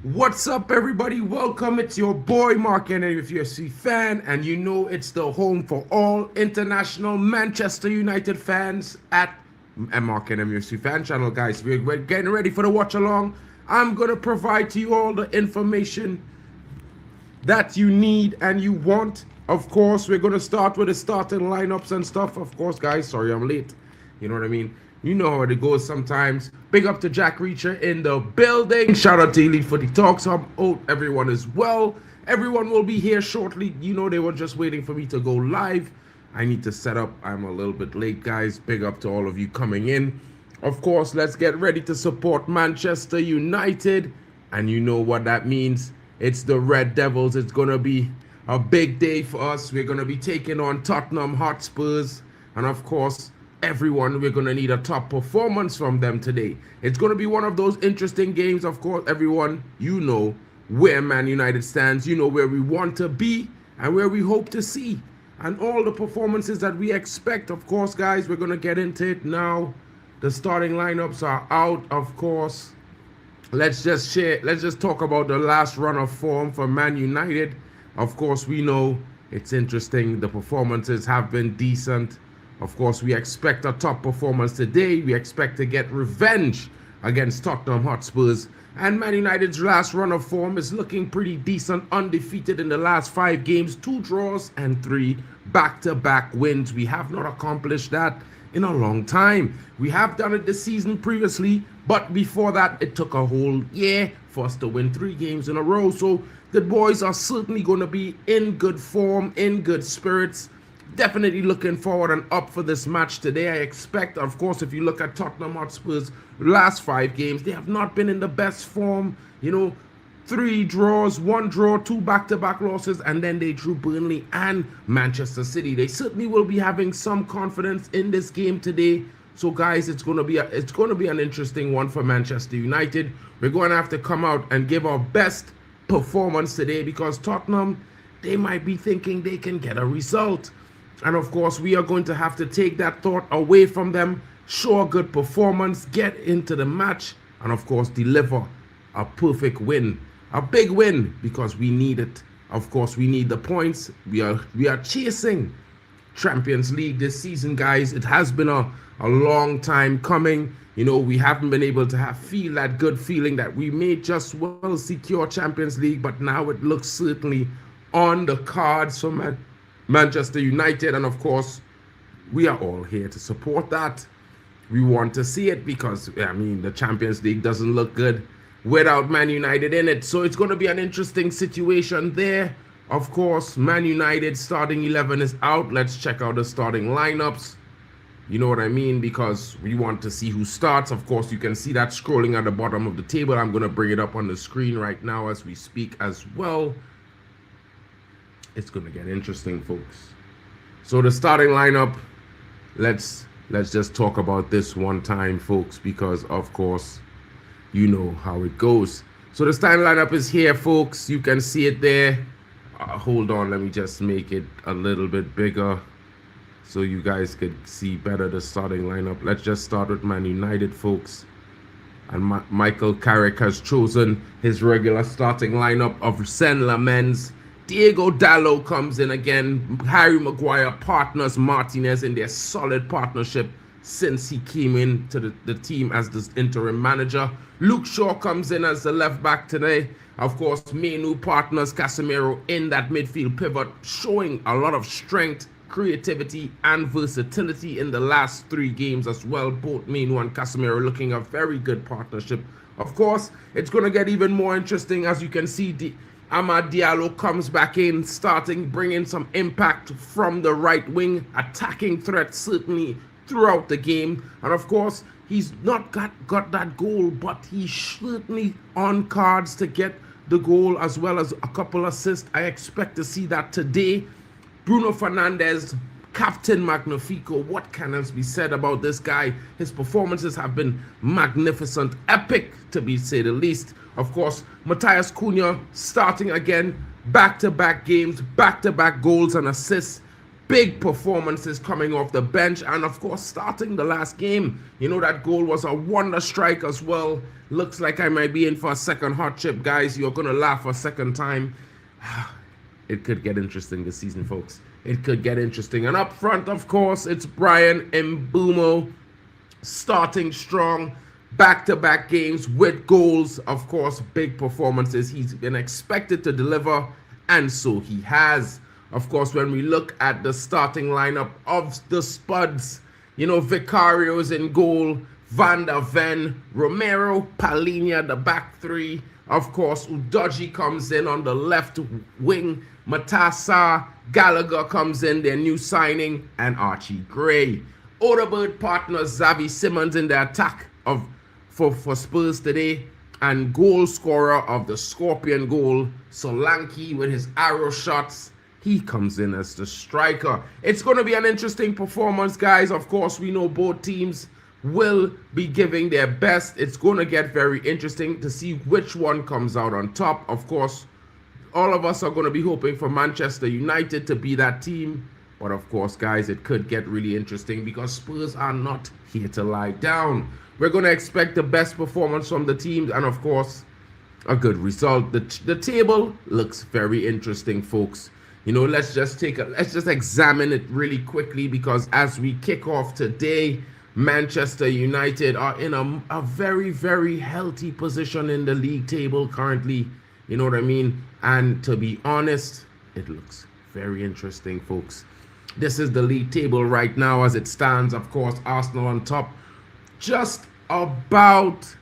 What's up, everybody? Welcome. It's your boy MarkN, MUFC fan, and you know it's the home for all international Manchester United fans at MarkN MUFC fan channel, guys. We're getting ready for the watch along. I'm gonna provide to you all the information that you need and you want. Of course, we're gonna start with the starting lineups and stuff. Of course, guys. Sorry, I'm late. You know what I mean? You know how it goes sometimes. Big up to Jack Reacher in the building. Shout out to Elite Footy Talks. I hope everyone is well. Everyone will be here shortly. You know, they were just waiting for me to go live. I need to set up. I'm a little bit late, guys. Big up to all of you coming in. Of course, let's get ready to support Manchester United. And you know what that means. It's the Red Devils. It's going to be a big day for us. We're going to be taking on Tottenham Hotspurs. And of course, everyone, we're going to need a top performance from them today. It's going to be one of those interesting games. Of course, everyone, you know where Man United stands. You know where we want to be and where we hope to see. And all the performances that we expect. Of course, guys, we're going to get into it now. The starting lineups are out, of course. Let's just talk about the last run of form for Man United. Of course, we know it's interesting. The performances have been decent. Of course, we expect a top performance today. We expect to get revenge against Tottenham Hotspurs. And Man United's last run of form is looking pretty decent. Undefeated in the last 5 games. 2 draws and 3 back-to-back wins. We have not accomplished that in a long time. We have done it this season previously, but before that, it took a whole year for us to win 3 games in a row. So the boys are certainly going to be in good form, in good spirits. Definitely looking forward and up for this match today. I expect, of course, if you look at Tottenham Hotspur's last 5 games, they have not been in the best form. You know, 3 draws, 1 draw, 2 back-to-back losses, and then they drew Burnley and Manchester City. They certainly will be having some confidence in this game today. So, guys, it's going to be an interesting one for Manchester United. We're going to have to come out and give our best performance today because Tottenham, they might be thinking they can get a result. And of course, we are going to have to take that thought away from them, show a good performance, get into the match, and of course, deliver a perfect win. A big win, because we need it. Of course, we need the points. We are chasing Champions League this season, guys. It has been a long time coming. You know, we haven't been able to feel that good feeling that we may just well secure Champions League, but now it looks certainly on the cards for Manchester United, and of course, we are all here to support that. We want to see it because, I mean, the Champions League doesn't look good without Man United in it. So it's going to be an interesting situation there. Of course, Man United starting 11 is out. Let's check out the starting lineups. You know what I mean? Because we want to see who starts. Of course, you can see that scrolling at the bottom of the table. I'm going to bring it up on the screen right now as we speak as well. It's going to get interesting, folks. So the starting lineup, let's just talk about this one time, folks, because of course, you know how it goes. So the starting lineup is here, folks. You can see it there. Hold on, let me just make it a little bit bigger so you guys could see better the starting lineup. Let's just start with Man United, folks. And Michael Carrick has chosen his regular starting lineup of Sen Lamens. Diego Dallo comes in again. Harry Maguire partners Martinez in their solid partnership since he came into the team as the interim manager. Luke Shaw comes in as the left back today. Of course, Menu partners Casemiro in that midfield pivot, showing a lot of strength, creativity, and versatility in the last 3 games as well. Both Menu and Casemiro looking a very good partnership. Of course, it's going to get even more interesting as you can see. Amad Diallo comes back in, bringing some impact from the right wing, attacking threat certainly throughout the game. And of course, he's not got that goal, but he's certainly on cards to get the goal as well as a couple assists. I expect to see that today. Bruno Fernandes, Captain Magnifico. What can be said about this guy? His performances have been magnificent, epic to say the least. Of course, Matthias Cunha starting again, back-to-back games, back-to-back goals and assists. big performances coming off the bench, and of course starting the last game. You know, that goal was a wonder strike as well. Looks like I might be in for a second hot chip, guys. You're gonna laugh a second time. It could get interesting this season, folks. It could get interesting. And up front, of course, it's Brian Mbumo, starting strong, back-to-back games with goals. Of course, big performances. He's been expected to deliver, and so he has. Of course, when we look at the starting lineup of the Spuds, you know, Vicario's in goal, Van der Ven, Romero, Palhinha, the back three. Of course, Udoji comes in on the left wing, Matassa, Gallagher comes in, their new signing, and Archie Gray. Odegaard partners Xavi Simons in the attack for Spurs today, and goal scorer of the Scorpion goal, Solanke, with his arrow shots. He comes in as the striker. It's going to be an interesting performance, guys. Of course, we know both teams will be giving their best. It's going to get very interesting to see which one comes out on top. Of course, all of us are going to be hoping for Manchester United to be that team. But of course, guys, it could get really interesting because Spurs are not here to lie down. We're going to expect the best performance from the teams and, of course, a good result. The table looks very interesting, folks. You know, let's just examine it really quickly, because as we kick off today, Manchester United are in a very, very healthy position in the league table currently. You know what I mean? And to be honest, it looks very interesting, folks. This is the league table right now as it stands. Of course, Arsenal on top, just about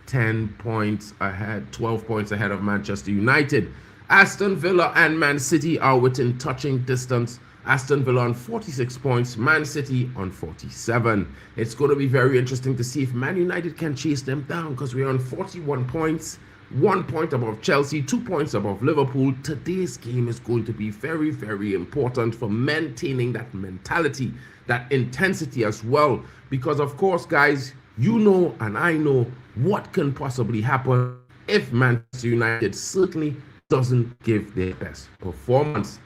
10 points ahead, 12 points ahead of Manchester United. Aston Villa and Man City are within touching distance. Aston Villa on 46 points, Man City on 47. It's going to be very interesting to see if Man United can chase them down, because we're on 41 points, 1 point above Chelsea, 2 points above Liverpool. Today's game is going to be very, very important for maintaining that mentality, that intensity as well. Because, of course, guys, you know and I know what can possibly happen if Manchester United certainly doesn't give their best performance.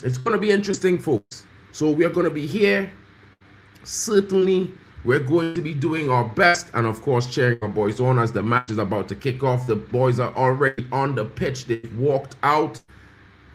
It's going to be interesting, folks. So we are going to be here. Certainly, we're going to be doing our best and, of course, cheering our boys on as the match is about to kick off. The boys are already on the pitch. They've walked out.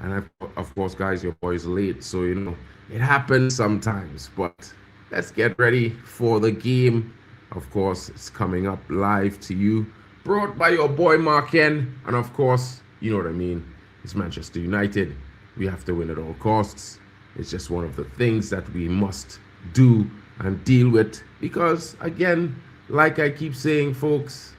And, of course, guys, your boy's late. So, you know, it happens sometimes. But let's get ready for the game. Of course, it's coming up live to you. Brought by your boy, MarkN. And, of course, you know what I mean. It's Manchester United. We have to win at all costs. It's just one of the things that we must do and deal with, because again, like I keep saying, folks,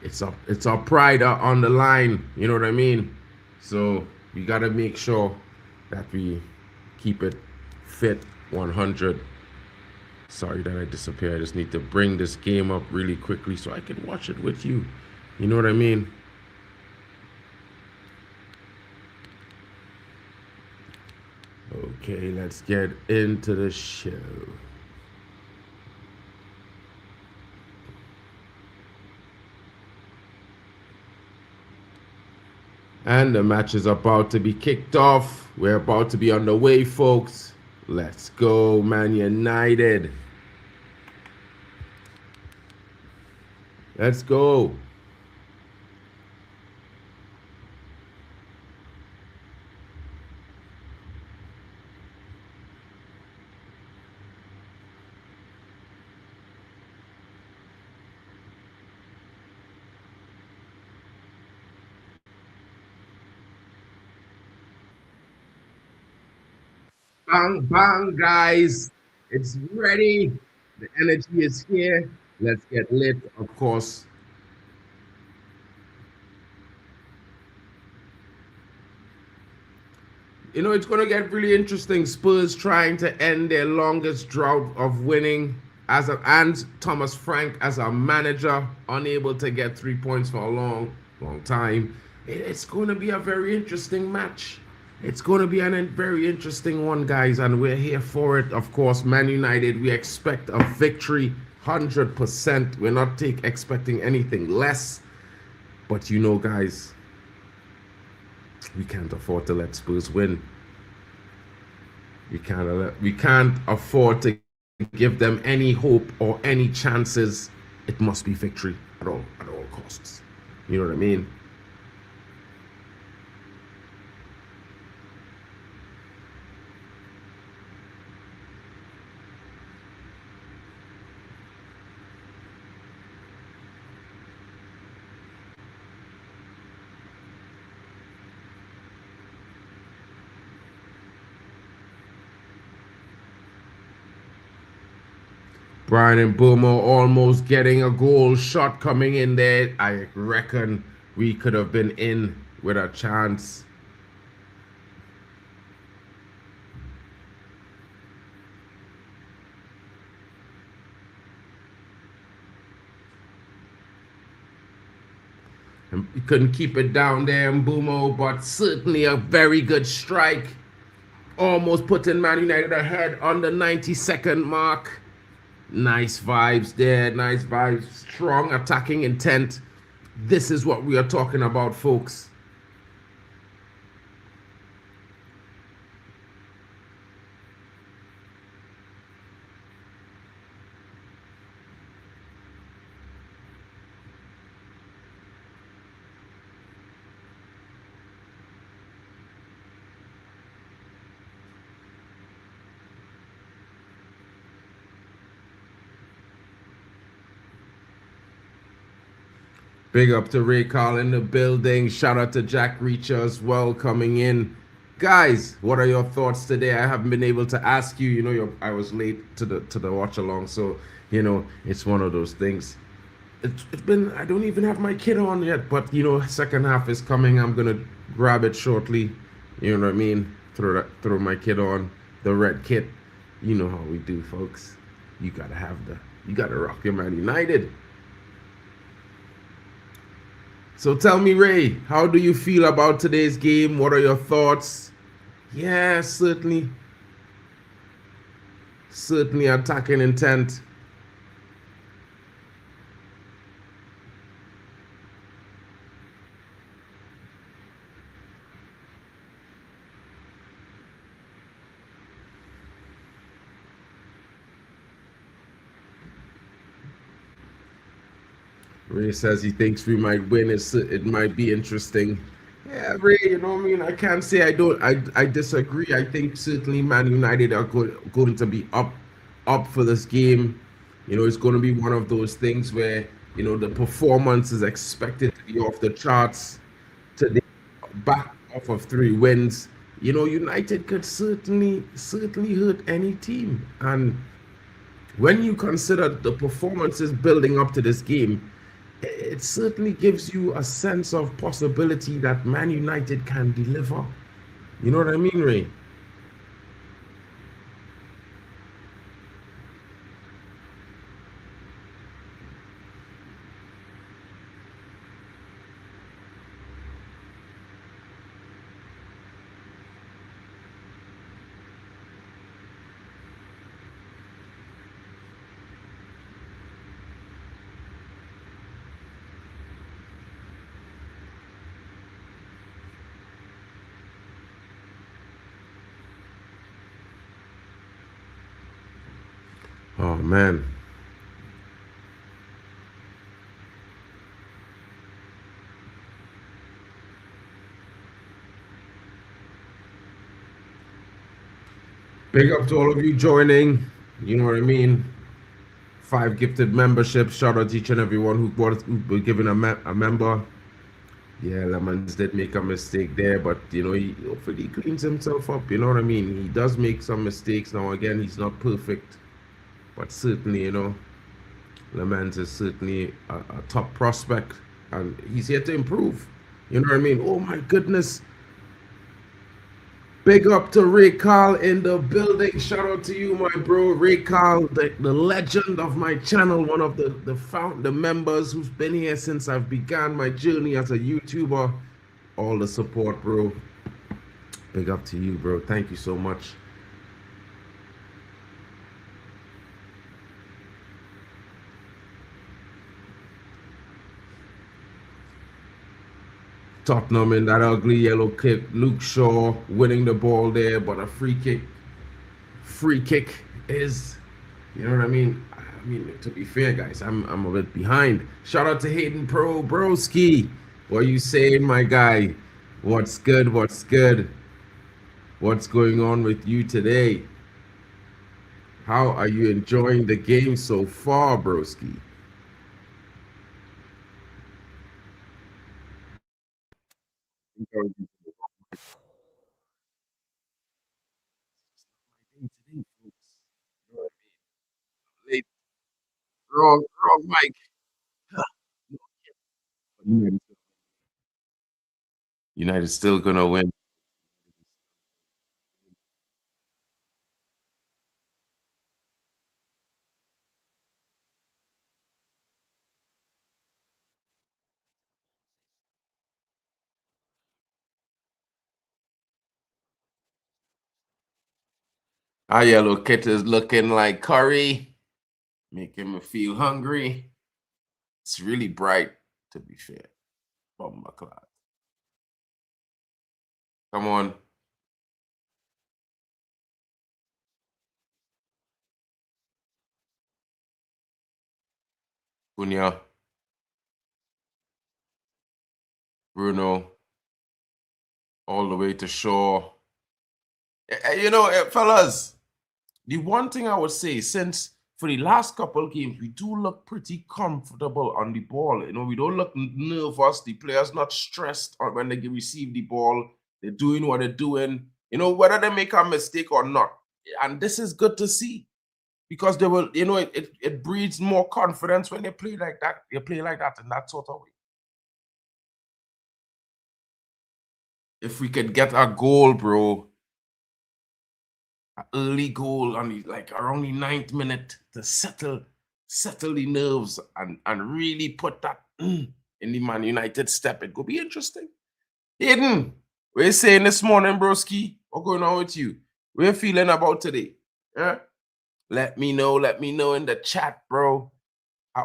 it's our pride on the line. You know what I mean? So we got to make sure that we keep it fit 100. Sorry that I disappeared. I just need to bring this game up really quickly so I can watch it with you. You know what I mean? Okay, let's get into the show. And the match is about to be kicked off. We're about to be on the way, folks. Let's go, Man United. Let's go. Bang, bang, guys. It's ready. The energy is here. Let's get lit, of course. You know, it's going to get really interesting. Spurs trying to end their longest drought of winning, and Thomas Frank as a manager, unable to get 3 points for a long, long time. It's going to be a very interesting match. It's going to be a very interesting one, guys, and we're here for it. Of course, Man United, we expect a victory, 100%. We're not expecting anything less. But you know, guys, we can't afford to let Spurs win. We can't afford to give them any hope or any chances. It must be victory at all costs. You know what I mean? Brian and Boomer almost getting a goal shot coming in there. I reckon we could have been in with a chance. And we couldn't keep it down there in Boomer, but certainly a very good strike. Almost putting Man United ahead on the 92nd mark. Nice vibes there, nice vibes, strong attacking intent. This is what we are talking about, folks. Big up to Ray Carl in the building. Shout out to Jack Reacher as well coming in. Guys, what are your thoughts today? I haven't been able to ask you. You know, I was late to the watch along, so you know it's one of those things. It's been, I don't even have my kit on yet, but you know, second half is coming. I'm gonna grab it shortly. You know what I mean? Throw my kit on, the red kit. You know how we do, folks. You gotta rock your Man United. So tell me, Ray, how do you feel about today's game? What are your thoughts? Yeah, certainly attacking intent. Ray says he thinks we might win. It might be interesting. Yeah, Ray, you know what I mean? I can't say I disagree. I think certainly Man United are going to be up for this game. You know, it's going to be one of those things where, you know, the performance is expected to be off the charts today, back off of 3 wins. You know, United could certainly hurt any team. And when you consider the performances building up to this game, it certainly gives you a sense of possibility that Man United can deliver. You know what I mean, Ray? Oh man. Big up to all of you joining. You know what I mean? 5 gifted memberships. Shout out to each and everyone who given a member. Yeah, Lemons did make a mistake there, but you know, he hopefully cleans himself up. You know what I mean? He does make some mistakes now. Again, he's not perfect, but certainly, you know, Lemons is certainly a top prospect, and he's here to improve. You know what I mean? Oh my goodness. Big up to Ray Carl in the building. Shout out to you, my bro. Ray Carl, the legend of my channel, one of the members who's been here since I've began my journey as a YouTuber. All the support, bro. Big up to you, bro. Thank you so much. Tottenham in that ugly yellow kick. Luke Shaw winning the ball there, but a free kick. free kick is. You know what I mean? I mean, to be fair, guys, I'm a bit behind. Shout out to Hayden Pro Broski. What you saying, my guy? What's good? What's good? What's going on with you today? How are you enjoying the game so far, Broski? Wrong, Mike. United still gonna win. Our yellow kit is looking like curry, making me feel hungry. It's really bright, to be fair. Bomba clad. Come on, Cunha, Bruno, all the way to Shaw. You know, fellas, the one thing I would say, since for the last couple games, we do look pretty comfortable on the ball. You know, we don't look nervous. The players not stressed when they receive the ball. They're doing what they're doing. You know, whether they make a mistake or not. And this is good to see because they will, you know, it breeds more confidence when they play like that. They play like that in that sort of way. If we could get a goal, bro, an early goal on the, like around the 9th minute to settle the nerves and really put that in the Man United step, it could be interesting. Hayden, we're saying this morning, broski. What going on with you? We're feeling about today. Yeah? Let me know in the chat, bro.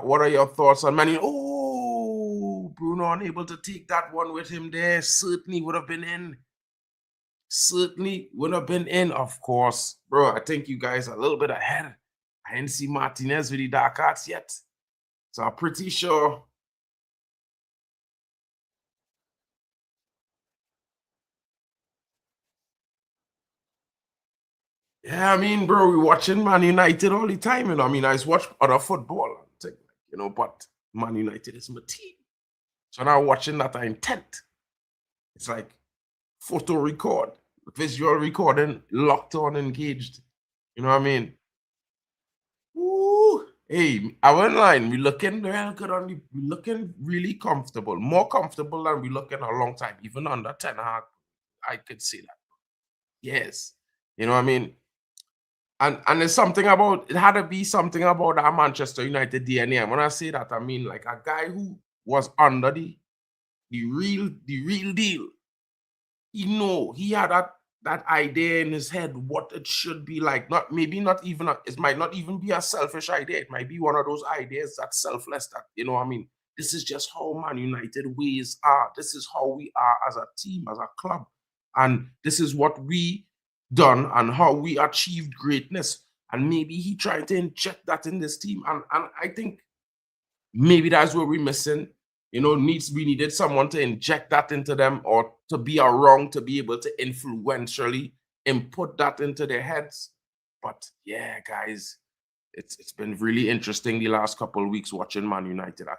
What are your thoughts on Man United? Oh, Bruno unable to take that one with him there. Certainly would have been in. Certainly would have been in, of course. Bro, I think you guys are a little bit ahead. I didn't see Martinez with the dark arts yet. So I'm pretty sure. Yeah, I mean, bro, we watching Man United all the time. You know, I mean, I just watch other football, you know, but Man United is my team. So now watching that, I intent. It's like photo record, visual recording, locked on, engaged. You know what I mean? Woo! Hey, I went line. We looking real good on the. We looking really comfortable, more comfortable than we look in a long time. Even under 10 I could see that. Yes, you know what I mean. And there's something about it had to be something about that Manchester United DNA. And when I say that, I mean like a guy who was under the real deal. He had that idea in his head what it should be like. Not maybe not even it might not even be a selfish idea. It might be one of those ideas that's selfless. That you know, I mean, this is just how Man United ways are. This is how we are as a team, as a club, and this is what we done and how we achieved greatness. And maybe he tried to inject that in this team, and I think maybe that's where we're missing. You know, we needed someone to inject that into them or to be around to be able to influentially input that into their heads. But yeah, guys, it's been really interesting the last couple of weeks watching Man United. I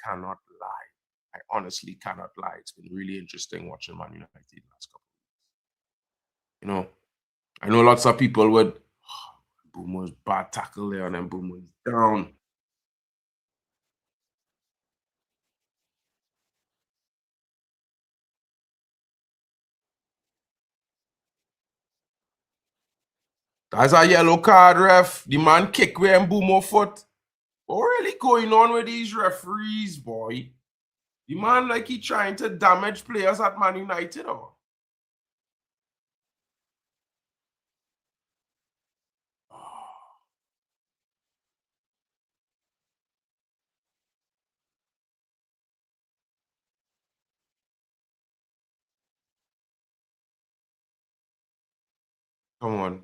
cannot lie. I honestly cannot lie. It's been really interesting watching Man United the last couple. You know, I know lots of people would Boomer's bad tackle there and then Boomer's down. That's a yellow card, ref. The man kick where and boom foot. What really going on with these referees, boy? The man like he trying to damage players at Man United, or? Come on.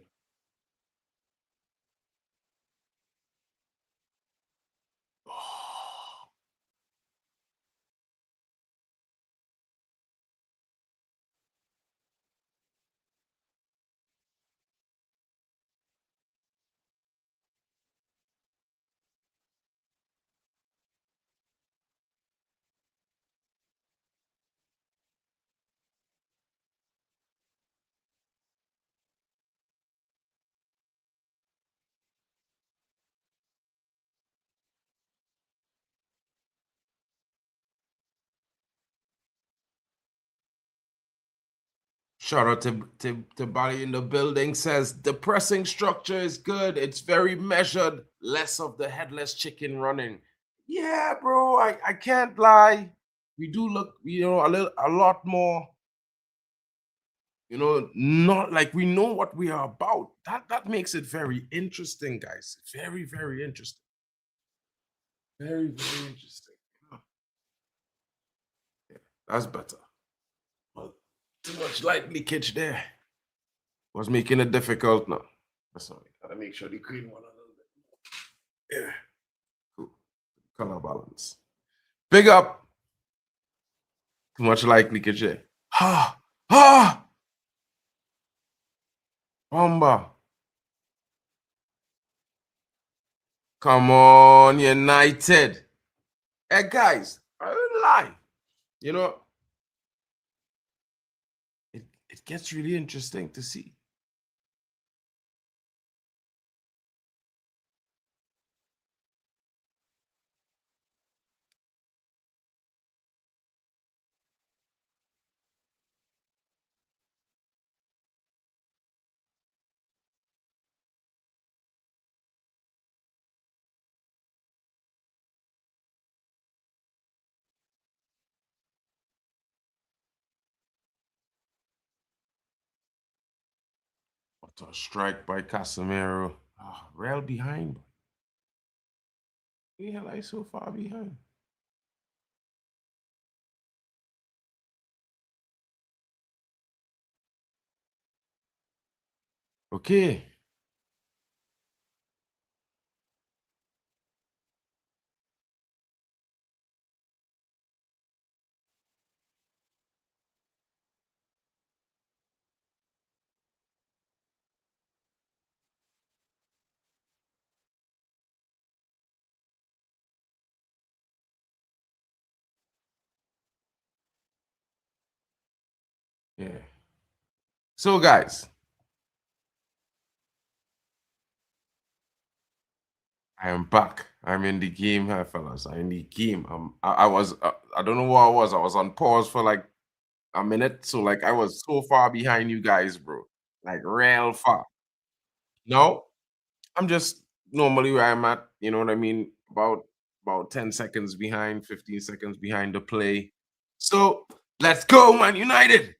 Shout out to Bali in the building. Says the pressing structure is good. It's very measured. Less of the headless chicken running. Yeah, bro. I can't lie. We do look, a lot more. Not like we know what we are about. That makes it very interesting, guys. Very, very interesting. Very, very interesting. Yeah, that's better. Well, too much light leakage there. Was making it difficult now. That's all. Gotta make sure the green one a little bit. Yeah. Cool. Color balance. Big up. Too much light leakage there. Ha! Bomba. Come on, United. Hey guys, I don't lie. It gets really interesting to see. What a strike by Casemiro. Real behind. Yeah, like so far behind. Okay. Yeah. So, guys, I am back. I'm in the game here, fellas. I'm in the game. I was, I don't know where I was. I was on pause for like a minute. So, like, I was so far behind you guys, bro. Like, real far. No, I'm just normally where I'm at. You know what I mean? About 10 seconds behind, 15 seconds behind the play. So, let's go, Man United.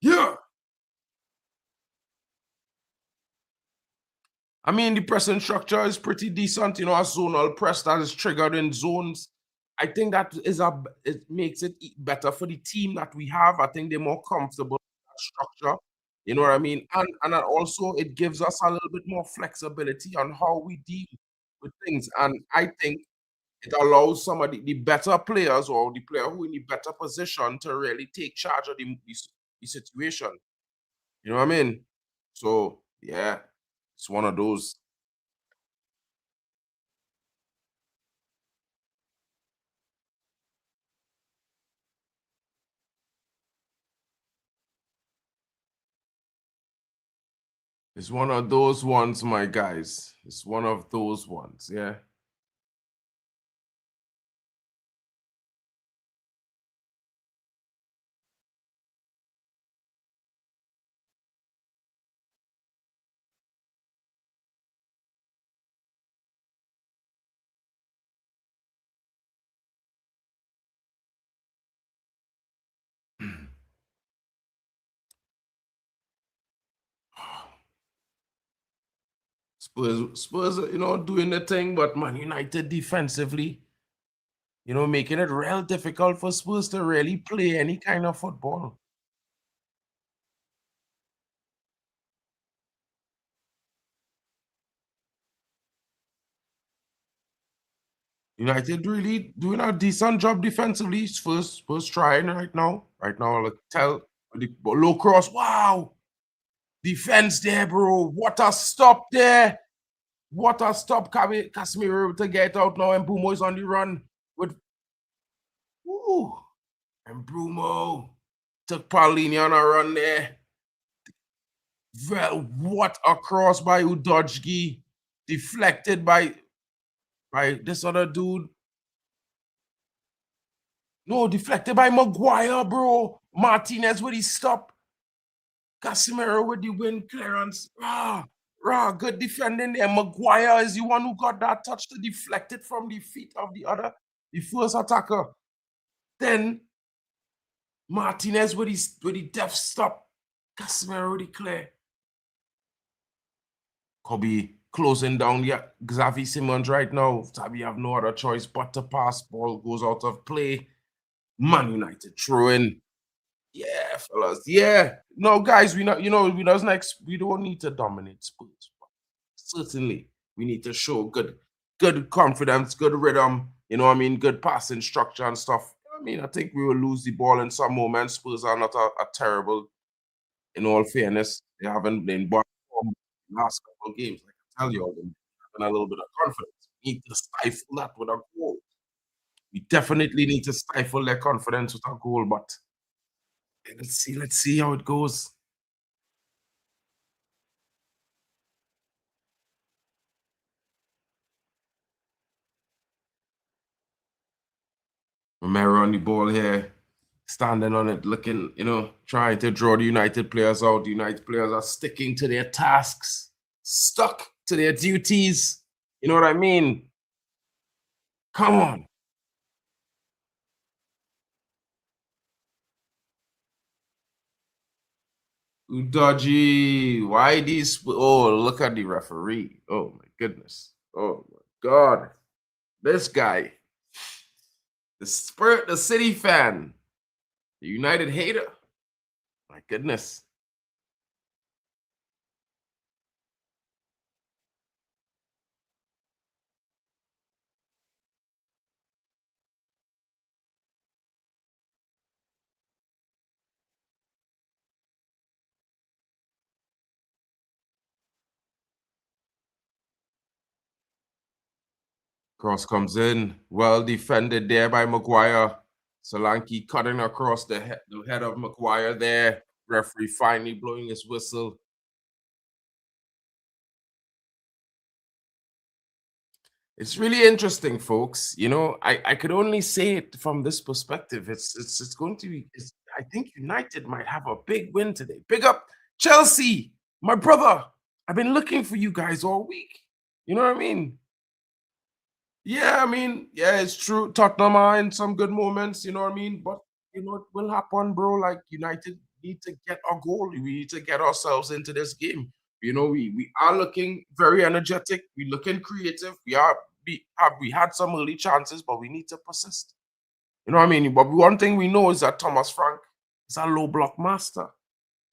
Yeah. I mean, the pressing structure is pretty decent. A zonal press that is triggered in zones. I think that it makes it better for the team that we have. I think they're more comfortable with that structure. You know what I mean? And also it gives us a little bit more flexibility on how we deal with things. And I think it allows some of the better players or the player who in the better position to really take charge of the situation. You know what I mean? So yeah, it's one of those. It's one of those ones, my guys. It's one of those ones, yeah. Spurs, doing the thing, but Man United defensively, making it real difficult for Spurs to really play any kind of football. United really doing a decent job defensively. First trying right now. Right now, like tell the low cross. Wow, defense there, bro. What a stop there. What a stop, Casemiro to get out now, and Bumo is on the run with. Ooh, and Brumo took Paulinho on a run there. Well, what a cross by Udojgi, deflected by this other dude. No, deflected by Maguire, bro. Martinez with his stop. Casemiro with the win clearance. Good defending there. Maguire is the one who got that touch to deflect it from the feet of the first attacker. Then Martinez with the deft stop. Casemiro with the clear. Kobe closing down Xavi Simons right now. Xavi have no other choice but to pass. Ball goes out of play. Man United throw in. Yeah, fellas. Yeah. No, guys, we don't need to dominate Spurs. Certainly, we need to show good confidence, good rhythm, good passing structure and stuff. I think we will lose the ball in some moments. Spurs are not a terrible, in all fairness. They haven't been bought from the last couple of games. I can tell you all, them having a little bit of confidence. We need to stifle that with a goal. We definitely need to stifle their confidence with a goal, but let's see how it goes. Romero on the ball here, standing on it, looking, trying to draw the United players out. The United players are sticking to their tasks, stuck to their duties. You know what I mean? Come on. Dodgy. Why these? Oh, look at the referee. Oh, my goodness. Oh, my God. This guy. The City fan. The United hater. My goodness. Cross comes in. Well defended there by Maguire. Solanke cutting across the head of Maguire there. Referee finally blowing his whistle. It's really interesting, folks. I could only say it from this perspective. It's going to be. I think United might have a big win today. Big up Chelsea, my brother. I've been looking for you guys all week. You know what I mean? Yeah, yeah, it's true. Tottenham are in some good moments, you know what I mean? But it will happen, bro. Like United need to get a goal. We need to get ourselves into this game. We are looking very energetic. We're looking creative. We had some early chances, but we need to persist. You know what I mean? But one thing we know is that Thomas Frank is a low block master.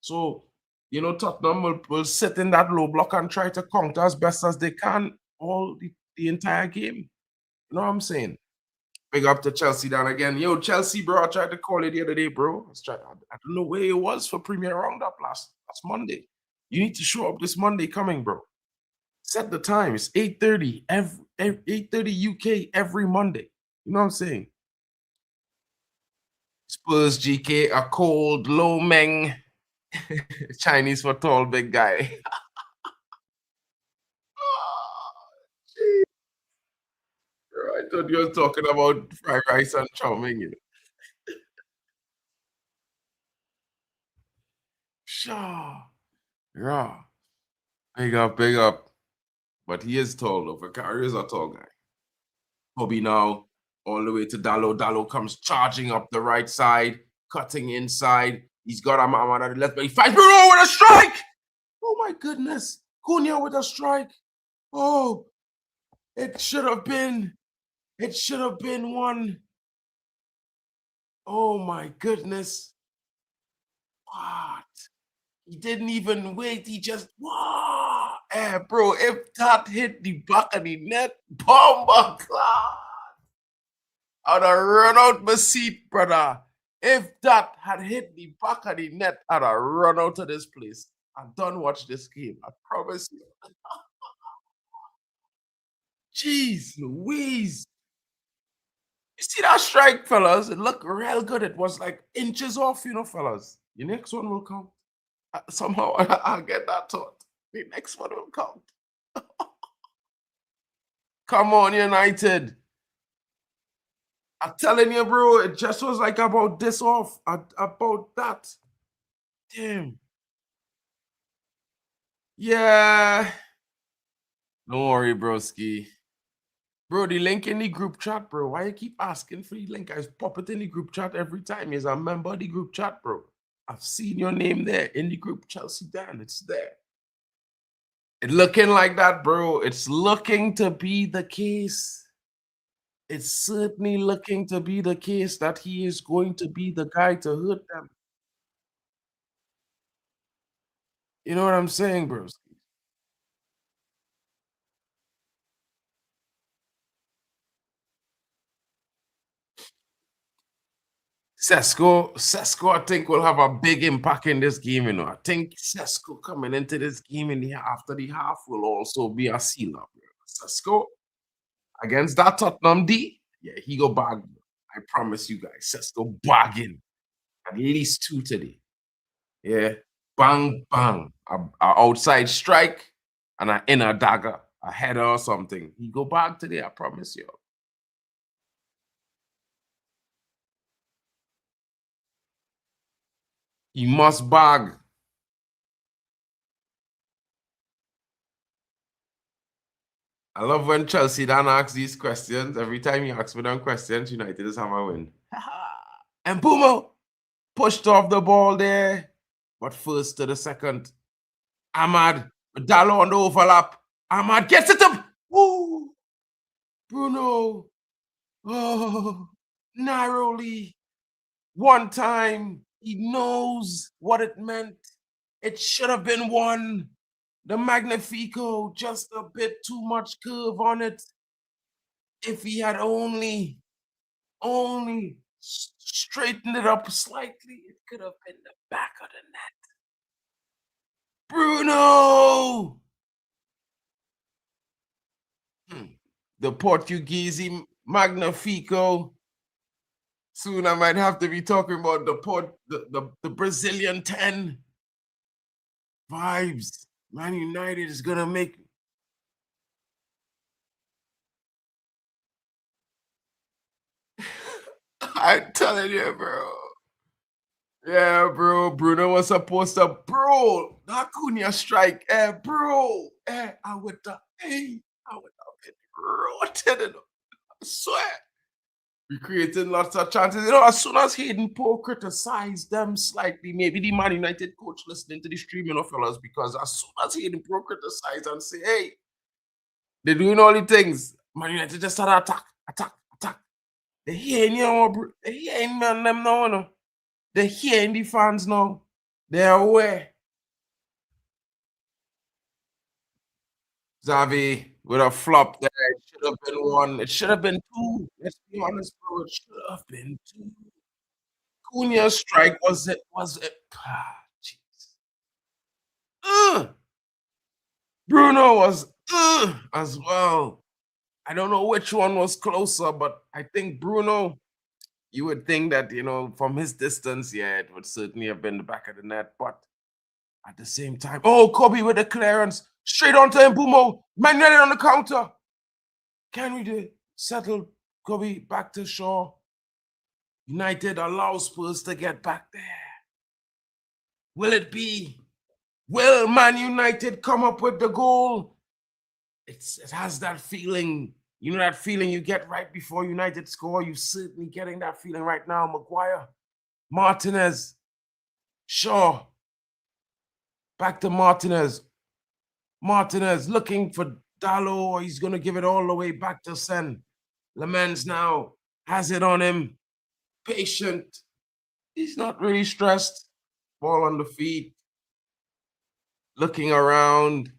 So, Tottenham will sit in that low block and try to counter as best as they can all the entire game. You know what I'm saying? Big up to Chelsea down again. Yo, Chelsea, bro, I tried to call it the other day, bro. I don't know where it was for Premier Roundup last Monday. You need to show up this Monday coming, bro. Set the time. It's 8:30 8:30 UK every Monday. You know what I'm saying? Spurs GK, a cold, low meng. Chinese for tall, big guy. I thought you were talking about fried rice and chow mein. Shaw. Yeah. Big up, big up. But he is tall, though. Vakari is a tall guy. Kobe now, all the way to Dallo. Dallo comes charging up the right side, cutting inside. He's got a man on the left, but he fights Bruno with a strike! Oh my goodness. Cunha with a strike. Oh, it should have been one. Oh my goodness. What? He didn't even wait. He just, wow. Bro, if that hit the back of the net, bomba cloud. I'd have run out my seat, brother. If that had hit the back of the net, I'd have run out of this place. I'm done watch this game. I promise you. Jeez Louise. You see that strike, fellas? It looked real good. It was like inches off, fellas. Your next one will count. Somehow I'll get that thought. The next one will count. Come on, United. I'm telling you, bro, it just was like about this off. About that. Damn. Yeah. Don't worry, broski. Bro, the link in the group chat, bro. Why you keep asking for the link? I pop it in the group chat every time. You're a member of the group chat, bro. I've seen your name there in the group, Chelsea Dan. It's there. It's looking like that, bro. It's looking to be the case. It's certainly looking to be the case that he is going to be the guy to hurt them. You know what I'm saying, bro? Sesko, I think will have a big impact in this game. You know, I think Sesko coming into this game in the after the half will also be a sealer. Sesko against that Tottenham D, yeah, he go bag. I promise you guys, Sesko bagging at least 2 today. Yeah, bang bang, a outside strike and an inner dagger, a header or something. He go bag today. I promise you. He must bag. I love when Chelsea Dan asks these questions. Every time he asks me them questions, United is have a win. And Pumo pushed off the ball there. But first to the second. Ahmad, Dallo on the overlap. Ahmad gets it up. Woo! Bruno. Oh, narrowly. One time. He knows what it meant. It should have been one. The Magnifico, just a bit too much curve on it. If he had only straightened it up slightly, it could have been the back of the net. Bruno! The Portuguese Magnifico. Soon I might have to be talking about the Brazilian 10 vibes. Man United is gonna make. I'm telling you, bro. Yeah, bro. Bruno was supposed to, bro. That Cunha strike, bro. I would have, I would have been rotten. I swear. We created lots of chances. You know, as soon as Hayden Poe criticized them slightly, maybe the Man United coach listening to the stream, you know, fellas, because as soon as Hayden Poe criticized and say, hey, they're doing all the things, Man United just started attack. They hearing you know, bro. They hearing man them now, you know. They're hearing the fans now. They're aware. Xavi with a flop there. It should have been one. It should have been two. Let's be honest, bro. It should have been two. Cunha's strike was it? Jeez. Bruno was as well. I don't know which one was closer, but I think Bruno, you would think that, you know, from his distance, yeah, it would certainly have been the back of the net. But at the same time, oh, Kobe with the clearance. Straight onto Mbumo. Man United on the counter. Can we do settle Kobe back to Shaw? United allows Spurs to get back there. Will it be? Will Man United come up with the goal? It has that feeling. You know that feeling you get right before United score? You're certainly getting that feeling right now. Maguire, Martinez, Shaw. Back to Martinez. Martinez looking for Dallo. He's going to give it all the way back to Sen. Lemens now has it on him. Patient. He's not really stressed. Ball on the feet. Looking around.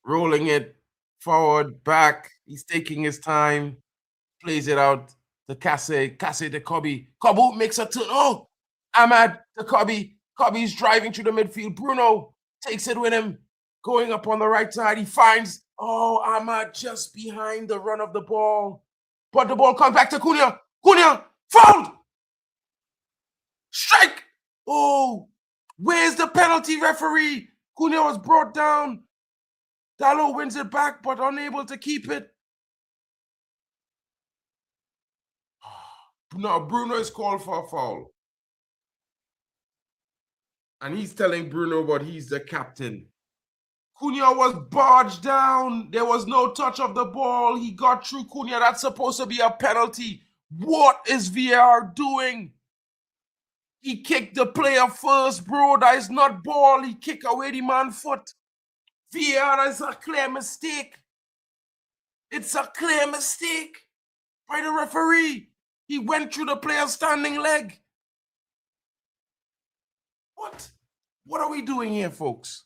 Rolling it forward, back. He's taking his time. Plays it out to Kase. Kase to Kobe. Kobe makes a turn. Oh, Ahmad to Kobe. Kobe's driving through the midfield. Bruno takes it with him. Going up on the right side. He finds, oh, Ahmad just behind the run of the ball. But the ball comes back to Cunha. Cunha, fouled! Strike! Oh, where's the penalty referee? Cunha was brought down. Dallo wins it back, but unable to keep it. No, Bruno is called for a foul. And he's telling Bruno, but he's the captain. Cunha was barged down. There was no touch of the ball. He got through Cunha. That's supposed to be a penalty. What is VAR doing? He kicked the player first, bro. That is not ball. He kicked away the man's foot. VAR is a clear mistake. It's a clear mistake by the referee. He went through the player's standing leg. What? What are we doing here, folks?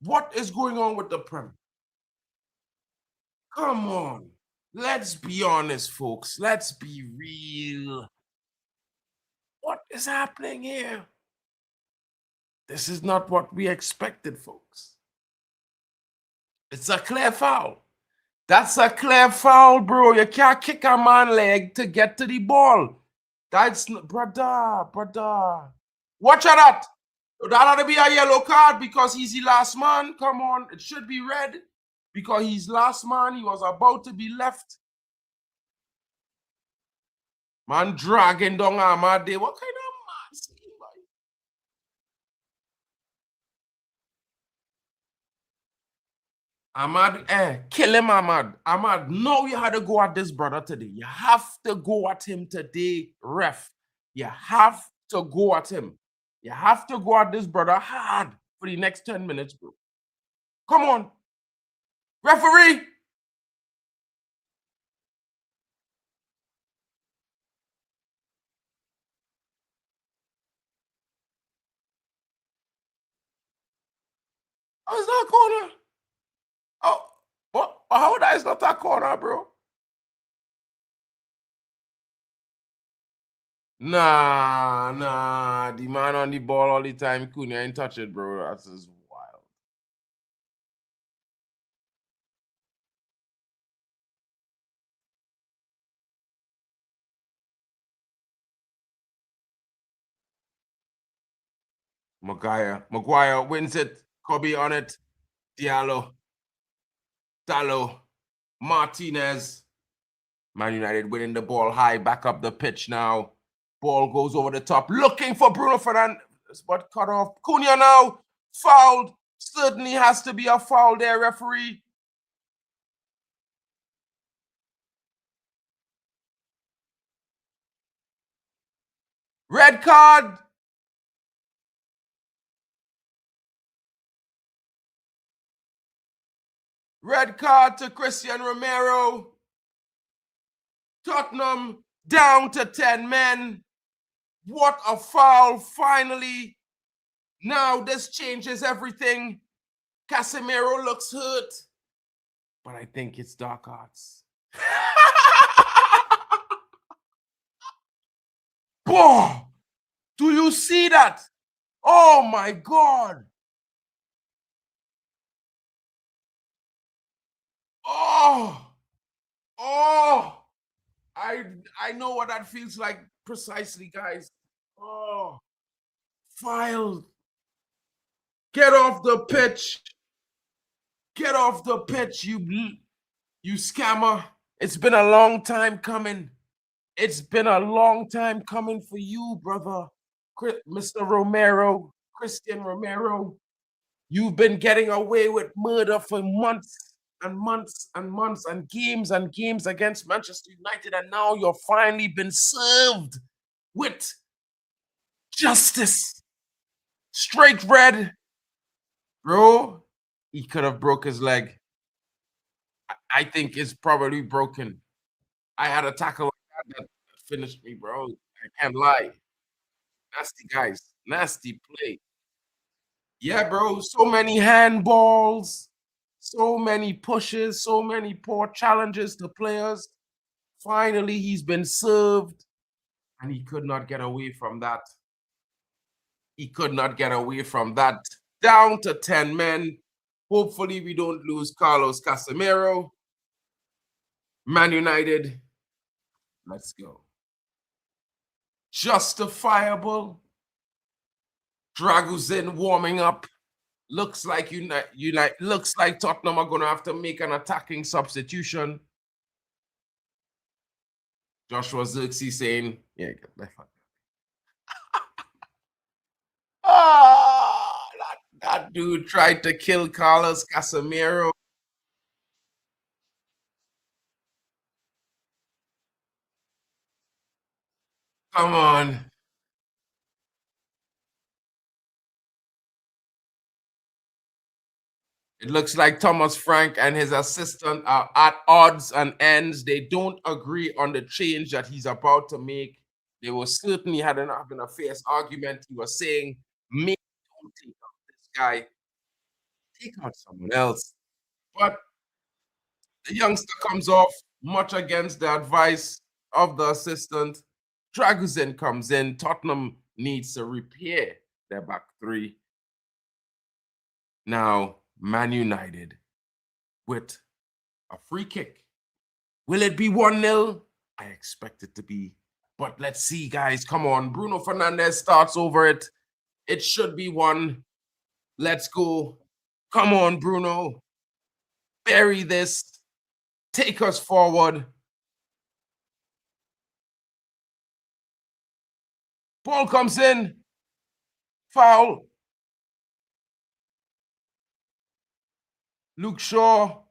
What is going on with the Prem? Come on. Let's be honest, folks. Let's be real. What is happening here? This is not what we expected, folks. It's a clear foul. That's a clear foul, bro. You can't kick a man's leg to get to the ball. That's, brother. Watch out that. That ought to be a yellow card because he's the last man. Come on. It should be red because he's last man. He was about to be left. Man dragging down Ahmad there. What kind of man scheme, boy? Ahmad, kill him, Ahmad. Ahmad, no, you had to go at this brother today. You have to go at him today, ref. You have to go at him. You have to go at this brother hard for the next 10 minutes, bro. Come on. Referee. Oh, it's not a corner. Oh, what? How that is not a corner, bro? Nah. The man on the ball all the time. Cunha ain't touch it, bro. That's just wild. Maguire wins it. Kobe on it. Diallo. Dallo. Martinez. Man United winning the ball high. Back up the pitch now. Ball goes over the top. Looking for Bruno Fernandes. But cut off. Cunha now. Fouled. Certainly has to be a foul there, referee. Red card. Red card to Christian Romero. Tottenham down to 10 men. What a foul, finally. Now this changes everything. Casemiro looks hurt. But I think it's dark arts. Boah! Do you see that? Oh my God. Oh. I know what that feels like precisely, guys. Oh. File. Get off the pitch. Get off the pitch, you scammer. It's been a long time coming. It's been a long time coming for you, brother. Mr. Romero, Christian Romero. You've been getting away with murder for months and months and months and games against Manchester United, and now you're finally been served with justice. Straight red. Bro, he could have broke his leg. I think it's probably broken. I had a tackle that finished me, bro. I can't lie. Nasty guys. Nasty play. Yeah, bro. So many handballs, so many pushes, so many poor challenges to players. Finally, he's been served, and he could not get away from that. He could not get away from that. Down to 10 men. Hopefully, we don't lose Carlos Casemiro. Man United. Let's go. Justifiable. Dragusin warming up. Looks like looks like Tottenham are gonna have to make an attacking substitution. Joshua Zirkzee saying, yeah, get that fuck. That dude tried to kill Carlos Casemiro. Come on. It looks like Thomas Frank and his assistant are at odds and ends. They don't agree on the change that he's about to make. They were certainly having a fierce argument. He was saying, maybe don't take out this guy, take out someone else. But the youngster comes off much against the advice of the assistant. Dragusin comes in. Tottenham needs to repair their back three. Now, Man United with a free kick. Will it be 1-0? I expect it to be. But let's see, guys. Come on. Bruno Fernandes starts over it. It should be one. Let's go. Come on, Bruno. Bury this. Take us forward. Ball comes in. Foul. Luke Shaw.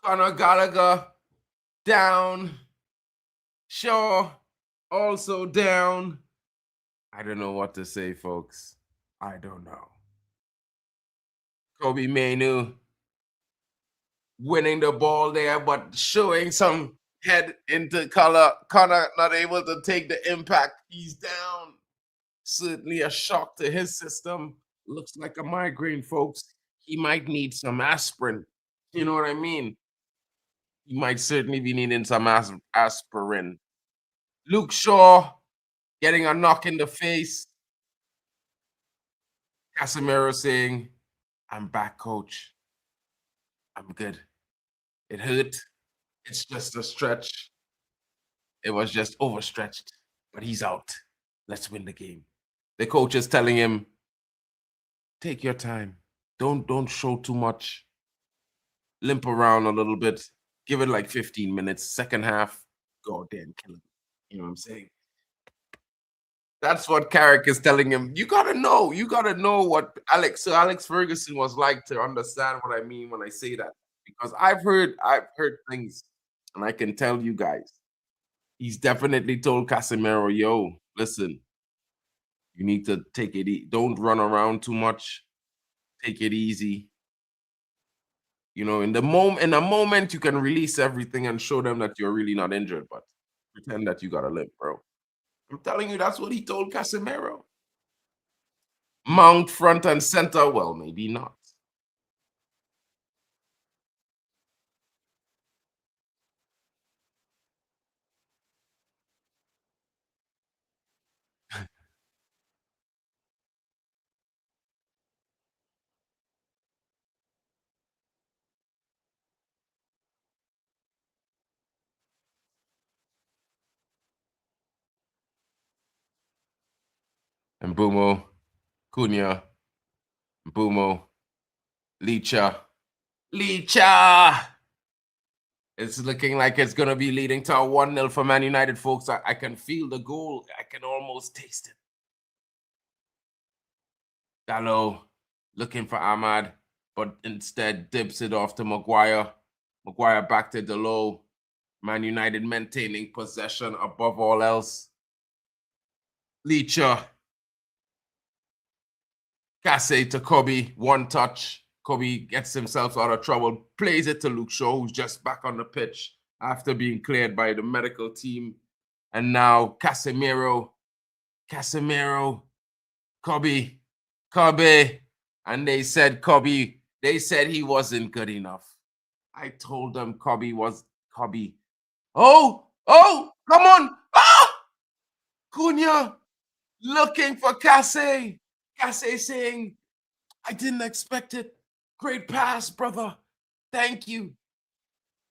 Conor Gallagher. Down. Shaw. Also down. I don't know what to say, folks. I don't know. Kobe Mainu winning the ball there, but showing some head into color. Connor not able to take the impact. He's down. Certainly a shock to his system. Looks like a migraine, folks. He might need some aspirin. You know what I mean? He might certainly be needing some aspirin. Luke Shaw getting a knock in the face. Casemiro saying, I'm back, coach. I'm good. It hurt. It's just a stretch. It was just overstretched, but he's out. Let's win the game. The coach is telling him, take your time. Don't show too much. Limp around a little bit. Give it like 15 minutes. Second half, go out there and kill him. You know what I'm saying? That's what Carrick is telling him. You gotta know. You gotta know what Alex Ferguson was like to understand what I mean when I say that. Because I've heard things, and I can tell you guys. He's definitely told Casemiro, yo, listen, you need to take it don't run around too much. Take it easy. You know, in a moment you can release everything and show them that you're really not injured, but pretend that you got a limp, bro. I'm telling you, that's what he told Casemiro. Mount front and center. Well, maybe not. And Bumo, Cunha, Bumo, Licha. Licha! It's looking like it's going to be leading to a 1-0 for Man United, folks. I can feel the goal. I can almost taste it. Dallo looking for Ahmad, but instead dips it off to Maguire. Maguire back to Dallo. Man United maintaining possession above all else. Licha. Casse to Kobe. One touch. Kobe gets himself out of trouble. Plays it to Luke Shaw, who's just back on the pitch after being cleared by the medical team. And now Casemiro. Casemiro. Kobe. Kobe. And they said Kobe. They said he wasn't good enough. I told them Kobe was Kobe. Oh, come on. Ah! Cunha looking for Casse. Casse saying, I didn't expect it. Great pass, brother. Thank you.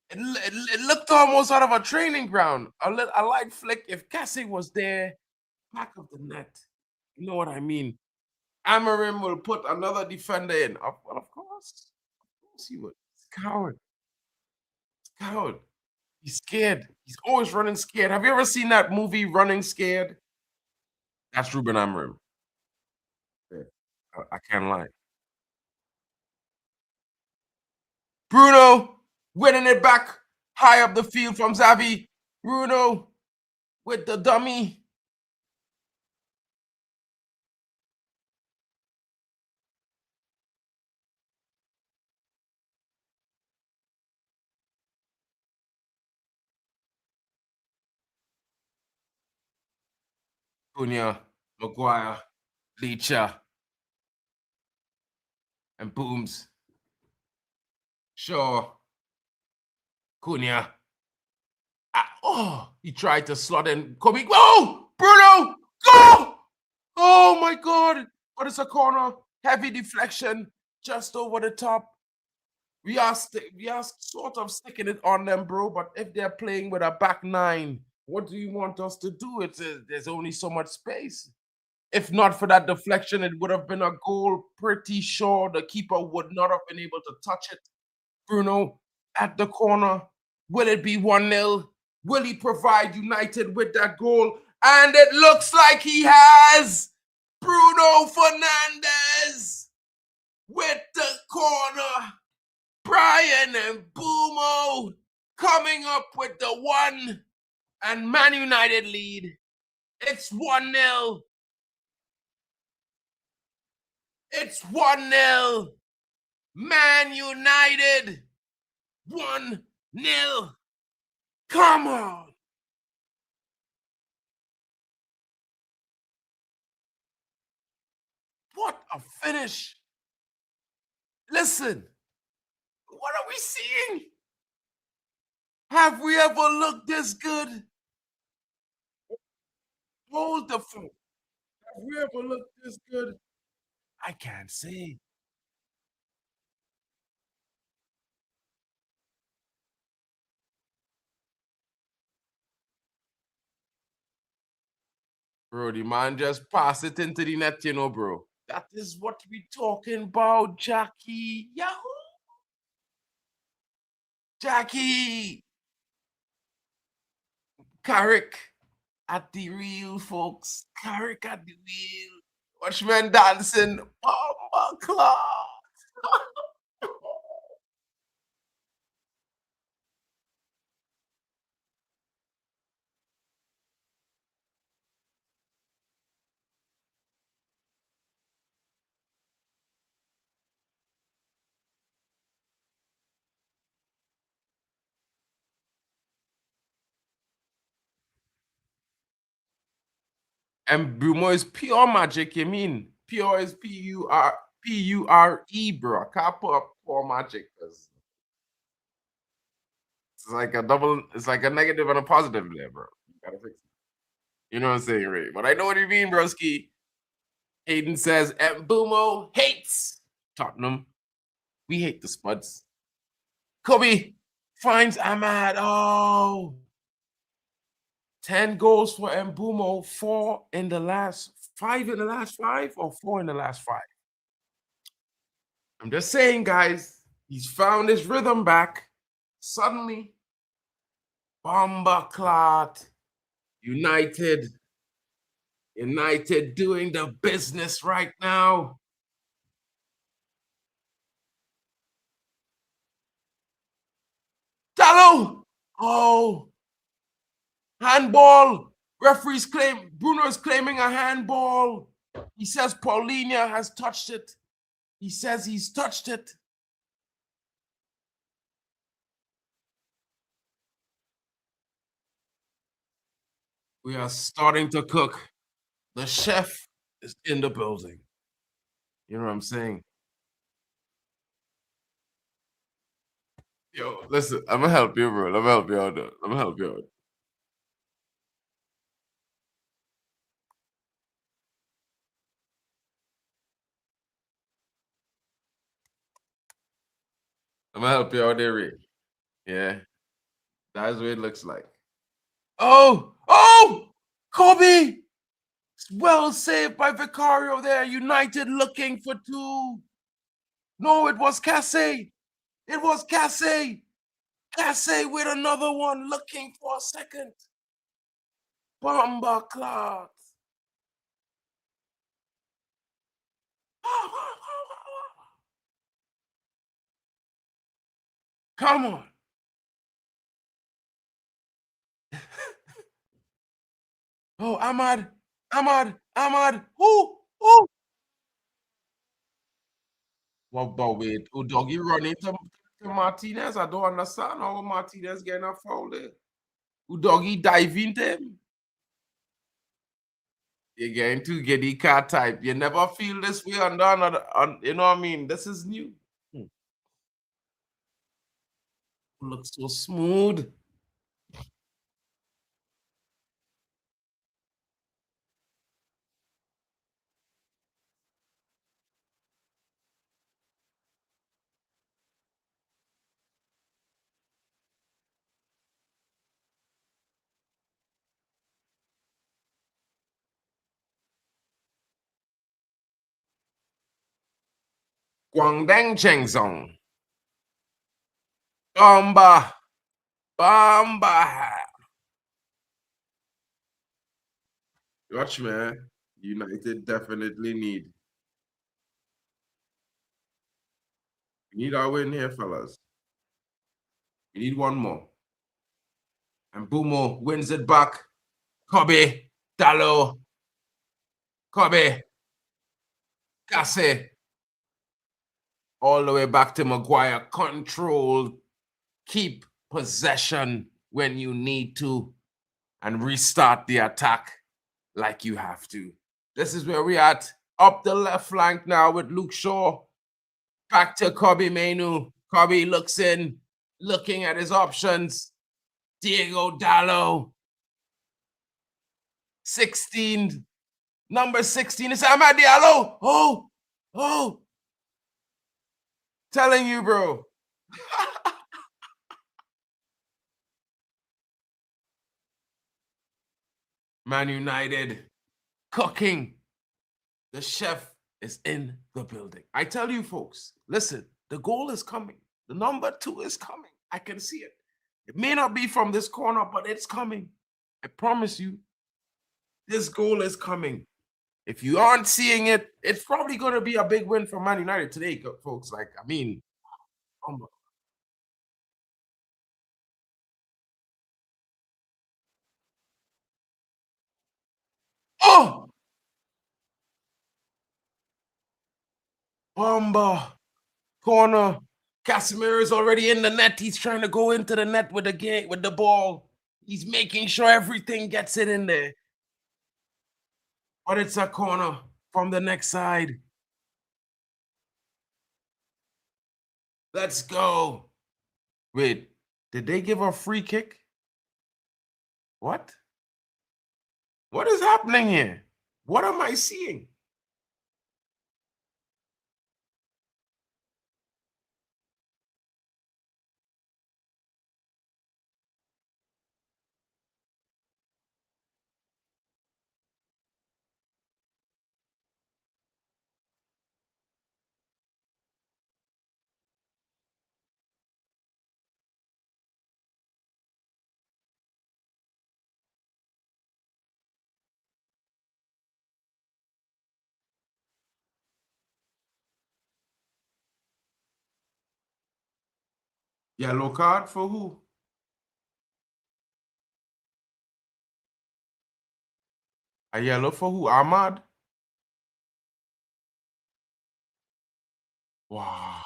It looked almost out of a training ground. A light flick. If Casse was there, back of the net. You know what I mean? Amarim will put another defender in. Well, of course. Of course he would. Coward. Coward. He's scared. He's always running scared. Have you ever seen that movie Running Scared? That's Ruben Amorim. Yeah. I can't lie. Bruno winning it back high up the field from Xavi. Bruno with the dummy. Cunha, Maguire, Leacher, and Booms. Shaw, Cunha. Oh, he tried to slot in Kobe. Oh, Bruno, go! Oh my God! But it's a corner. Heavy deflection, just over the top. We are sort of sticking it on them, bro. But if they're playing with a back nine, what do you want us to do? There's only so much space. If not for that deflection, it would have been a goal. Pretty sure the keeper would not have been able to touch it. Bruno at the corner. Will it be 1-0? Will he provide United with that goal? And it looks like he has. Bruno Fernandes with the corner. Brian and Bumo coming up with the one, and Man United lead. It's 1-0. It's 1-0. Man United 1-0. Come on. What a finish. Listen, what are we seeing? Have we ever looked this good? Hold the phone. Have we ever looked this good? I can't say. Bro, the man just pass it into the net, bro. That is what we talking about, Jackie. Yahoo! Jackie! Carrick at the wheel, folks. Carrick at the wheel. Watchmen dancing. Bomba clock. And Brumo is pure magic, you mean? Pure is Pure, bro. I can't put up pure magic because it's like a double, it's like a negative and a positive there, bro. You gotta fix it. You know what I'm saying, Ray? But I know what you mean, broski. Hayden says, Mbumo hates Tottenham. We hate the Spuds. Kobe finds Ahmad. Oh, 10 goals for Mbumo, 5 in the last 5, or 4 in the last 5? I'm just saying, guys, he's found his rhythm back. Suddenly, Bomba Clot, United doing the business right now. Dallo! Oh, handball. Referees claim, Bruno is claiming a handball. He says Paulinho has touched it. He says he's touched it. We are starting to cook. The chef is in the building. You know what I'm saying? Yo, listen, I'm gonna help you, bro. I'm gonna help you out. I'm gonna help you out. I'm gonna help you out there, Ray. Yeah, that's what it looks like. Oh, Kobe! Well saved by Vicario there. United looking for 2. No, it was Casse. It was Casse. Casse with another one, looking for a second. Bomber clock. Come on. Oh, Ahmad. Who? Well, but wait, Doggy running to Martinez. I don't understand how Martinez getting a foul there. Doggy diving him. You're getting too giddy car type. You never feel this way under another. You know what I mean? This is new. Hmm. Looks so smooth. Guangdang Chengzong. Bomba. Bomba. Watch, man. United definitely need. We need our win here, fellas. We need one more. And Bumo wins it back. Kobe. Dallo. Kobe. Casse. All the way back to Maguire. Control. Keep possession when you need to. And restart the attack like you have to. This is where we at. Up the left flank now with Luke Shaw. Back to Kobe Mainu. Kobe looks in, looking at his options. Diego Dallo. 16. Number 16 is Amad Diallo. Oh. Telling you, bro. Man United cooking. The chef is in the building. I tell you, folks, listen, the goal is coming. The number 2 is coming. I can see it. It may not be from this corner, but it's coming. I promise you, this goal is coming. If you aren't seeing it, it's probably going to be a big win for Man United today, folks. Like, I mean, oh, Bomba, corner. Casemiro is already in the net. He's trying to go into the net with the ball. He's making sure everything gets it in there. But it's a corner from the next side. Let's go. Wait, did they give a free kick? What? What is happening here? What am I seeing? Yellow card for who? A yellow for who? Ahmad? Wow.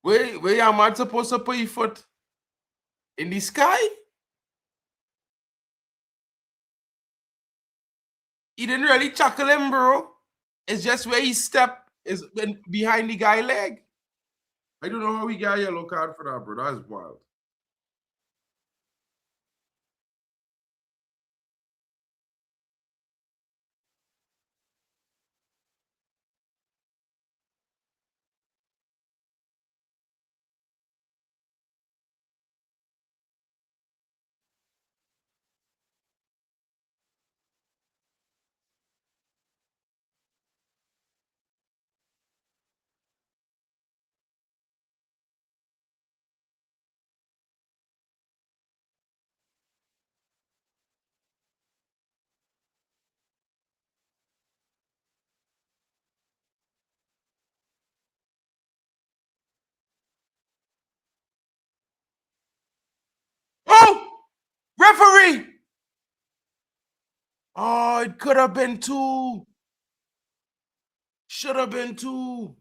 Where Ahmad supposed to put his foot? In the sky? He didn't really chuckle him, bro. It's just where he stepped is behind the guy leg. I don't know how he got a yellow card for that, bro. That's wild. Referee! Oh, it could have been two. Should have been two.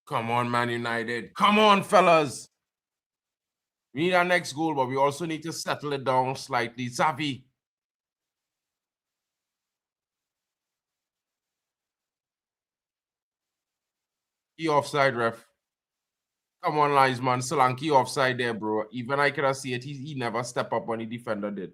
Come on, Man United. Come on, fellas. We need our next goal, but we also need to settle it down slightly. Xavi. He offside, ref. Come on, Linesman. Solanke offside there, bro. Even I cannot see it. He never step up when the defender did.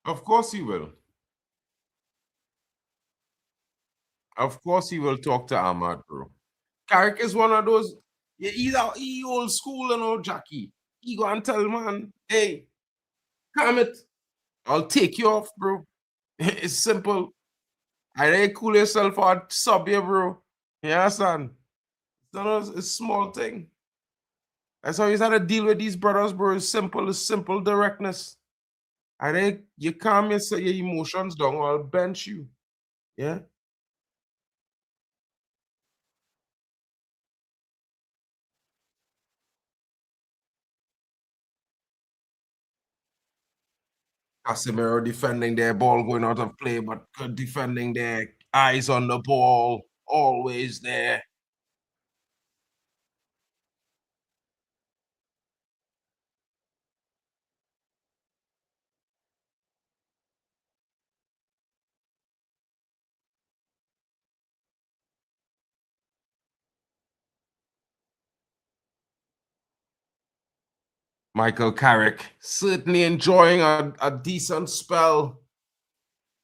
Of course he will. Of course he will talk to Ahmad, bro. Carrick is one of those. Yeah, he old school and old Jackie. He go and tell man, hey, calm it. I'll take you off, bro. It's simple. I didn't cool yourself out, sub here, bro. You understand? It's a small thing. That's how he's had to deal with these brothers, bro. It's simple directness. I think you calm your emotions down, or I'll bench you. Yeah. Casemiro defending their ball going out of play, but good defending their eyes on the ball, always there. Michael Carrick certainly enjoying a decent spell,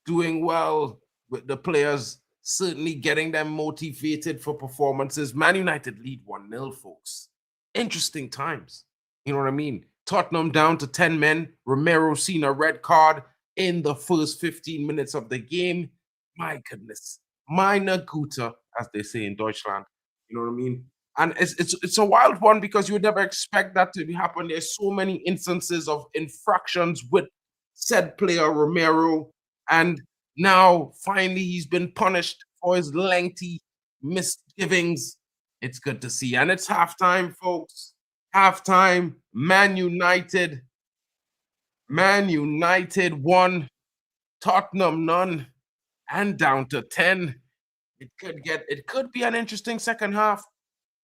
doing well with the players, certainly getting them motivated for performances. Man United lead 1-0, folks. Interesting times. You know what I mean? Tottenham down to 10 men. Romero seen a red card in the first 15 minutes of the game. My goodness. Meine Güte, as they say in Deutschland. You know what I mean? And it's a wild one because you would never expect that to happen. There's so many instances of infractions with said player Romero, and now finally he's been punished for his lengthy misgivings. It's good to see. And it's halftime, folks. Halftime. Man United won, Tottenham none, and down to 10. It could be an interesting second half.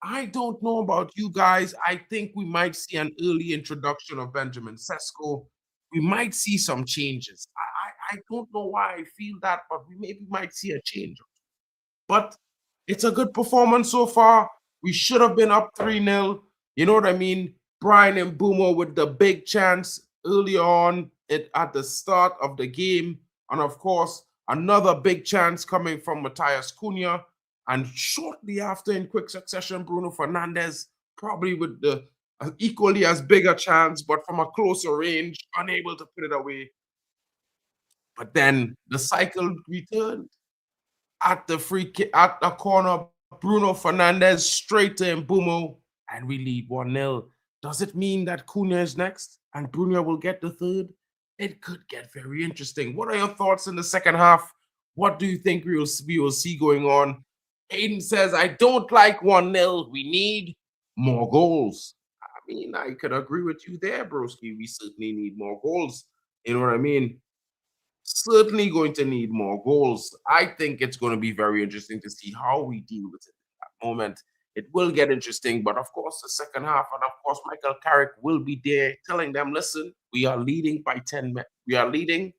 I don't know about you guys. I think we might see an early introduction of Benjamin Sesko. We might see some changes. I don't know why I feel that, but we maybe might see a change. But it's a good performance so far. We should have been up 3-0. You know what I mean? Brian and Boomer with the big chance early on at the start of the game. And of course, another big chance coming from Matthias Cunha. And shortly after, in quick succession, Bruno Fernandes, probably with the equally as big a chance, but from a closer range, unable to put it away. But then the cycle returned at the free kick, at the corner. Bruno Fernandes straight to Mbumo, and we lead 1-0. Does it mean that Cunha is next and Bruno will get the third? it could get very interesting. What are your thoughts in the second half? What do you think we will see going on? Aiden says, I don't like 1-0. We need more goals. I mean, I could agree with you there, broski. We certainly need more goals. You know what I mean? Certainly going to need more goals. I think it's going to be very interesting to see how we deal with it at that moment. It will get interesting, but of course, the second half, and of course, Michael Carrick will be there telling them, listen, we are leading by 10 men. We are leading.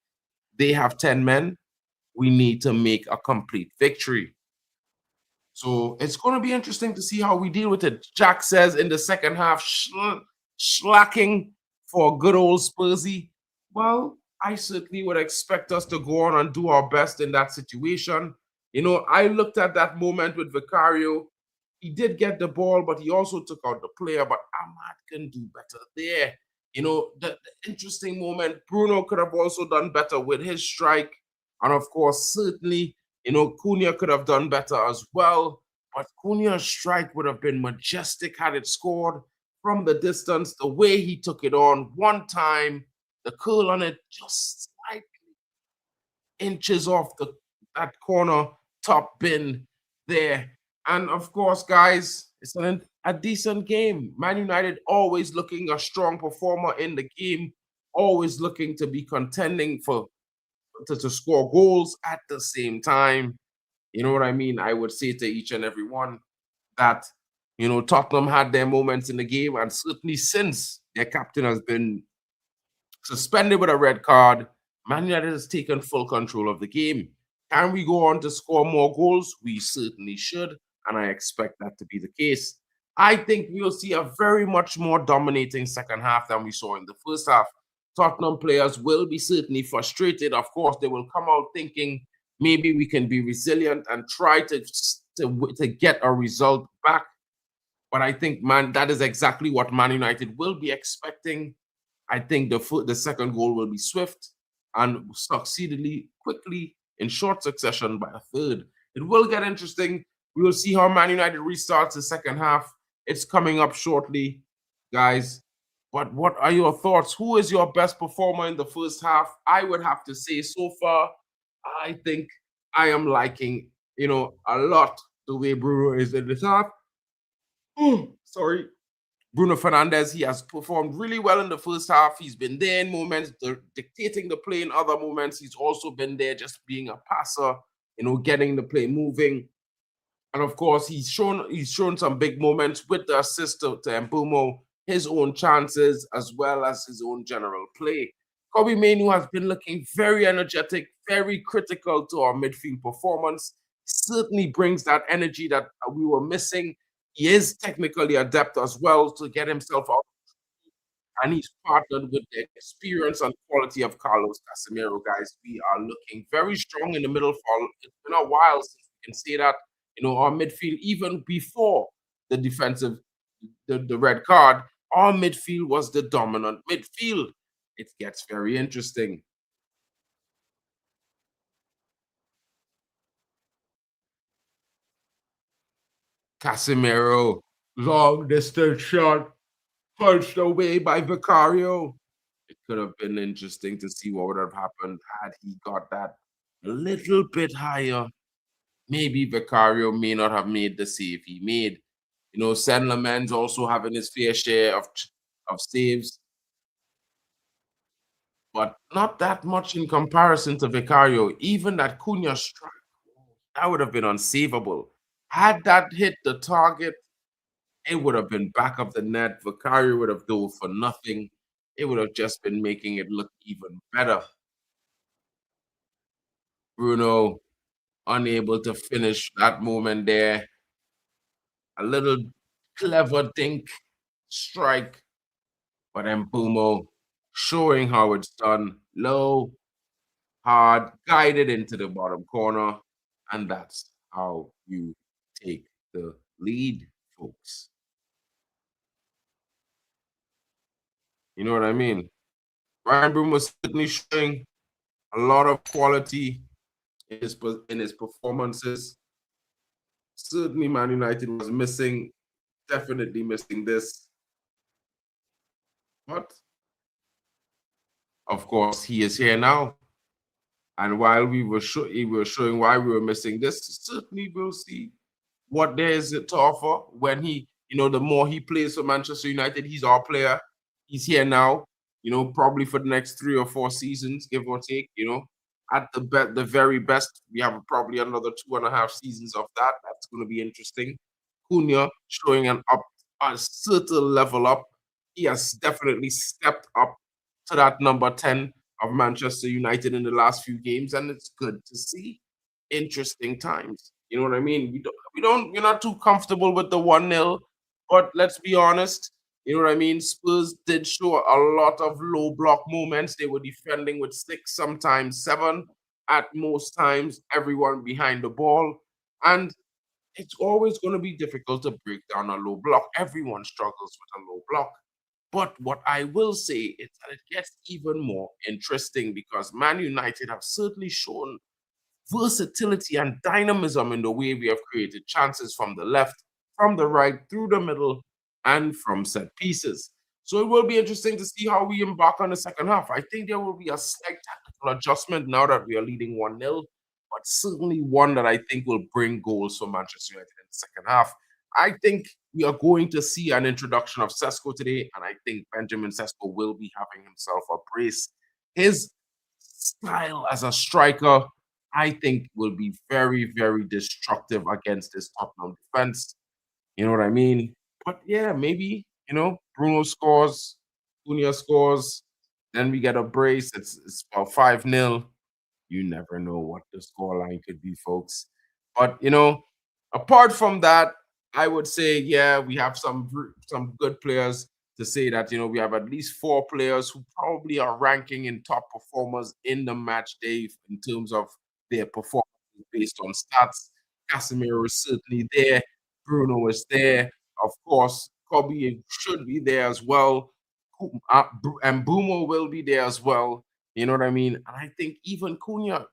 They have 10 men. We need to make a complete victory. So it's going to be interesting to see how we deal with it. Jack says in the second half, slacking for good old Spursy. Well, I certainly would expect us to go on and do our best in that situation. You know, I looked at that moment with Vicario. He did get the ball, but he also took out the player. But Ahmad can do better there. You know, the interesting moment, Bruno could have also done better with his strike. And of course, certainly, you know, Cunha could have done better as well. But Cunha's strike would have been majestic had it scored from the distance. The way he took it on one time, the curl on it just slightly inches off that corner top bin there. And of course, guys, it's a decent game. Man United always looking a strong performer in the game, always looking to be contending to score goals at the same time. You know what I mean? I would say to each and every one that, you know, Tottenham had their moments in the game, and certainly since their captain has been suspended with a red card, Man United has taken full control of the game. Can we go on to score more goals? We certainly should, and I expect that to be the case. I think we'll see a very much more dominating second half than we saw in the first half. Tottenham players will be certainly frustrated. Of course, they will come out thinking maybe we can be resilient and try to get a result back. But I think, man, that is exactly what Man United will be expecting. I think the second goal will be swift and succeedingly quickly in short succession by a third. It will get interesting. We will see how Man United restarts the second half. It's coming up shortly, guys. But what are your thoughts? Who is your best performer in the first half? I would have to say so far, I think I am liking, you know, a lot the way Bruno is in this half. Sorry. Bruno Fernandes, he has performed really well in the first half. He's been there in moments, dictating the play in other moments. He's also been there just being a passer, you know, getting the play moving. And of course, he's shown some big moments with the assist to Mbumo, his own chances, as well as his own general play. Kobe Mainoo has been looking very energetic, very critical to our midfield performance. Certainly brings that energy that we were missing. He is technically adept as well to get himself out, and he's partnered with the experience and quality of Carlos Casemiro, guys. We are looking very strong in the middle. For it's been a while since we can say that. You know, our midfield, even before the defensive, the red card, our midfield was the dominant midfield. It gets very interesting. Casemiro, long distance shot, punched away by Vicario. It could have been interesting to see what would have happened had he got that a little bit higher. Maybe Vicario may not have made the save he made. You know, Sen Laman's also having his fair share of saves, but not that much in comparison to Vicario. Even that Cunha strike, that would have been unsavable. Had that hit the target, it would have been back of the net. Vicario would have dove for nothing. It would have just been making it look even better. Bruno unable to finish that moment there. A little clever dink strike, but Mbumo showing how it's done. Low, hard, guided into the bottom corner. And that's how you take the lead, folks. You know what I mean? Ryan Broom was certainly showing a lot of quality in his performances. Certainly, Man United was missing, definitely missing this. But of course, he is here now. And while we were showing why we were missing this, certainly we'll see what there is to offer when he, the more he plays for Manchester United. He's our player. He's here now, probably for the next 3 or 4 seasons, give or take, at the very best, we have probably another 2.5 seasons of that. That's going to be interesting. Cunha showing a certain level up. He has definitely stepped up to that number 10 of Manchester United in the last few games, and it's good to see. Interesting times. You know what I mean? We're not too comfortable with the 1-0, but let's be honest. You know what I mean? Spurs did show a lot of low block moments. They were defending with 6, sometimes 7, at most times, everyone behind the ball. And it's always going to be difficult to break down a low block. Everyone struggles with a low block. But what I will say is that it gets even more interesting because Man United have certainly shown versatility and dynamism in the way we have created chances from the left, from the right, through the middle, and from set pieces. So it will be interesting to see how we embark on the second half. I think there will be a slight tactical adjustment now that we are leading 1-0, but certainly one that I think will bring goals for Manchester United in the second half. I think we are going to see an introduction of Sesko today, and I think Benjamin Sesko will be having himself a brace. His style as a striker, I think, will be very, very destructive against this Tottenham defense. You know what I mean? But yeah, maybe, Bruno scores, Cunha scores, then we get a brace. It's about 5-0. You never know what the scoreline could be, folks. But apart from that, I would say, yeah, we have some good players to say that we have at least 4 players who probably are ranking in top performers in the match day in terms of their performance based on stats. Casemiro is certainly there. Bruno is there. Of course, Kobe should be there as well. And Bumo will be there as well. You know what I mean? And I think even Cunha,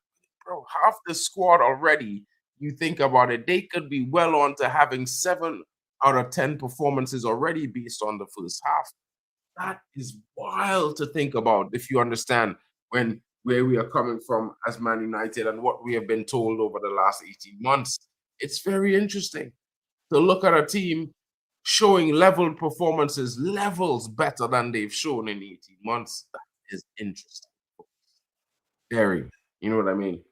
bro, half the squad already, you think about it, they could be well on to having 7 out of 10 performances already based on the first half. That is wild to think about if you understand where we are coming from as Man United and what we have been told over the last 18 months. It's very interesting to look at a team showing level performances, levels better than they've shown in 18 months. That is interesting. Very. You know what I mean?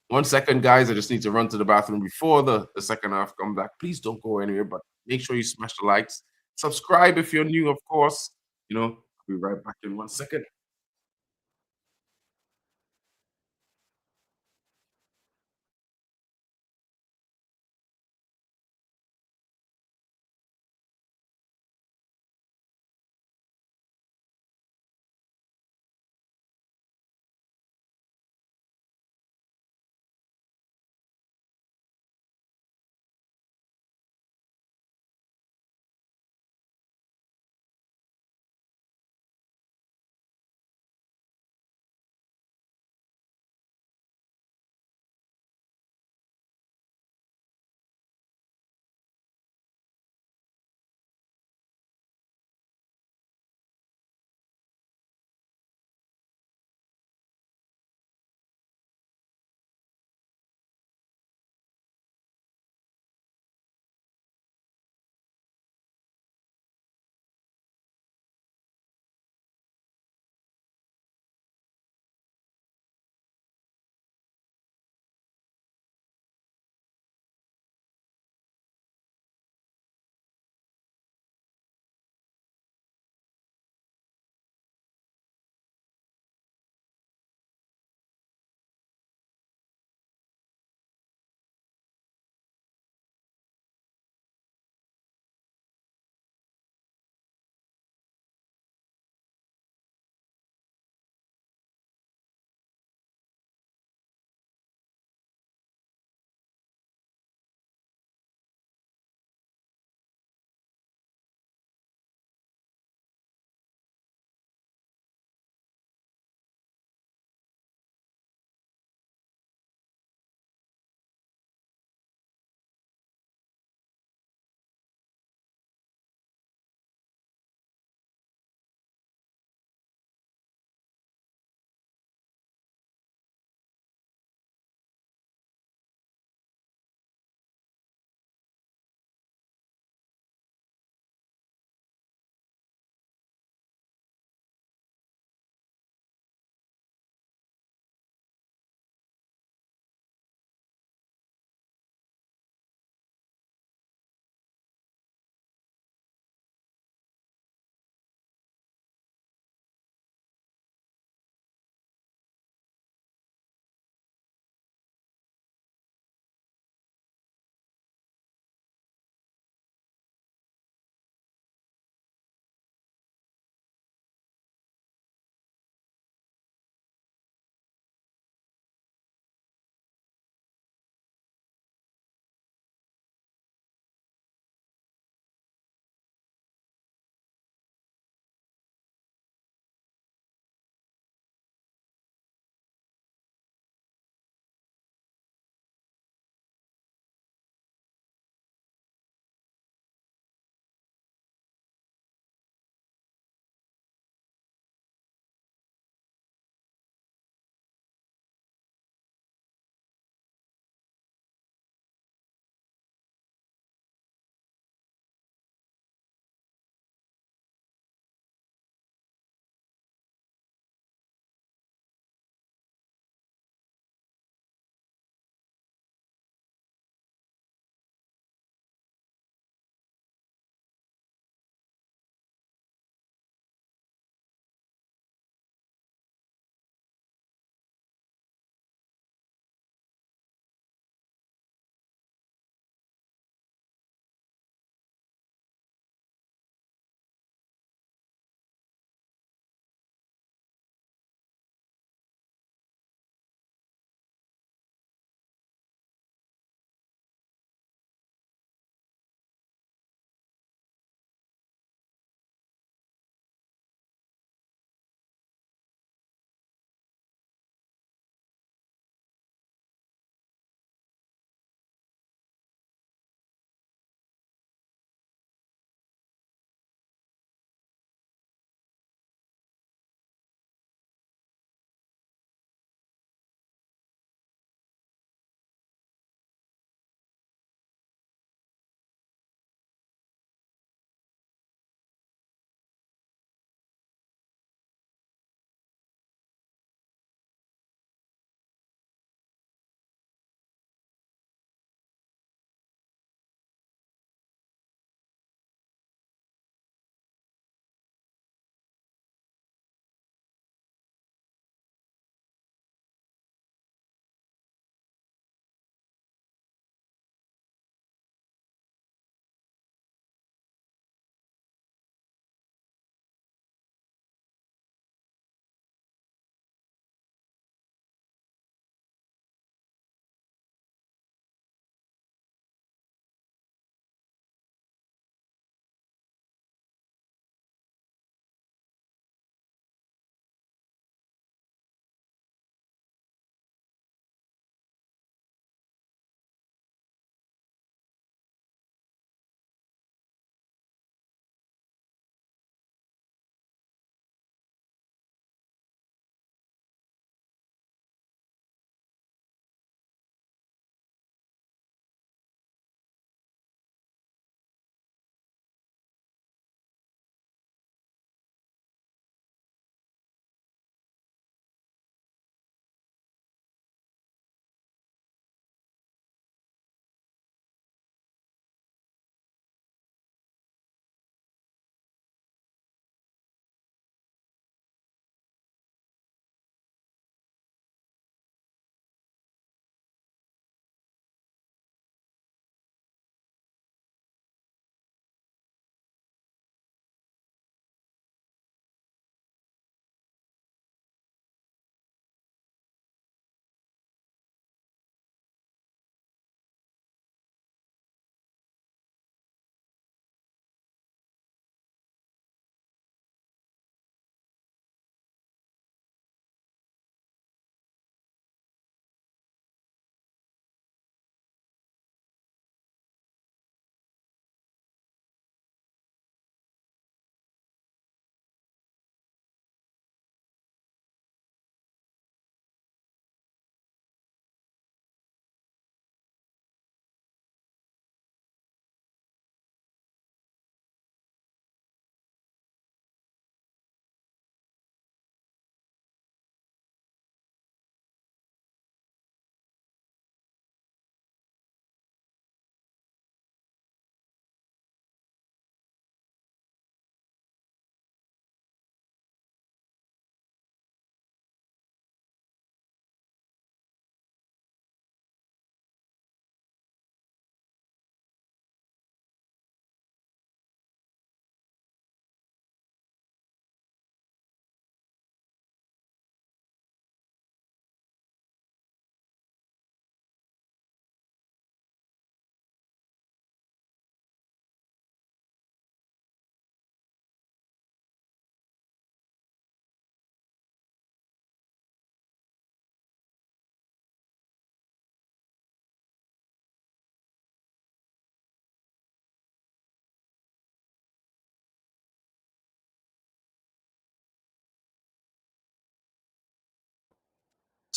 1 second, guys. I just need to run to the bathroom before the second half come back. Please don't go anywhere, but make sure you smash the likes. Subscribe if you're new, of course. I'll be right back in 1 second.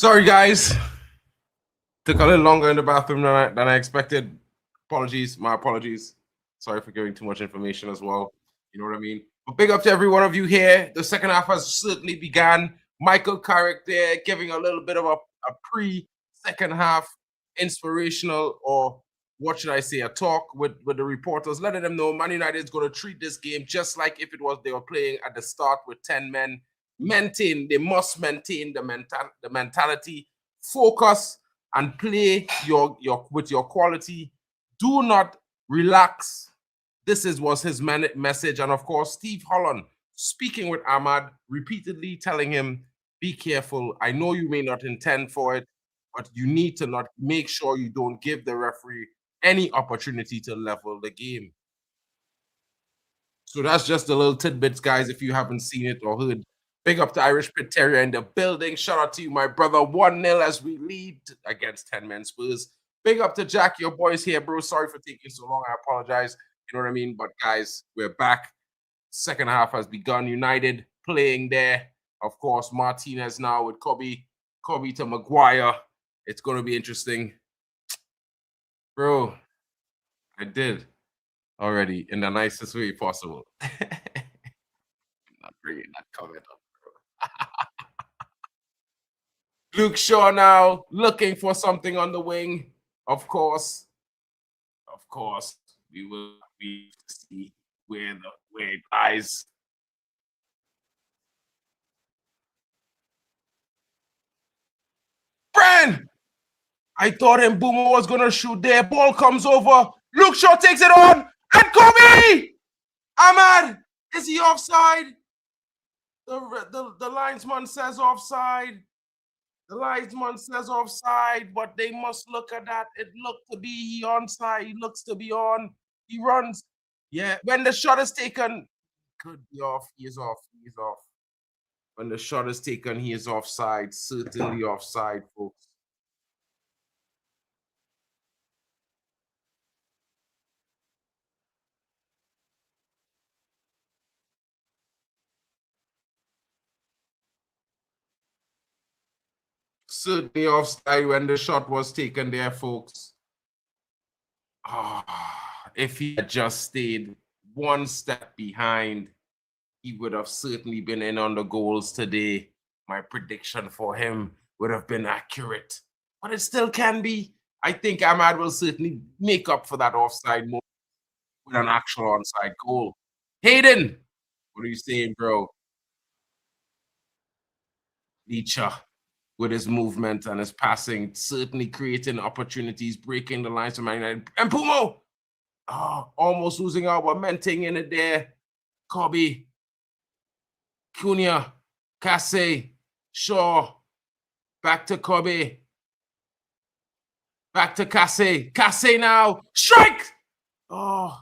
Sorry, guys. Took a little longer in the bathroom than I expected. Apologies. My apologies. Sorry for giving too much information as well. You know what I mean? But big up to every one of you here. The second half has certainly begun. Michael Carrick there giving a little bit of a pre-second half inspirational, or what should I say, a talk with the reporters, letting them know Man United is going to treat this game just like if it was they were playing at the start with 10 men. They must maintain the mentality, focus, and play with your quality. Do not relax. Was his message. And of course, Steve Holland speaking with Ahmad, repeatedly telling him, be careful. I know you may not intend for it, but you need to not make sure you don't give the referee any opportunity to level the game. So that's just a little tidbits, guys, if you haven't seen it or heard. Big up to Irish Pit Terrier in the building. Shout out to you, my brother. 1-0 as we lead against 10-man Spurs. Big up to Jack, your boys here, bro. Sorry for taking so long. I apologize. You know what I mean? But, guys, we're back. Second half has begun. United playing there. Of course, Martinez now with Kobe to Maguire. It's going to be interesting. Bro, I did already in the nicest way possible. I'm not bringing that comment up, bro. Luke Shaw now looking for something on the wing. Of course, we will see where it lies. Brand! I thought Mbeumo was going to shoot there. Ball comes over. Luke Shaw takes it on. And Kobe! Ahmad, is he offside? The linesman says offside. The linesman says offside, but they must look at that. It looked to be he onside. He looks to be on. He runs. Yeah, when the shot is taken, could be off. He is off. He is off. When the shot is taken, he is offside. Certainly offside, folks. Certainly offside when the shot was taken there, folks. If he had just stayed one step behind, he would have certainly been in on the goals today. My prediction for him would have been accurate, but it still can be. I think Ahmad will certainly make up for that offside moment with an actual onside goal. Hayden, what are you saying, bro? Licha with his movement and his passing, certainly creating opportunities, breaking the lines of Man United. And Pumo, almost losing out, but Menting in it there. Kobe, Cunha, Casse, Shaw, back to Kobe, back to Casse. Casse now, strike! Oh.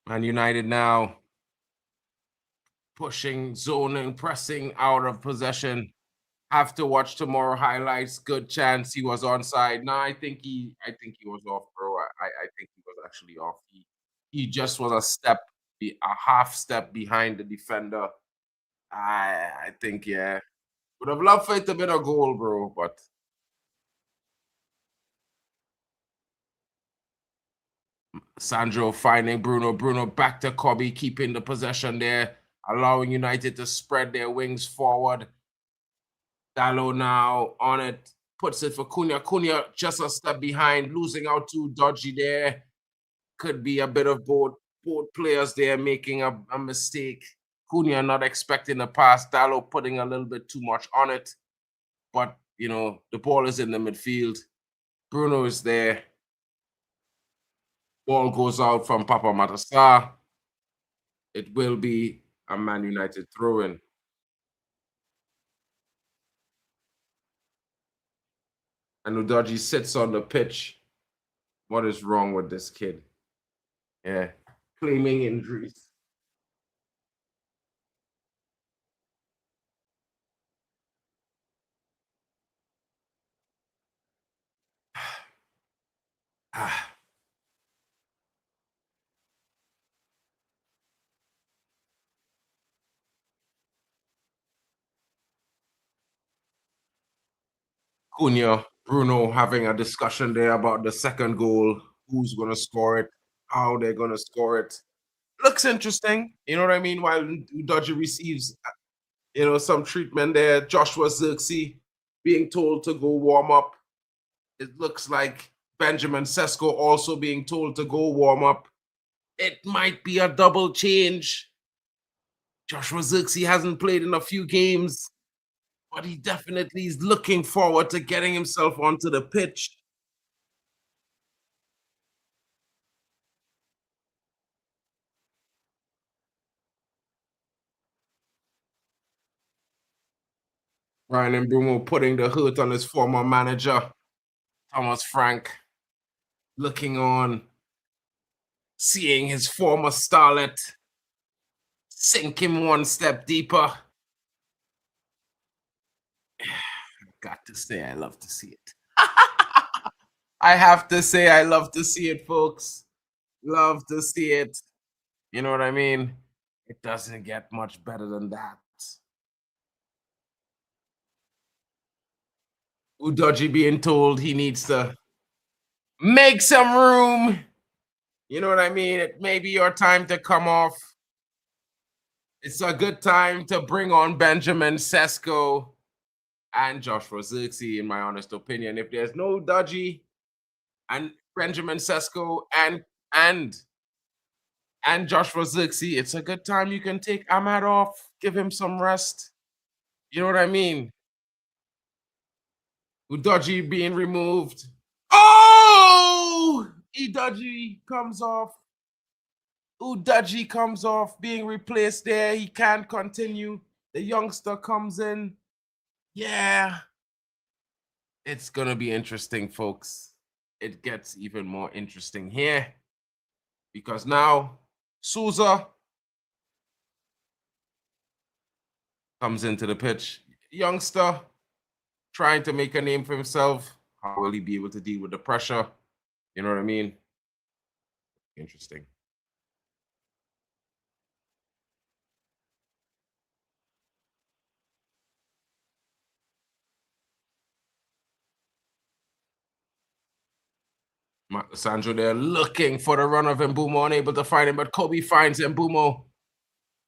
Man United now pushing, zoning, pressing out of possession. Have to watch tomorrow highlights. Good chance he was onside. No, I think he was off, bro. I think he was actually off. He just was a half step behind the defender. I think, yeah. Would have loved for it to be a goal, bro, but Sandro finding Bruno. Bruno back to Kobe, keeping the possession there, allowing United to spread their wings forward. Dallo now on it, puts it for Cunha. Cunha just a step behind, losing out too dodgy there. Could be a bit of both players there making a mistake. Cunha not expecting the pass. Dallo putting a little bit too much on it. But, you know, the ball is in the midfield. Bruno is there. Ball goes out from Papa Matassa. It will be a Man United throw-in. And Udoji sits on the pitch. What is wrong with this kid? Yeah, claiming injuries. Ah, Cunha, Bruno having a discussion there about the second goal, who's going to score it, how they're going to score it. Looks interesting, you know what I mean? While Udoji receives, you know, some treatment there. Joshua Zirkzee being told to go warm up. It looks like Benjamin Sesko also being told to go warm up. It might be a double change. Joshua Zirkzee hasn't played in a few games, but he definitely is looking forward to getting himself onto the pitch. Ryan Mbeumo putting the hurt on his former manager, Thomas Frank, looking on, seeing his former starlet sink him one step deeper. Got to say, I love to see it. I have to say, I love to see it, folks. Love to see it. You know what I mean? It doesn't get much better than that. Udoji being told he needs to make some room. You know what I mean? It may be your time to come off. It's a good time to bring on Benjamin Sesko and Joshua Zirkzee, in my honest opinion. If there's no Udoji and Benjamin Sesko and Joshua Zirkzee, it's a good time you can take Ahmad off, give him some rest. You know what I mean? Udoji being removed. Oh! Udoji comes off. Udoji comes off, being replaced there. He can't continue. The youngster comes in. Yeah. It's going to be interesting, folks. It gets even more interesting here because now Souza comes into the pitch. Youngster trying to make a name for himself. How will he be able to deal with the pressure? You know what I mean? Interesting. Sandro there looking for the run of Mbeumo, unable to find him, but Kobe finds Mbeumo.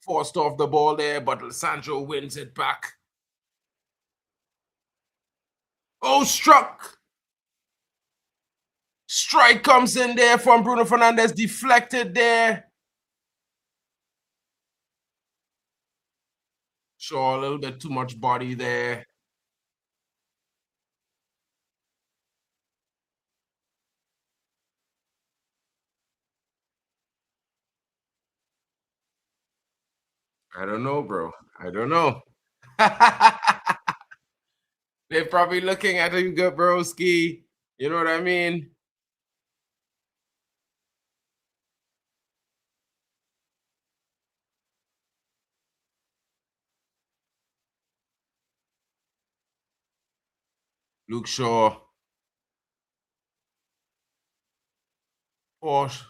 Forced off the ball there, but Sandro wins it back. Oh, struck. Strike comes in there from Bruno Fernandes, deflected there. Sure, a little bit too much body there. I don't know, bro. I don't know. They're probably looking at you, good broski. You know what I mean? Luke Shaw. Porsche.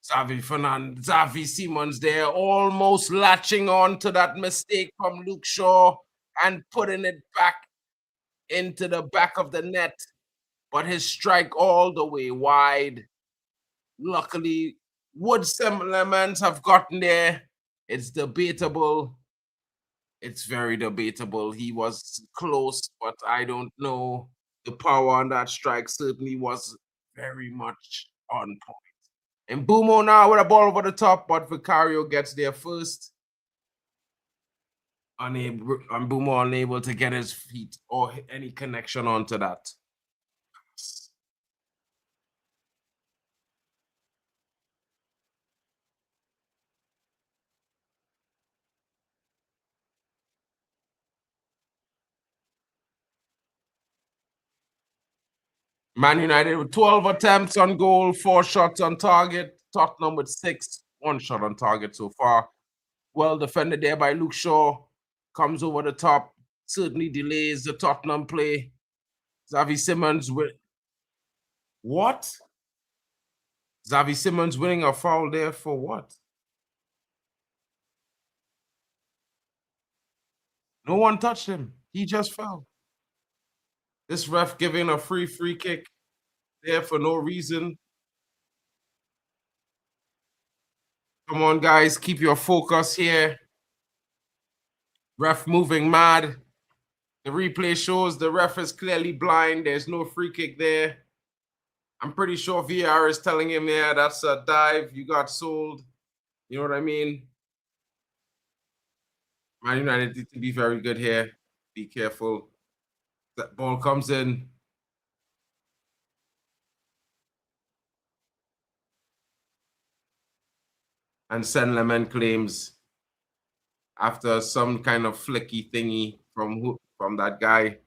Xavi Simons there, almost latching on to that mistake from Luke Shaw and putting it back into the back of the net. But his strike all the way wide. Luckily, would some lemons have gotten there? It's debatable. It's very debatable. He was close, but I don't know. The power on that strike certainly was very much on point. And Mbumo now with a ball over the top, but Vicario gets there first. Mbumo unable to get his feet or any connection onto that. Man United with 12 attempts on goal, 4 shots on target. Tottenham with 6, 1 shot on target so far. Well defended there by Luke Shaw. Comes over the top. Certainly delays the Tottenham play. Xavi Simons with... What? Xavi Simons winning a foul there for what? No one touched him. He just fell. This ref giving a free kick there for no reason. Come on, guys. Keep your focus here. Ref moving mad. The replay shows the ref is clearly blind. There's no free kick there. I'm pretty sure VAR is telling him, yeah, that's a dive. You got sold. You know what I mean? Man United need to be very good here. Be careful. That ball comes in. And Senleman claims after some kind of flicky thingy from that guy,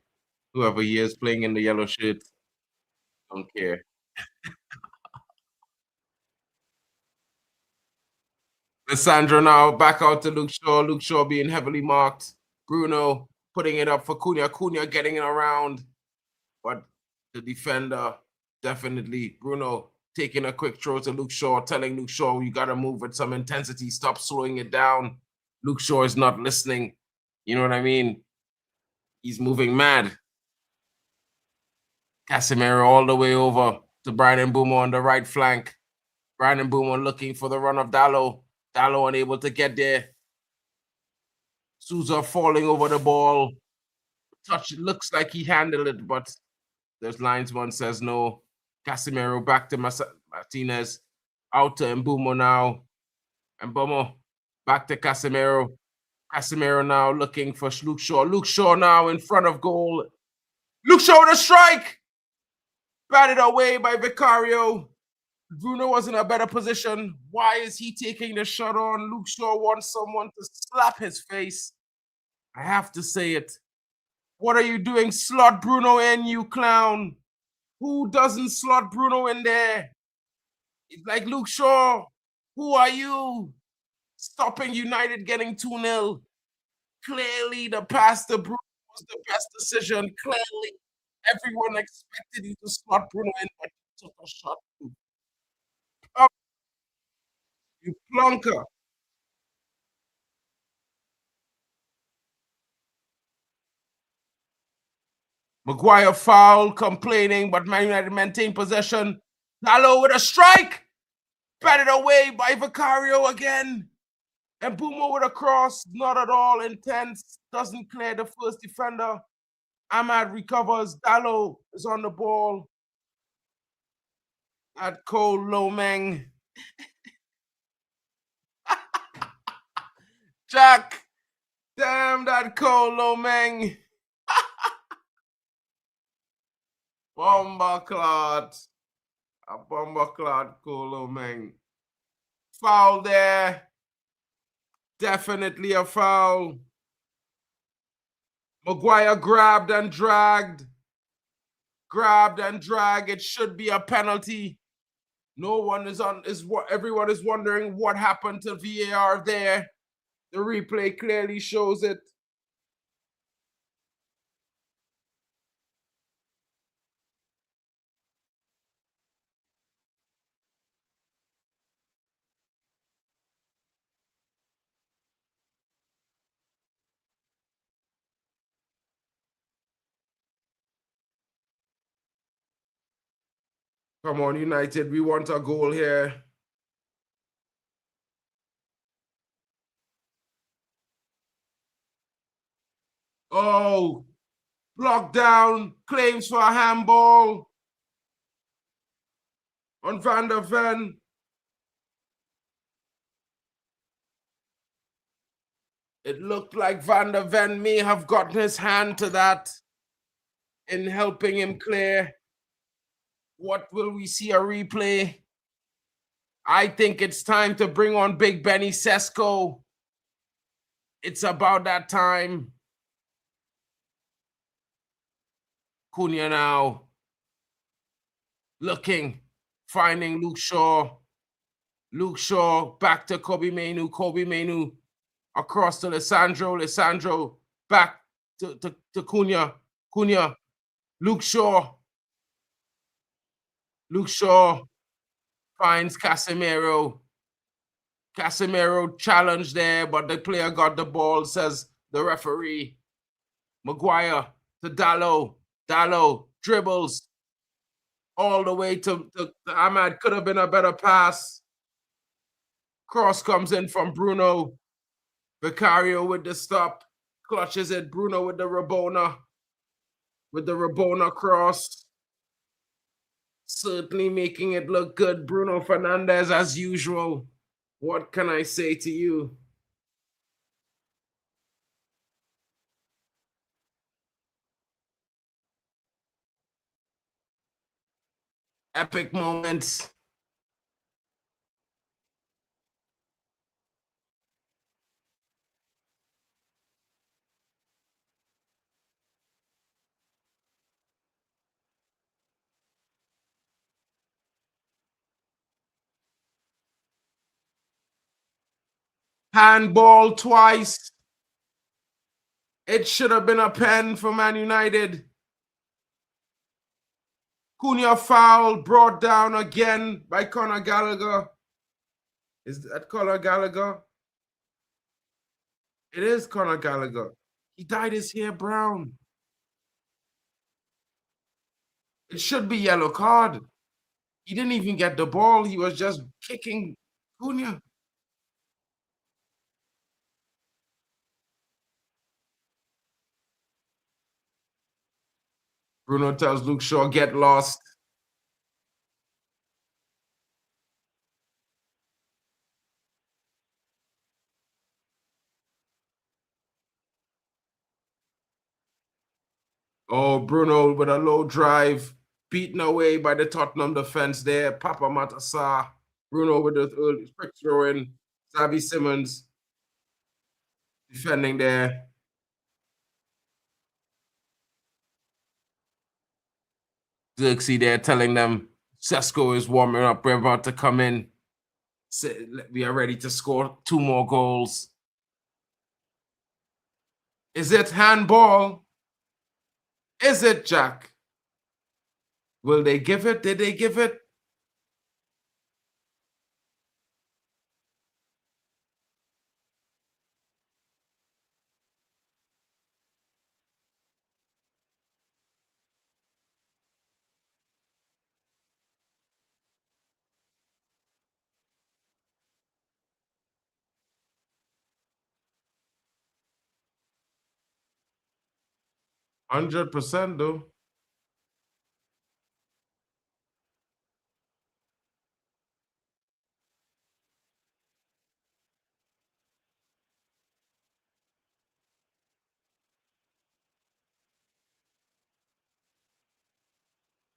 whoever he is playing in the yellow shirt. Don't care. Lissandro now back out to Luke Shaw. Luke Shaw being heavily marked. Bruno putting it up for Cunha. Cunha getting it around. But the defender, definitely, Bruno taking a quick throw to Luke Shaw, telling Luke Shaw, you got to move with some intensity. Stop slowing it down. Luke Shaw is not listening. You know what I mean? He's moving mad. Casemiro all the way over to Bryan Mbeumo on the right flank. Bryan Mbeumo looking for the run of Dalot. Dalot unable to get there. Sousa falling over the ball. Touch, looks like he handled it, but there's linesman says no. Casemiro back to Martinez. Out to Mbeumo now. Mbeumo back to Casemiro. Casemiro now looking for Luke Shaw. Luke Shaw now in front of goal. Luke Shaw with a strike! Batted away by Vicario. Bruno was in a better position. Why is he taking the shot on? Luke Shaw wants someone to slap his face. I have to say it. What are you doing? Slot Bruno in, you clown. Who doesn't slot Bruno in there? It's like, Luke Shaw, who are you? Stopping United getting 2-0. Clearly, the pass to Bruno was the best decision. Clearly, everyone expected you to slot Bruno in, but you took a shot. Oh, you plunker. Maguire foul, complaining, but Man United maintain possession. Dalot with a strike. Batted away by Vicario again. And Mbeumo with a cross, not at all intense. Doesn't clear the first defender. Ahmad recovers. Dalot is on the ball. At Cole Lomeng. Jack. Damn that Cole Lomeng. Bomber clot. A bomber clot, Cole Lomeng. Foul there. Definitely a foul. Maguire grabbed and dragged. Grabbed and dragged. It should be a penalty. No one is on. Everyone is wondering what happened to VAR there. The replay clearly shows it. Come on, United. We want a goal here. Oh, blocked down. Claims for a handball on Van der Ven. It looked like Van der Ven may have gotten his hand to that in helping him clear. What will we see a replay? I think it's time to bring on Big Benny Sesko. It's about that time. Cunha now looking, finding Luke Shaw. Luke Shaw back to Kobe Mainoo. Kobe Mainoo across to Lissandro. Lissandro back to Cunha. Cunha. Luke Shaw. Luke Shaw finds Casemiro. Casemiro challenged there, but the player got the ball, says the referee. Maguire to Dalot. Dalot dribbles all the way to Ahmad. Could have been a better pass. Cross comes in from Bruno. Vicario with the stop. Clutches it. Bruno with the Rabona. With the Rabona cross. Certainly making it look good. Bruno Fernandes as usual. What can I say to you? Epic moments. Handball twice. It should have been a pen for Man United. Cunha foul brought down again by Conor Gallagher. Is that Conor Gallagher? It is Conor Gallagher. He dyed his hair brown. It should be yellow card. He didn't even get the ball. He was just kicking Cunha. Bruno tells Luke Shaw, get lost. Oh, Bruno with a low drive, beaten away by the Tottenham defense there. Papa Matassa. Bruno with the quick throw in. Xavi Simons defending there. Xerxes there telling them Sesko is warming up. We're about to come in. We are ready to score 2 more goals. Is it handball? Is it, Jack? Will they give it? Did they give it? %, though.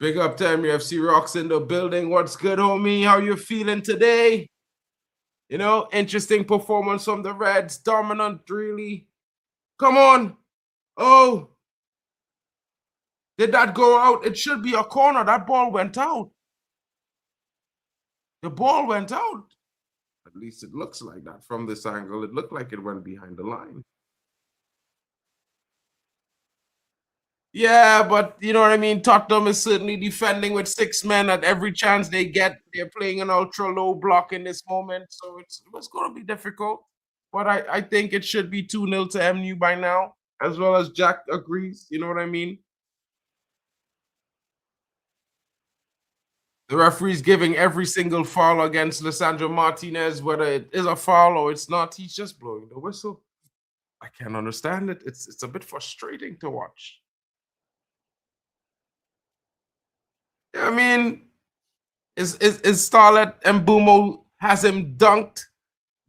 Big up to MUFC Rocks in the building. What's good, homie? How you feeling today? You know, interesting performance from the Reds. Dominant, really. Come on. Oh. Did that go out? It should be a corner. That ball went out. The ball went out. At least it looks like that from this angle. It looked like it went behind the line. Yeah, but you know what I mean? Tottenham is certainly defending with 6 men at every chance they get. They're playing an ultra low block in this moment, so it's going to be difficult. But I think it should be 2-0 to MU by now, as well as Jack agrees. You know what I mean? The referee's giving every single foul against Lisandro Martinez, whether it is a foul or it's not. He's just blowing the whistle. I can't understand it. It's a bit frustrating to watch. I mean, is Starlet and Bumo has him dunked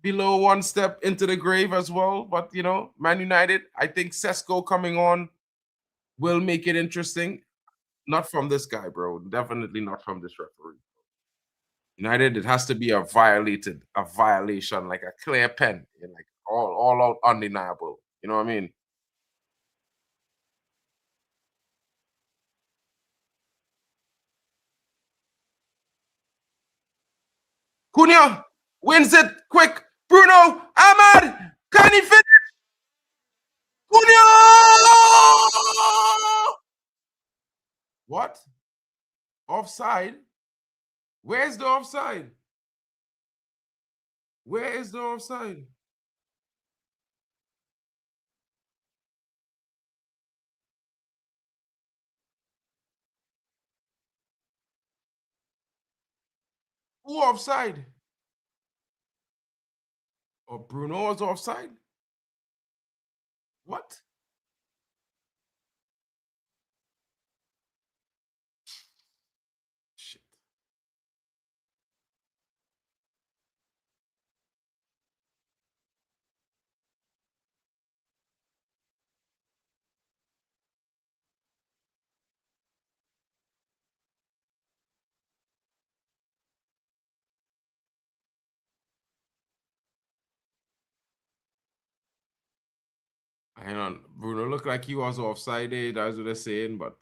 below one step into the grave as well. But, you know, Man United, I think Sesko coming on will make it interesting. Not from this guy, bro. Definitely not from this referee. United, it has to be a violation, like a clear pen, like all out undeniable. You know what I mean? Cunha wins it quick. Bruno Ahmad, can he finish? Cunha! What? Offside? Where's the offside? Where is the offside? Who offside? Oh, Bruno was offside? What? Shit. Hang on. Bruno looked like he was offside. That's what they're saying, but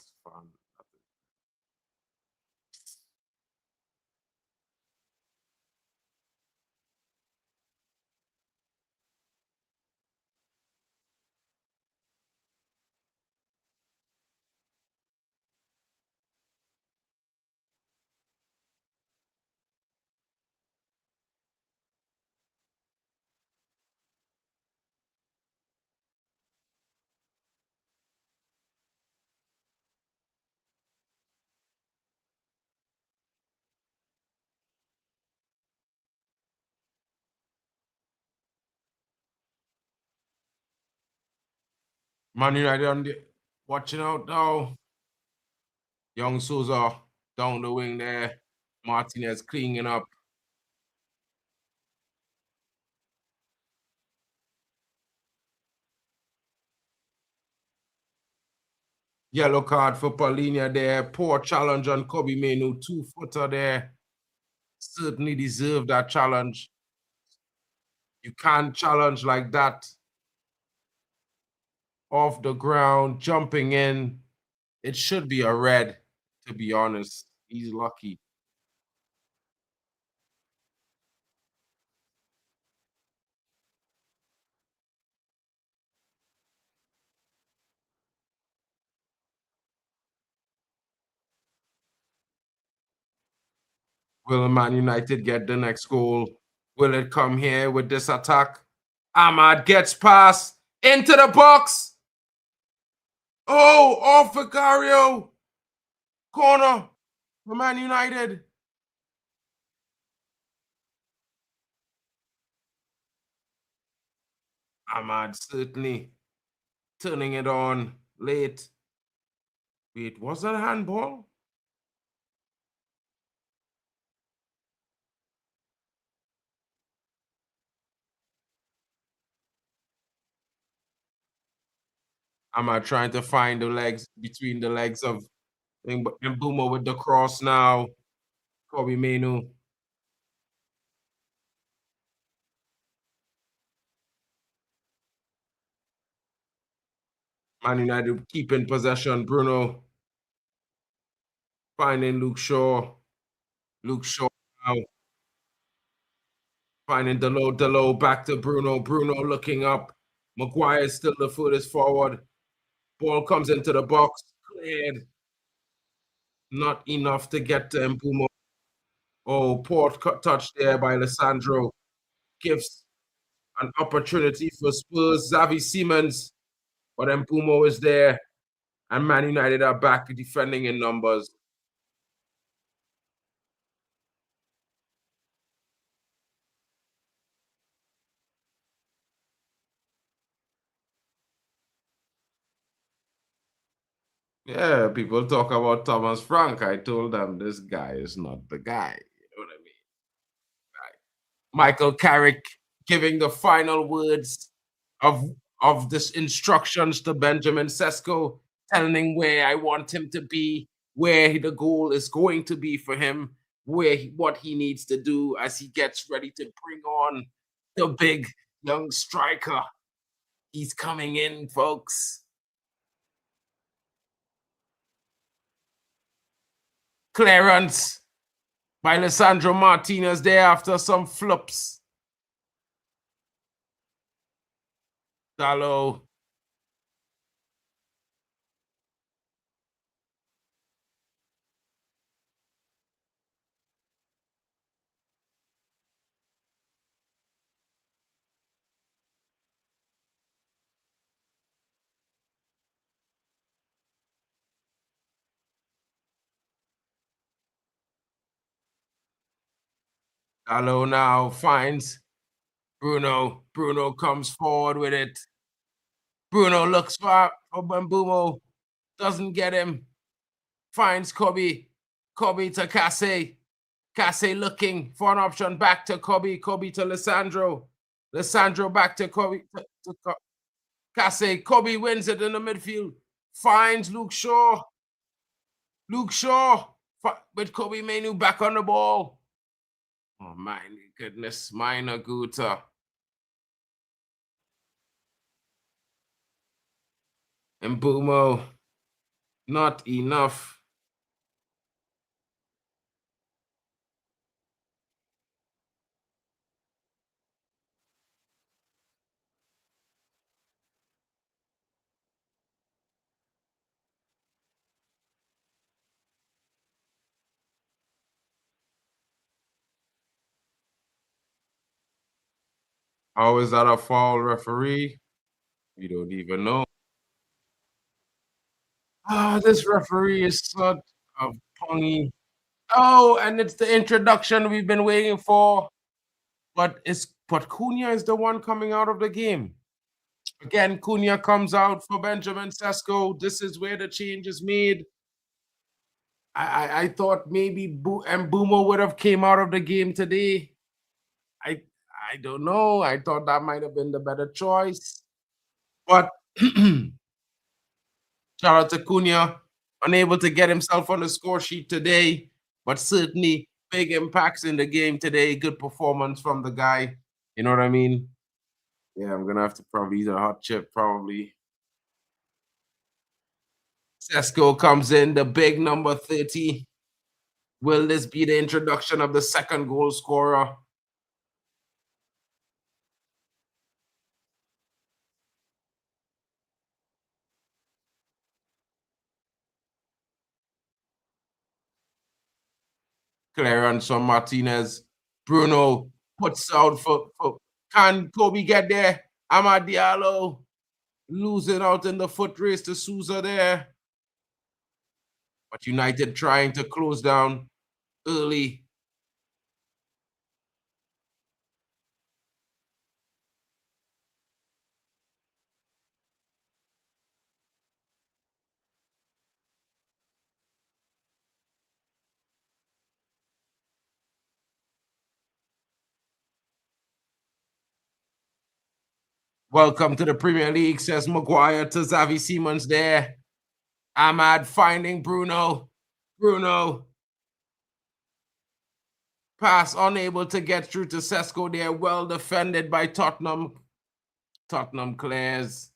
Man United on the watching out now. Young Souza down the wing there. Martinez cleaning up. Yellow card for Paulinho there. Poor challenge on Kobe Menu. 2-footer there. Certainly deserved that challenge. You can't challenge like that. Off the ground, jumping in. It should be a red, to be honest. He's lucky. Will Man United get the next goal? Will it come here with this attack? Ahmad gets past into the box. Oh, off Vicario. Corner for Man United. Ahmad certainly turning it on late. Wait, was that a handball? Ahmad trying to find the legs between the legs of Mbuma with the cross now. Kobe Menu. Man United keeping possession. Bruno finding Luke Shaw. Luke Shaw now finding Delo back to Bruno. Bruno looking up. Maguire is still the furthest forward. Ball comes into the box. Cleared. Not enough to get to Mbumo. Oh, poor touch there by Alessandro. Gives an opportunity for Spurs. Xavi Simons. But Mbumo is there. And Man United are back defending in numbers. Yeah, people talk about Thomas Frank. I told them this guy is not the guy. You know what I mean? Right. Michael Carrick giving the final words of this instructions to Benjamin Sesko, telling him where I want him to be, where the goal is going to be for him, what he needs to do as he gets ready to bring on the big young striker. He's coming in, folks. Clearance by Lisandro Martinez there after some flops. Dalot. Dalot now finds Bruno. Bruno comes forward with it. Bruno looks for Mbeumo. Doesn't get him. Finds Kobe. Kobe to Kase. Kase looking for an option. Back to Kobe. Kobe to Lisandro. Lisandro back to Kobe. Kase. Kobe wins it in the midfield. Finds Luke Shaw. Luke Shaw with Kobe Mainoo back on the ball. Oh my goodness. Minor Guta. Mbeumo. Not enough. How is that a foul, referee? We don't even know. Oh, this referee is such a pungy. Oh, and it's the introduction we've been waiting for. But Cunha is the one coming out of the game. Again, Cunha comes out for Benjamin Sesko. This is where the change is made. I thought maybe Mbeumo would have came out of the game today. I I don't know. I thought that might have been the better choice. But shout out to Cunha, unable to get himself on the score sheet today, but certainly big impacts in the game today. Good performance from the guy. You know what I mean? Yeah, I'm gonna have to probably eat a hot chip, probably. Sesko comes in, the big number 30. Will this be the introduction of the second goal scorer? Clearance from Martinez. Bruno puts out for can Kobe get there? Amad Diallo losing out in the foot race to Souza there. But United trying to close down early. Welcome to the Premier League, says Maguire to Xavi Simons there. Ahmad finding Bruno. Bruno. Pass unable to get through to Sesko there. Well defended by Tottenham. Tottenham clears.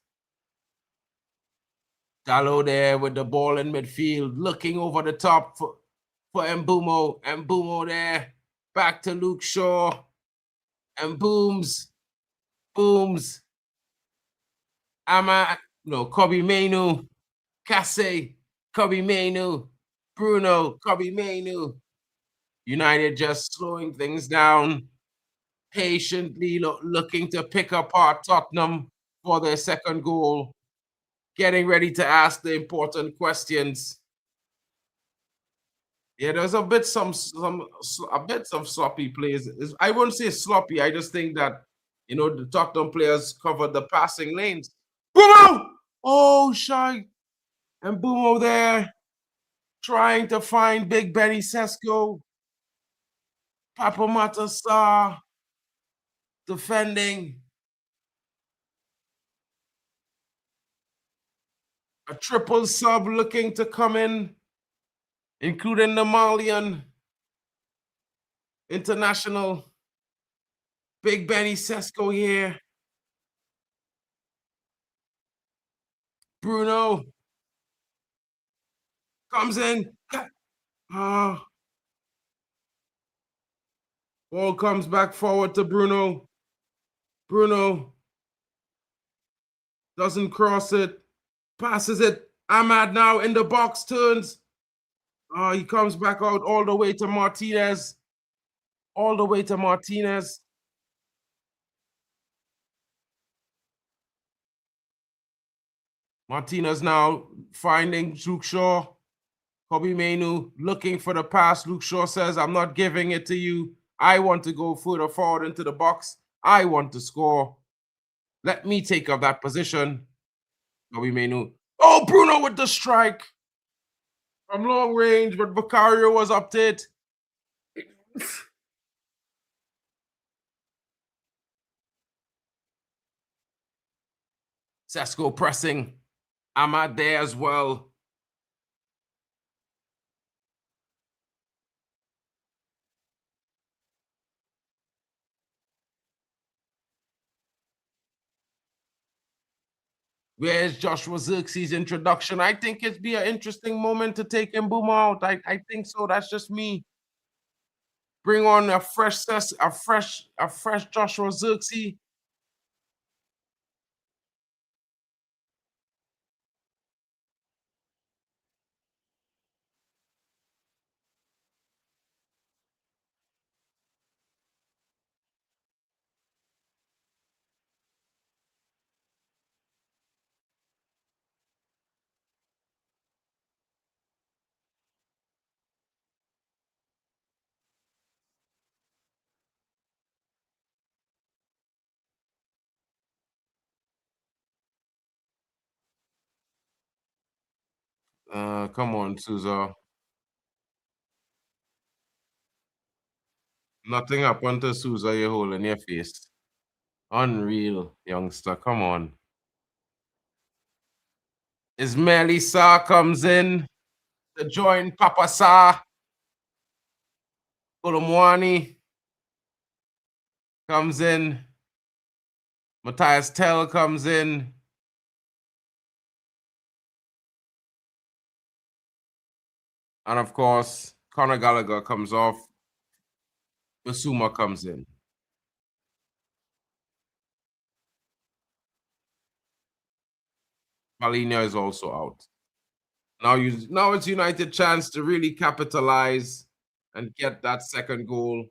Dalot there with the ball in midfield, looking over the top for Mbeumo. Mbeumo there. Back to Luke Shaw. And booms. Kobe Mainoo. Kase. Kobe Mainoo. Bruno. Kobe Mainoo. United just slowing things down. Patiently looking to pick apart Tottenham for their second goal. Getting ready to ask the important questions. Yeah, there's a bit some sloppy plays. I wouldn't say sloppy. I just think that the Tottenham players covered the passing lanes. Mbeumo! Oh, shy. And Mbeumo there trying to find Big Benny Sesko. Papa Mata Star defending. A triple sub looking to come in, including the Malian international. Big Benny Sesko here. Bruno comes in. Ball comes back forward to Bruno. Bruno doesn't cross it. Passes it. Ahmad now in the box, turns. He comes back out all the way to Martinez. All the way to Martinez. Martinez now finding Luke Shaw. Kobe Mainoo looking for the pass. Luke Shaw says, I'm not giving it to you. I want to go further forward into the box. I want to score. Let me take up that position. Kobe Mainoo. Oh, Bruno with the strike. From long range, but Vicario was up to it. Sesko pressing. Ahmad there as well. Where's Joshua Xerxes' introduction? I think it'd be an interesting moment to take Mbuma out. I think so. That's just me. Bring on a fresh Joshua Xerxes. Come on, Souza. Nothing happened to Souza. You're holding your face. Unreal, youngster. Come on. Ismaili Sarr comes in to join Papa Sarr. Kolomwani comes in. Matthias Tell comes in. And of course, Conor Gallagher comes off. Basuma comes in. Palhinha is also out. Now it's United chance to really capitalize and get that second goal.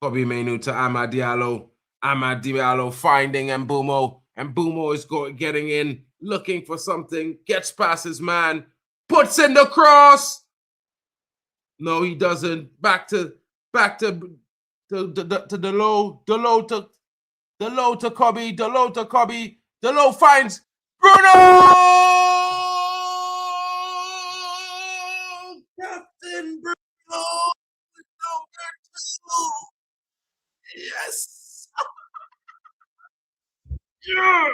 Kobe Mainoo to Amad Diallo. Amad Diallo finding Mbeumo. Mbeumo is getting in, looking for something, gets past his man, puts in the cross. No, he doesn't. Back to the low to Kobe. The low to Kobe. The low finds Bruno! Captain Bruno! Yes! Yeah!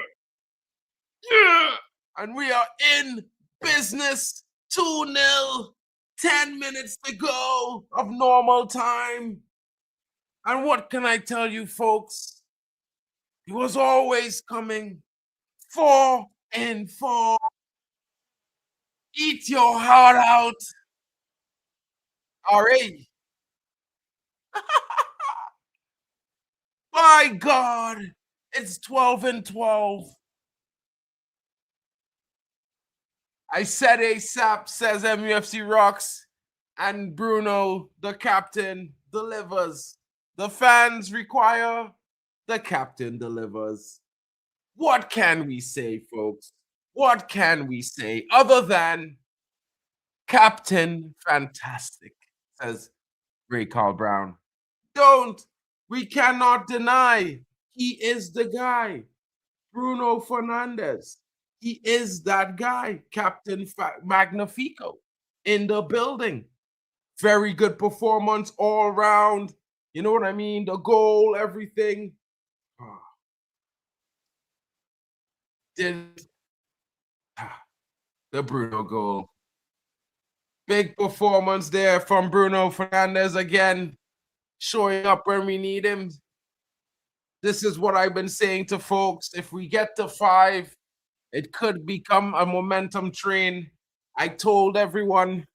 Yeah! And we are in business. 2-0. 10 minutes to go of normal time. And what can I tell you, folks? He was always coming 4 and 4. Eat your heart out. All right. My God, it's 12 and 12. I said ASAP, says MUFC Rocks, and Bruno, the captain, delivers. The fans require, the captain delivers. What can we say, folks? What can we say other than Captain Fantastic, says Ray Carl Brown. We cannot deny he is the guy. Bruno Fernandes, he is that guy, Captain Magnifico. in the building. Very good performance all round. You know what I mean? The goal, everything. Did the Bruno goal. Big performance there from Bruno Fernandes again, showing up when we need him. This is what I've been saying to folks. If we get to 5, it could become a momentum train. I told everyone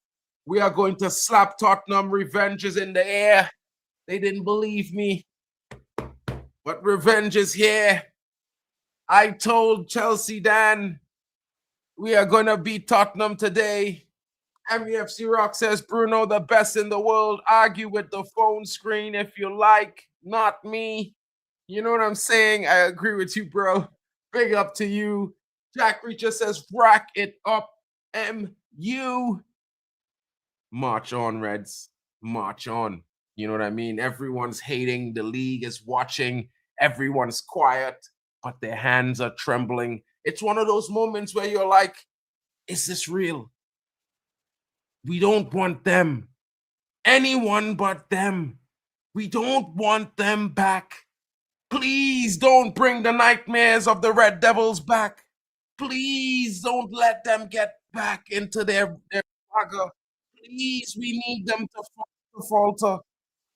we are going to slap Tottenham. Revenge is in the air. They didn't believe me, but revenge is here. I told Chelsea, Dan, we are going to beat Tottenham today. MUFC Rock says, Bruno, the best in the world. Argue with the phone screen if you like. Not me. You know what I'm saying? I agree with you, bro. Big up to you. Jack Reacher says, rack it up, MU. March on, Reds. March on. You know what I mean? Everyone's hating. The league is watching. Everyone's quiet, but their hands are trembling. It's one of those moments where you're like, is this real? We don't want them. Anyone but them. We don't want them back. Please don't bring the nightmares of the Red Devils back. Please don't let them get back into their saga. Please, we need them to falter.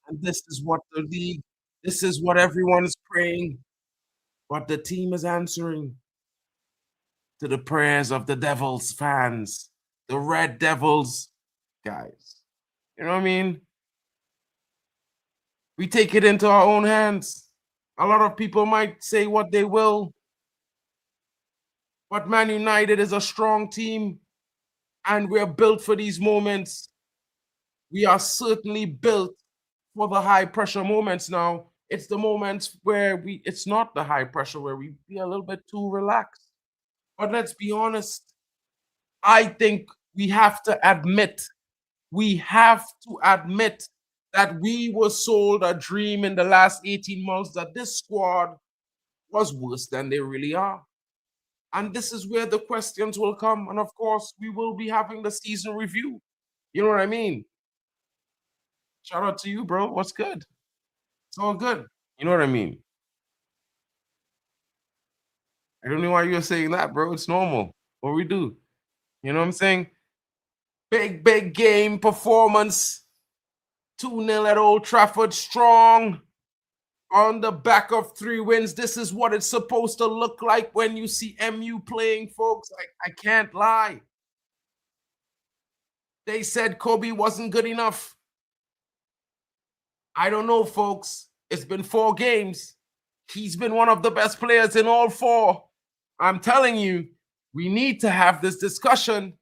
And this is what the league, this is what everyone is praying. But the team is answering to the prayers of the Devils fans, the Red Devils guys. You know what I mean? We take it into our own hands. A lot of people might say what they will, but Man United is a strong team, and we're built for these moments. We are certainly built for the high-pressure moments now. It's the moments where it's not the high pressure, where we be a little bit too relaxed. But let's be honest. I think we have to admit that we were sold a dream in the last 18 months that this squad was worse than they really are. And this is where the questions will come. And of course, we will be having the season review. You know what I mean? Shout out to you, bro. What's good? It's all good. You know what I mean? I don't know why you're saying that, bro. It's normal. What we do. You know what I'm saying? Big game performance. 2-0 at Old Trafford, strong on the back of 3 wins. This is what it's supposed to look like when you see MU playing, folks. I can't lie. They said Kobe wasn't good enough. I don't know, folks. It's been 4 games. He's been one of the best players in all 4. I'm telling you, we need to have this discussion.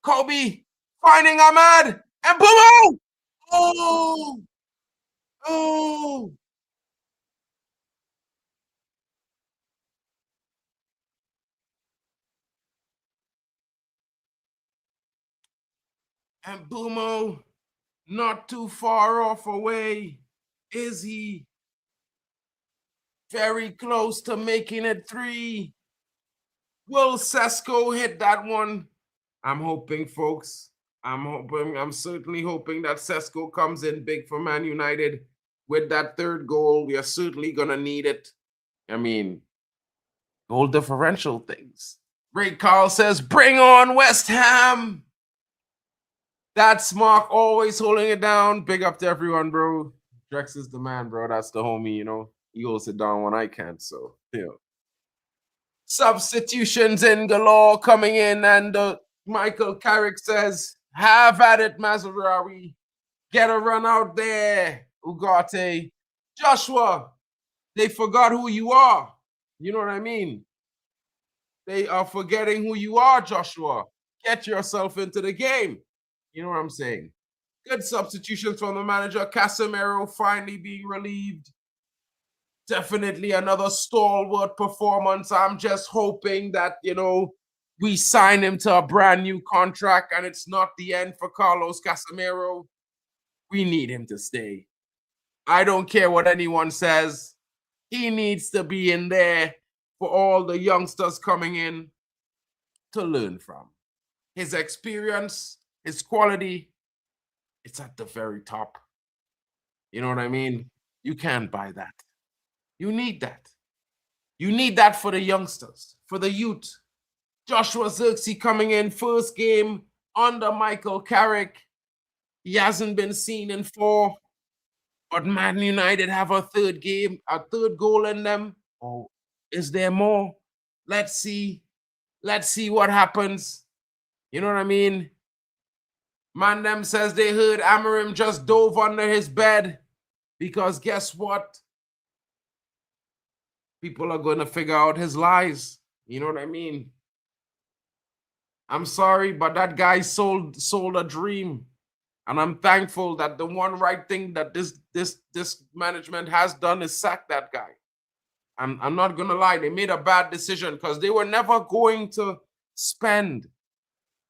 Kobe finding Ahmad and boom! Oh! And Bumo, not too far off away, is he? Very close to making it 3. Will Sesko hit that one? I'm hoping, folks. I'm certainly hoping that Sesko comes in big for Man United with that 3rd goal. We are certainly going to need it. I mean, goal differential things. Ray Carl says, bring on West Ham. That's Mark always holding it down. Big up to everyone, bro. Drex is the man, bro. That's the homie, you know. He holds it down when I can't, so, you know. Substitutions in galore coming in, and Michael Carrick says, have at it, Mazraoui. Get a run out there, Ugarte. Joshua, they forgot who you are. You know what I mean? They are forgetting who you are, Joshua. Get yourself into the game. You know what I'm saying? Good substitutions from the manager. Casemiro finally being relieved. Definitely another stalwart performance. I'm just hoping that, you know, we sign him to a brand new contract and it's not the end for Carlos Casemiro. We need him to stay. I don't care what anyone says. He needs to be in there for all the youngsters coming in to learn from. His experience His quality, it's at the very top. You know what I mean? You can't buy that. You need that. You need that for the youngsters, for the youth. Joshua Zirkzee coming in first game under Michael Carrick. He hasn't been seen in 4, but Man United have a third game, a third goal in them. Oh, is there more? Let's see. Let's see what happens. You know what I mean? Man them says they heard Amarim just dove under his bed because guess what? People are going to figure out his lies. You know what I mean? I'm sorry, but that guy sold a dream. And I'm thankful that the one right thing that this management has done is sack that guy. And I'm not gonna lie, they made a bad decision because they were never going to spend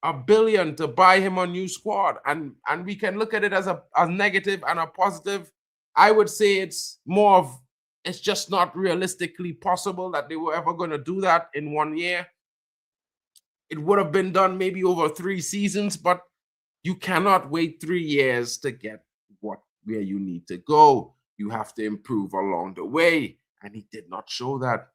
$1 billion to buy him a new squad. And we can look at it as a negative and a positive. I would say it's more of it's just not realistically possible that they were ever going to do that in 1 year. It would have been done maybe over 3 seasons, but you cannot wait 3 years to get where you need to go. You have to improve along the way, and he did not show that.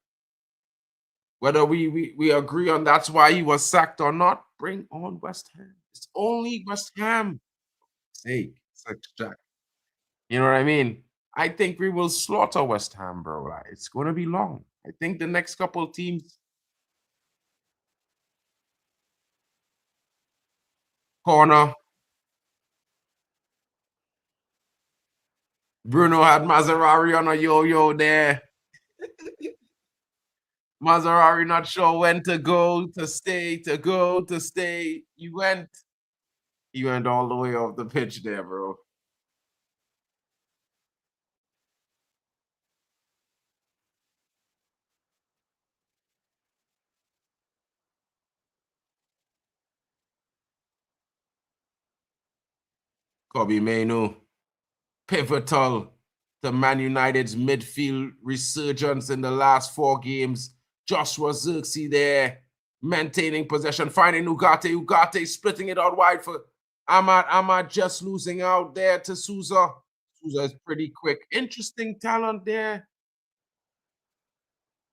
Whether we agree on that's why he was sacked or not, bring on West Ham. It's only West Ham. Sake, Jack. You know what I mean? I think we will slaughter West Ham, bro. Like, it's going to be long. I think the next couple of teams corner. Bruno had Maserati on a yo-yo there. Maserati not sure when to go, to stay, to go, to stay. He went all the way off the pitch there, bro. Kobe Mainu, pivotal to Man United's midfield resurgence in the last 4 games. Joshua Zirkzee there, maintaining possession, finding Ugarte. Ugarte splitting it out wide for Ahmad. Ahmad just losing out there to Souza. Souza is pretty quick. Interesting talent there.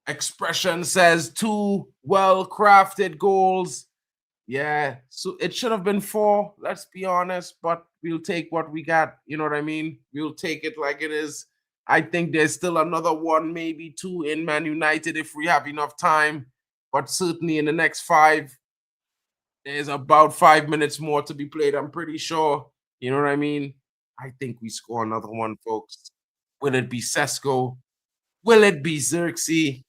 Expression says 2 well-crafted goals. Yeah, so it should have been 4, let's be honest, but we'll take what we got. You know what I mean? We'll take it like it is. I think there's still another 1, maybe 2 in Man United if we have enough time. But certainly in the next 5, there's about 5 minutes more to be played, I'm pretty sure. You know what I mean? I think we score another 1, folks. Will it be Sesko? Will it be Xerxes?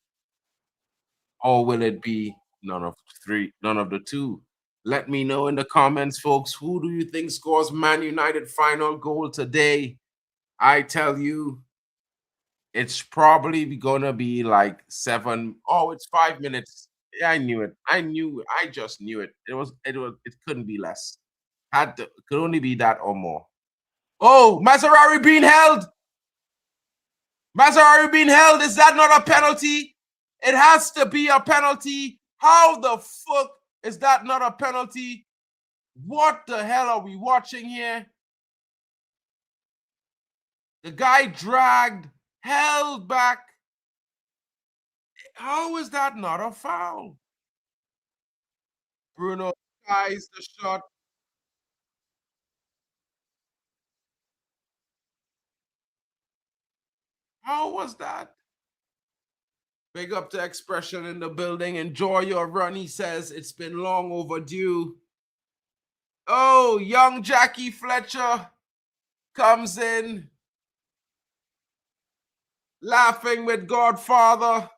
Or will it be none of 3, none of the 2? Let me know in the comments, folks. Who do you think scores Man United final goal today? I tell you, it's probably gonna be like 7. Oh, it's 5 minutes. Yeah, I knew it. I knew it. I just knew it. It couldn't be less. Could only be that or more. Oh, Maserati being held. Maserati being held. Is that not a penalty? It has to be a penalty. How the fuck is that not a penalty? What the hell are we watching here? The guy dragged, held back. How is that not a foul? Bruno ties the shot. How was that? Big up to Expression in the building. Enjoy your run, he says. It's been long overdue. Oh, young Jackie Fletcher comes in, laughing with Godfather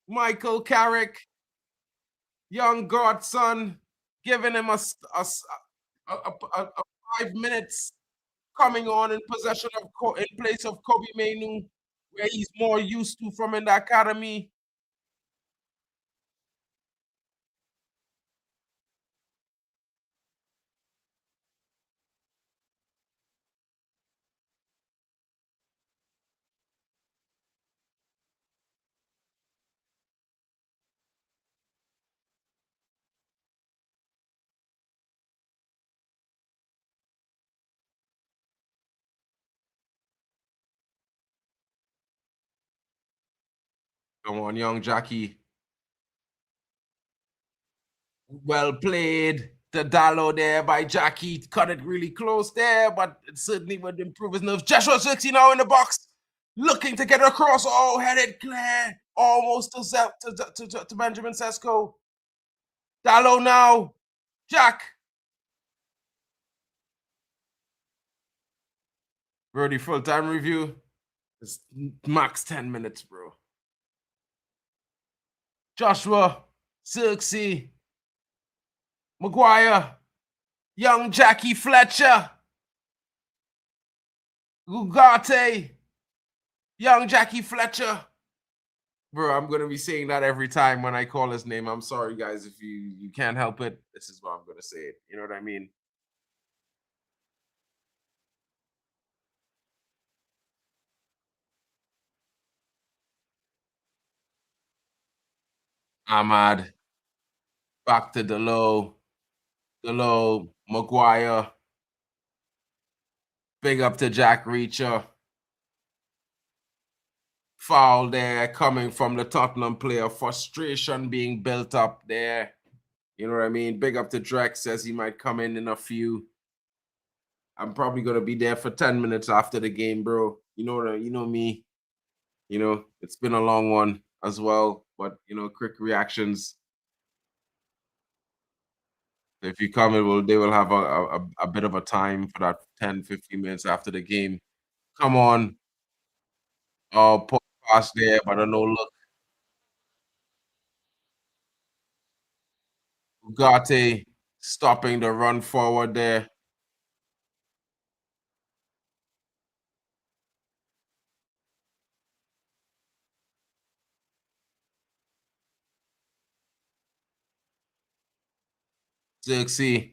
Michael Carrick, young godson, giving him a 5 minutes coming on in possession of in place of Kobe Mainu, where he's more used to from in the academy. Come on, young Jackie. Well played. The Dallo there by Jackie. Cut it really close there, but it certainly would improve his nerves. Joshua 60 now in the box. Looking to get across. Oh, headed clear. Almost to Benjamin Sesko. Dallo now. Jack. Brody, full-time review. It's max 10 minutes, bro. Joshua, Xerxes, Maguire, young Jackie Fletcher, Ugarte, young Jackie Fletcher. Bro, I'm going to be saying that every time when I call his name. I'm sorry, guys, if you can't help it. This is what I'm going to say it. You know what I mean? Ahmad, back to Dallo, Maguire. Big up to Jack Reacher. Foul there coming from the Tottenham player. Frustration being built up there. You know what I mean? Big up to Drex, says he might come in a few. I'm probably going to be there for 10 minutes after the game, bro. You know me. You know, it's been a long one as well. But, you know, quick reactions. If you come, they will have a bit of a time for that 10, 15 minutes after the game. Come on. Oh, pass there, but a no look. Ugarte stopping the run forward there. Xerxes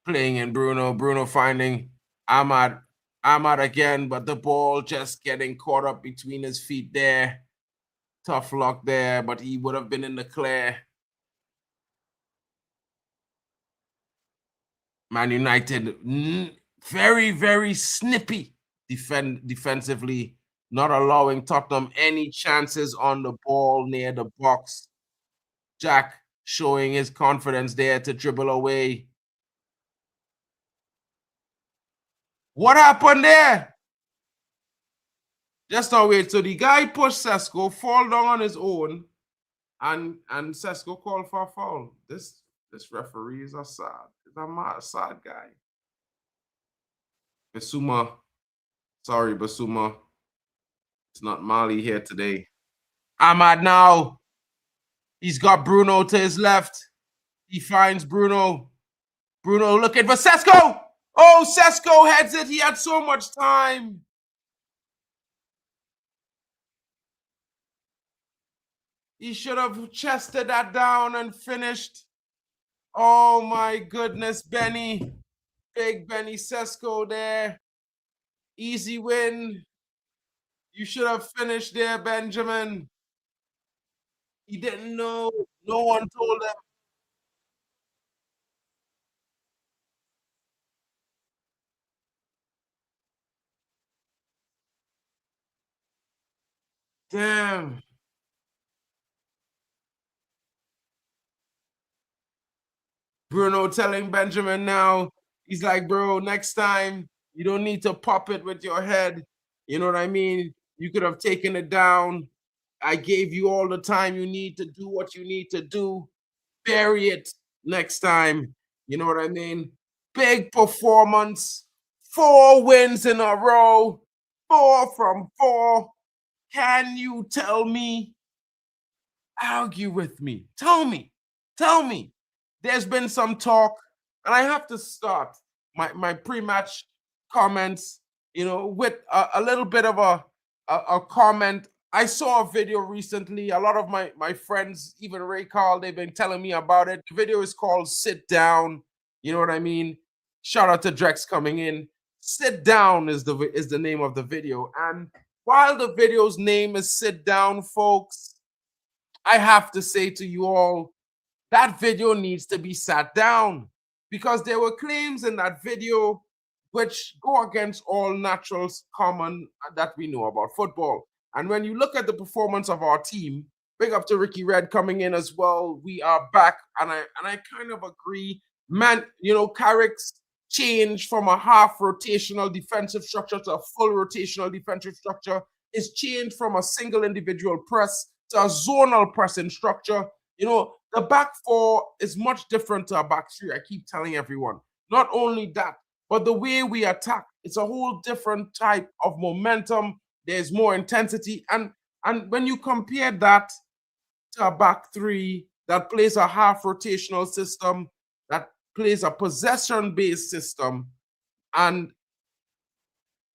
playing in Bruno. Bruno finding Ahmad. Ahmad again, but the ball just getting caught up between his feet there. Tough luck there, but he would have been in the clear. Man United, very, very snippy defensively, not allowing Tottenham any chances on the ball near the box. Jack showing his confidence there to dribble away. What happened there? Just now wait. So the guy pushed Sesko, fall down on his own, and Sesko called for a foul. This referee is a sad guy. Basuma, sorry, Basuma. It's not Mali here today. Ahmad now. He's got Bruno to his left. He finds Bruno. Bruno looking for Sesko. Oh, Sesko heads it. He had so much time. He should have chested that down and finished. Oh, my goodness, Benny. Big Benny Sesko there. Easy win. You should have finished there, Benjamin. He didn't know. No one told him. Damn. Bruno telling Benjamin now, he's like, bro, next time, you don't need to pop it with your head. You know what I mean? You could have taken it down. I gave you all the time you need to do what you need to do. Bury it next time. You know what I mean? Big performance. 4 wins in a row. 4 from 4. Can you tell me? Argue with me. Tell me. Tell me. There's been some talk, and I have to start my pre-match comments, you know, with a little bit of a comment. I saw a video recently. A lot of my friends, even Ray Carl, they've been telling me about it. The video is called Sit Down. You know what I mean? Shout out to Drex coming in. Sit Down is the name of the video. And while the video's name is Sit Down, folks, I have to say to you all, that video needs to be sat down, because there were claims in that video which go against all natural common that we know about football. And when you look at the performance of our team, big up to Ricky Red coming in as well. We are back, and I kind of agree. Man, Carrick's change from a half rotational defensive structure to a full rotational defensive structure is changed from a single individual press to a zonal pressing structure. The back four is much different to a back three. I keep telling everyone. Not only that, but the way we attack, it's a whole different type of momentum. There's more intensity. And when you compare that to a back three that plays a half rotational system, that plays a possession-based system, and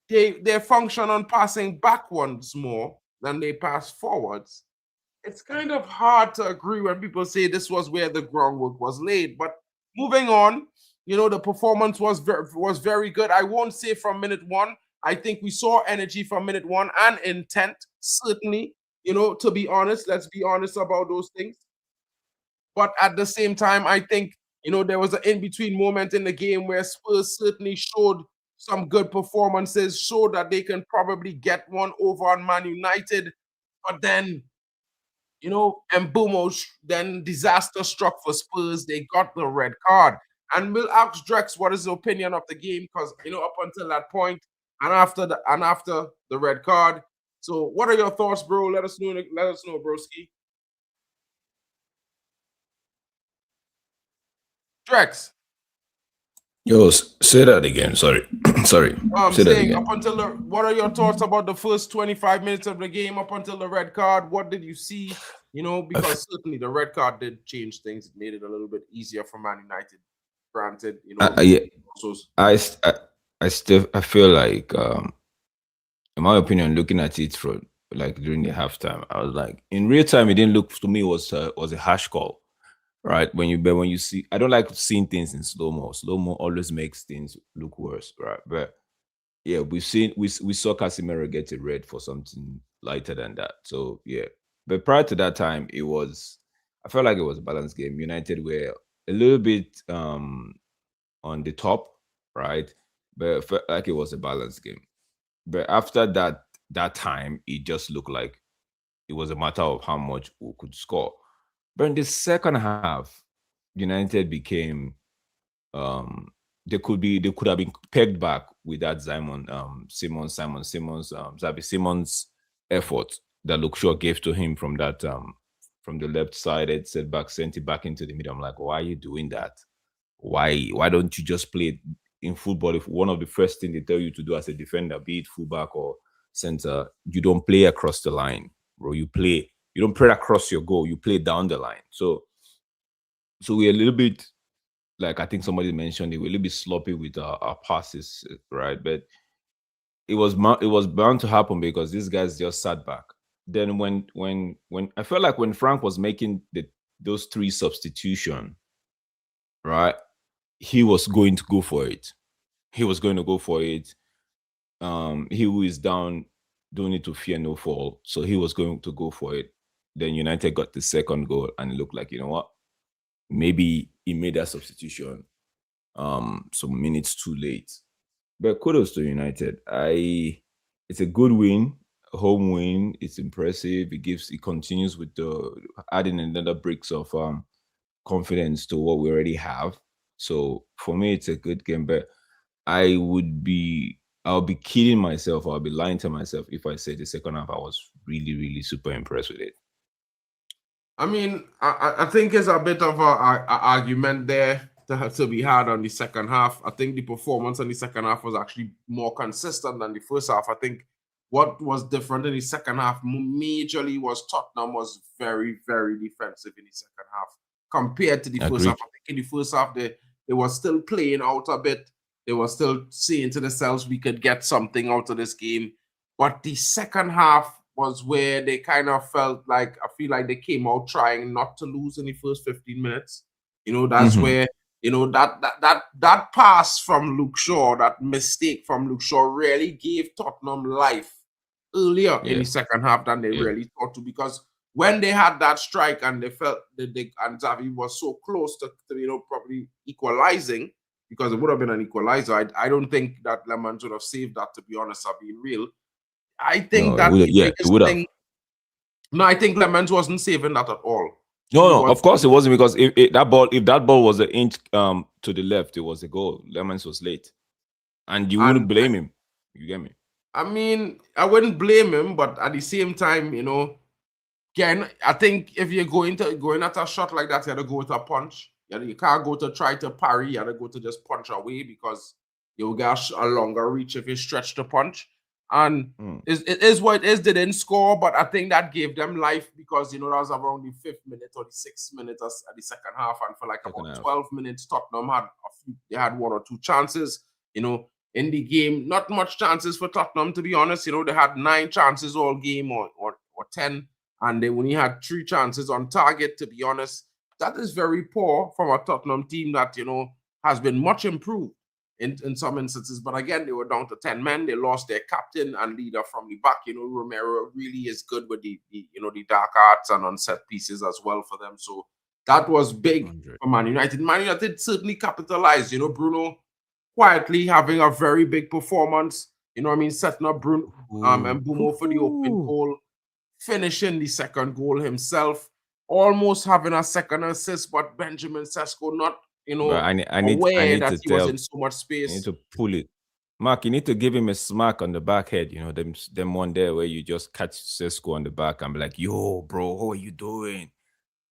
they function on passing backwards more than they pass forwards, it's kind of hard to agree when people say this was where the groundwork was laid. But moving on, the performance was very good. I won't say from minute one. I think we saw energy from minute one and intent, certainly, to be honest. Let's be honest about those things. But at the same time, I think, there was an in-between moment in the game where Spurs certainly showed some good performances, showed that they can probably get one over on Man United. But then, Mbumo, then disaster struck for Spurs. They got the red card. And we'll ask Drex what is the opinion of the game, because, up until that point and after the red card. So what are your thoughts, bro? Let us know, broski. Drex. Yo, say that again. Sorry. Sorry. Say that again. Up until what are your thoughts about the first 25 minutes of the game up until the red card? What did you see? Because certainly the red card did change things. It made it a little bit easier for Man United. Granted, I feel like, in my opinion, looking at it from during the halftime, I was like, in real time, it didn't look to me was a harsh call, right? When you see, I don't like seeing things in slow mo. Slow mo always makes things look worse, right? But yeah, we saw Casemiro get a red for something lighter than that. So yeah, but prior to that time, I felt like it was a balanced game. United were a little bit on the top, right? But I felt like it was a balanced game. But after that time, it just looked like it was a matter of how much we could score. But in the second half, United became they could have been pegged back with that Xavi Simons effort that Luke Shaw gave to him from that from the left side. It sent it back into the middle. I'm like, why are you doing that? Why don't you just play in football? If one of the first things they tell you to do as a defender, be it fullback or center, you don't play across the line, bro. You don't play across your goal. You play down the line. So we're a little bit, like I think somebody mentioned, it we're a little bit sloppy with our passes, right? But it was bound to happen because these guys just sat back. Then when I felt like when Frank was making those three substitution, right, he was going to go for it. He was going to go for it. He who is down don't need to fear no fall. So he was going to go for it. Then United got the second goal and it looked like, you know what? Maybe he made that substitution some minutes too late. But kudos to United. It's a good win, a home win. It's impressive. It continues with the adding another bricks of confidence to what we already have. So for me, it's a good game. But I'll be kidding myself. I'll be lying to myself if I say the second half I was really, really super impressed with it. I mean, I think there's a bit of a argument there to be had on the second half. I think the performance on the second half was actually more consistent than the first half. I think what was different in the second half majorly was Tottenham was very, very defensive in the second half compared to the first half. I think in the first half, they were still playing out a bit. They were still saying to themselves, we could get something out of this game. But the second half was where they kind of felt like, I feel like they came out trying not to lose in the first 15 minutes. That's where, that pass from Luke Shaw, that mistake from Luke Shaw really gave Tottenham life earlier in the second half than they really thought to, because when they had that strike and they felt that and Xavi was so close to probably equalizing, because it would have been an equalizer. I don't think that Lemans would have saved that, to be honest, I've been real. I think No, it that would. the Yeah, it biggest would have. thing. No, I think Lemons wasn't saving that at all. No, He no, was. of course it wasn't, because if that ball was an inch to the left, it was a goal. Lemons was late, and you wouldn't And blame him. You get me? I mean, I wouldn't blame him, but at the same time, again, I think if you're going at a shot like that, you have to go with a punch. You can't go to try to parry. You have to go to just punch away, because you'll get a longer reach if you stretch the punch. And it is what it is. They didn't score, but I think that gave them life, because that was around the 5th minute or the 6th minute at the second half, and for like about 12 minutes, Tottenham they had 1 or 2 chances. In the game, not much chances for Tottenham, to be honest. They had 9 chances all game, or 10, and they only had 3 chances on target, to be honest. That is very poor from a Tottenham team that, has been much improved in some instances. But again, they were down to 10 men. They lost their captain and leader from the back. Romero really is good with the dark arts and on set pieces as well for them. So that was big 100. for Man United. Man United certainly capitalized. Bruno quietly having a very big performance. Setting up Bruno and Bumo for the open goal, finishing the second goal himself, almost having a second assist, but Benjamin Sesko not, But I aware need that to he was tell. in so much space. You need to pull it. Mark, you need to give him a smack on the back head. Them one there where you just catch Sesko on the back and be like, yo, bro, how are you doing?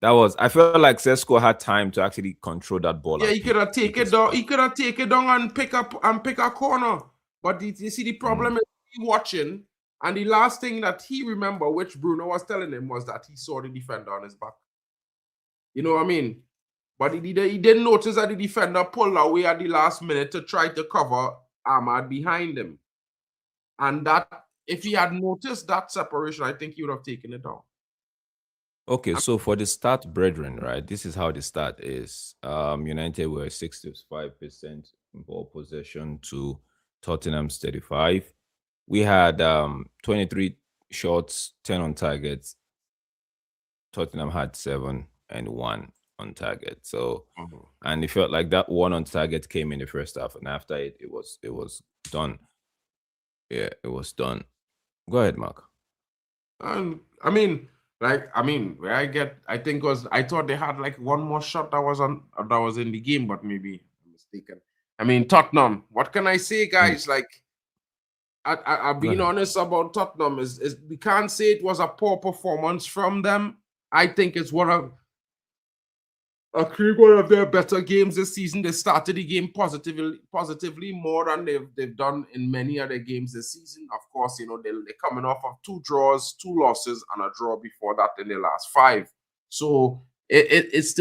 I felt like Sesko had time to actually control that ball. Yeah, he could have taken it down. He could have taken it down and pick a corner. But you see, the problem is he watching, and the last thing that he remember, which Bruno was telling him, was that he saw the defender on his back. You know what I mean? But he didn't notice that the defender pulled away at the last minute to try to cover Ahmad behind him. And that, if he had noticed that separation, I think he would have taken it down. Okay, so for the start, brethren, right? This is how the start is. United were 65% ball possession to Tottenham's 35. We had 23 shots, 10 on targets. Tottenham had 7 and 1 on target. So, and it felt like that 1 on target came in the first half, and after it was done. Yeah, it was done. Go ahead, Mark. Where I thought they had like one more shot that was in the game, but maybe I'm mistaken. Tottenham. What can I say, guys? I've been honest about Tottenham. Is we can't say it was a poor performance from them. I think it's one of their better games this season. They started the game positively more than they've done in many other games this season. Of course, they're coming off of 2 draws, 2 losses, and a draw before that in their last 5. So this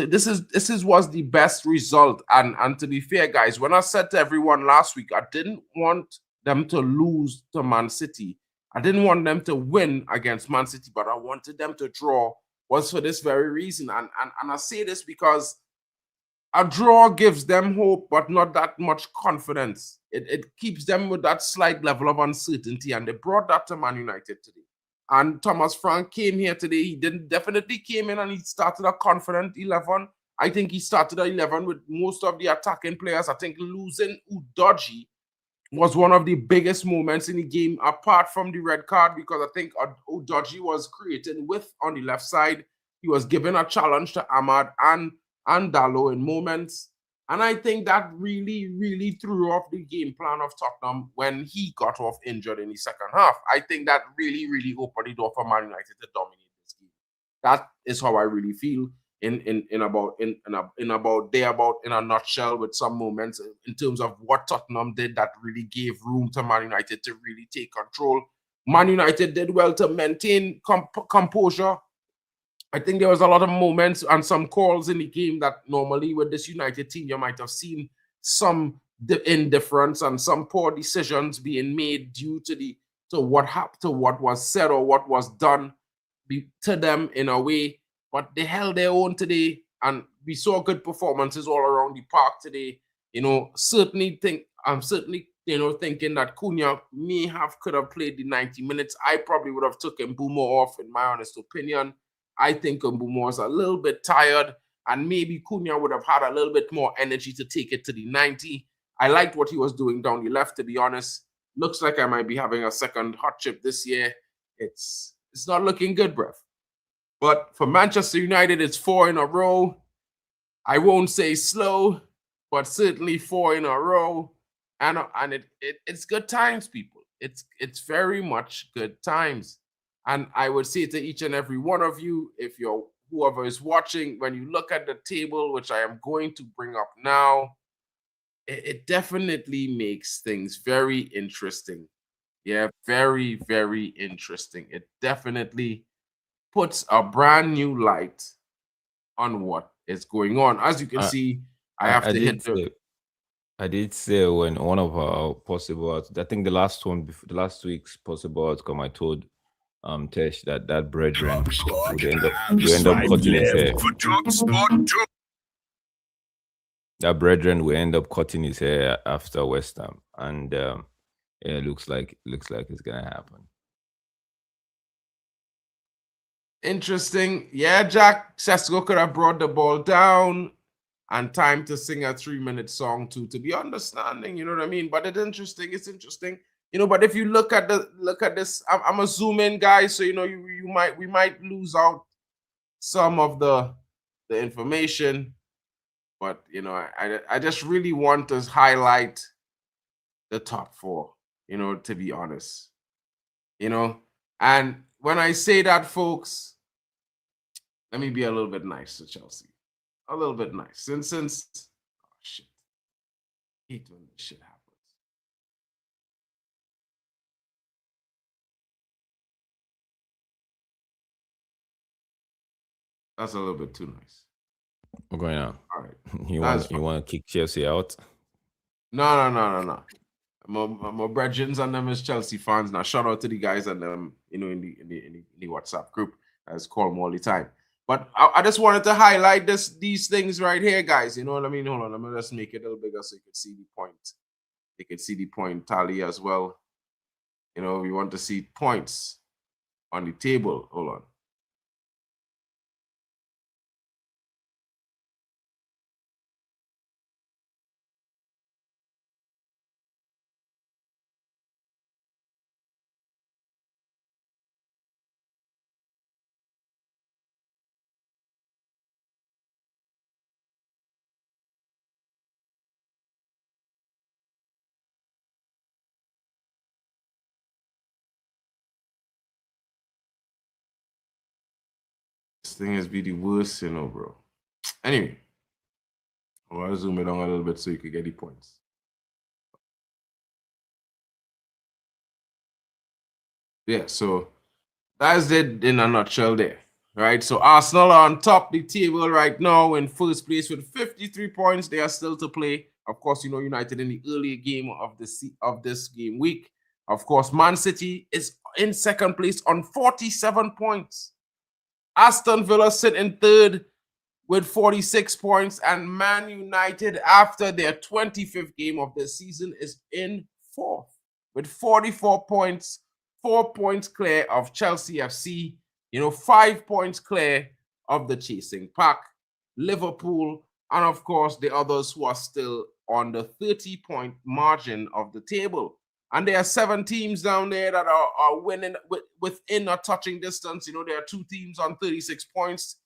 was the best result. And to be fair, guys, when I said to everyone last week, I didn't want them to lose to Man City. I didn't want them to win against Man City, but I wanted them to draw. Was for this very reason. And I say this because a draw gives them hope, but not that much confidence. It keeps them with that slight level of uncertainty, and they brought that to Man United today. And Thomas Frank came here today. He definitely came in and he started a confident 11. I think he started an 11 with most of the attacking players. I think losing Udogie was one of the biggest moments in the game, apart from the red card, because I think Udogie was creating width on the left side. He was given a challenge to Ahmad and Dalot in moments. And I think that really, really threw off the game plan of Tottenham when he got off injured in the second half. I think that really, really opened the door for Man United to dominate this game. That is how I really feel. In a nutshell, with some moments in terms of what Tottenham did that really gave room to Man United to really take control. Man United did well to maintain composure. I think there was a lot of moments and some calls in the game that normally with this United team you might have seen some indifference and some poor decisions being made due to what happened, to what was said or what was done to them in a way. But they held their own today, and we saw good performances all around the park today. Certainly thinking that Cunha could have played the 90 minutes. I probably would have took Mbeumo off, in my honest opinion. I think Mbeumo was a little bit tired, and maybe Cunha would have had a little bit more energy to take it to the 90. I liked what he was doing down the left, to be honest. looks like I might be having a second hot chip this year. It's not looking good, bruv. But for Manchester United, it's 4 in a row. I won't say slow, but certainly 4 in a row. And it's good times, people. It's very much good times. And I would say to each and every one of you, if you're whoever is watching, when you look at the table, which I am going to bring up now, it definitely makes things very interesting. Yeah, very, very interesting. It definitely puts a brand new light on what is going on. As you can see, I have to hit the... I did say when one of our possible, I think the last week's possible outcome, I told Tesh that brethren would end up cutting his hair. That brethren will end up cutting his hair after West Ham, and it looks like it's gonna happen. Interesting. Yeah, Jack Sesko could have brought the ball down and time to sing a 3-minute song to be understanding, you know what I mean? But it's interesting. You know, but if you look at this, I'm gonna zoom in, guys, so you know we might lose out some of the information. But you know, I just really want to highlight the top 4, you know, to be honest. You know, and when I say that, folks, let me be a little bit nice to Chelsea. A little bit nice. Since oh shit. I hate when this shit happens. That's a little bit too nice. What's going on? All right. You want to kick Chelsea out? No. My brethren and them is Chelsea fans. Now shout out to the guys and them, you know, in the WhatsApp group as call them all the time. But I just wanted to highlight these things right here, guys. You know what I mean? Hold on, I'm gonna just make it a little bigger so you can see the point. You can see the point tally as well. You know, we want to see points on the table. Hold on. This thing has been the worst, you know, bro. Anyway, I'll zoom it on a little bit so you can get the points. Yeah, so that's it in a nutshell there, right? So Arsenal are on top of the table right now in first place with 53 points. They are still to play. Of course, you know, United in the early game of this game week. Of course, Man City is in second place on 47 points. Aston Villa sit in third with 46 points, and Man United, after their 25th game of the season, is in fourth with 44 points, 4 points clear of Chelsea FC, you know, 5 points clear of the chasing pack, Liverpool, and of course the others who are still on the 30-point margin of the table. And there are 7 teams down there that are winning within a touching distance. You know, there are 2 teams on 36 points,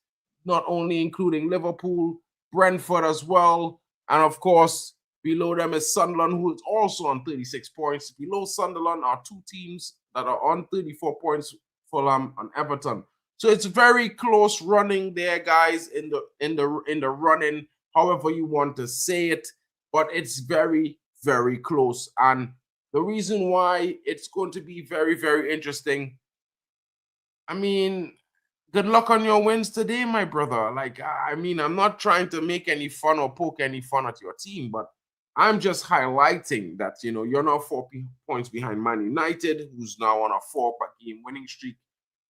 not only including Liverpool, Brentford as well. And of course, below them is Sunderland, who is also on 36 points. Below Sunderland are 2 teams that are on 34 points, Fulham and Everton. So it's very close running there, guys, in the running, however you want to say it. But it's very, very close. And the reason why it's going to be very, very interesting, I mean, good luck on your wins today, my brother. Like, I mean, I'm not trying to make any fun or poke any fun at your team, but I'm just highlighting that, you know, you're now 4 points behind Man United, who's now on a 4-game winning streak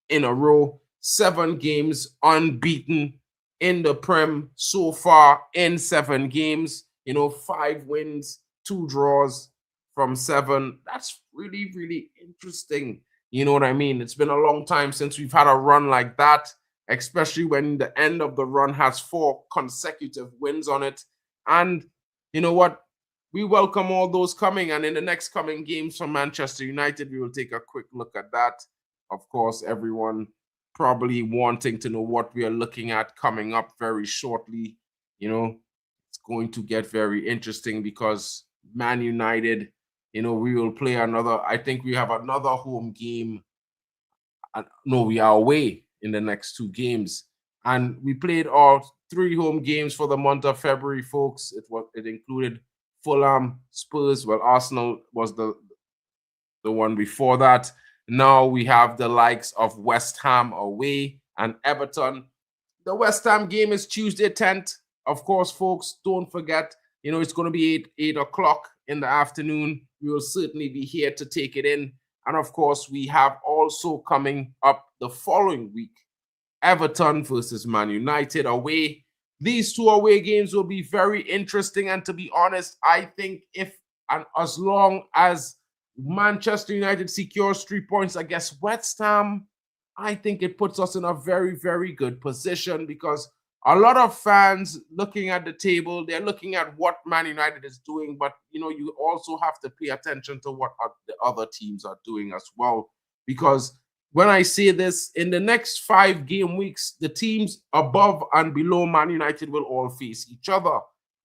in a row, 7 games unbeaten in the Prem so far in 7 games, you know, 5 wins, 2 draws from 7. That's really, really interesting. You know what I mean? It's been a long time since we've had a run like that, especially when the end of the run has 4 consecutive wins on it. And you know what? we welcome all those coming. And in the next coming games from Manchester United, we will take a quick look at that. Of course, everyone probably wanting to know what we are looking at coming up very shortly. You know, it's going to get very interesting because Man United, you know, we will play another. I think we have another home game. No, we are away in the next 2 games. And we played our 3 home games for the month of February, folks. It included Fulham, Spurs. Well, Arsenal was the one before that. Now we have the likes of West Ham away and Everton. The West Ham game is Tuesday 10th. Of course, folks, don't forget, you know, it's going to be 8 o'clock in the afternoon. We will certainly be here to take it in. And of course, we have also coming up the following week, Everton versus Man United away. These 2 away games will be very interesting. And to be honest, I think as long as Manchester United secures 3 points against West Ham, I think it puts us in a very, very good position because a lot of fans looking at the table, they're looking at what Man United is doing, but you know, you also have to pay attention to what the other teams are doing as well. Because when I say this, in the next 5 game weeks, the teams above and below Man United will all face each other.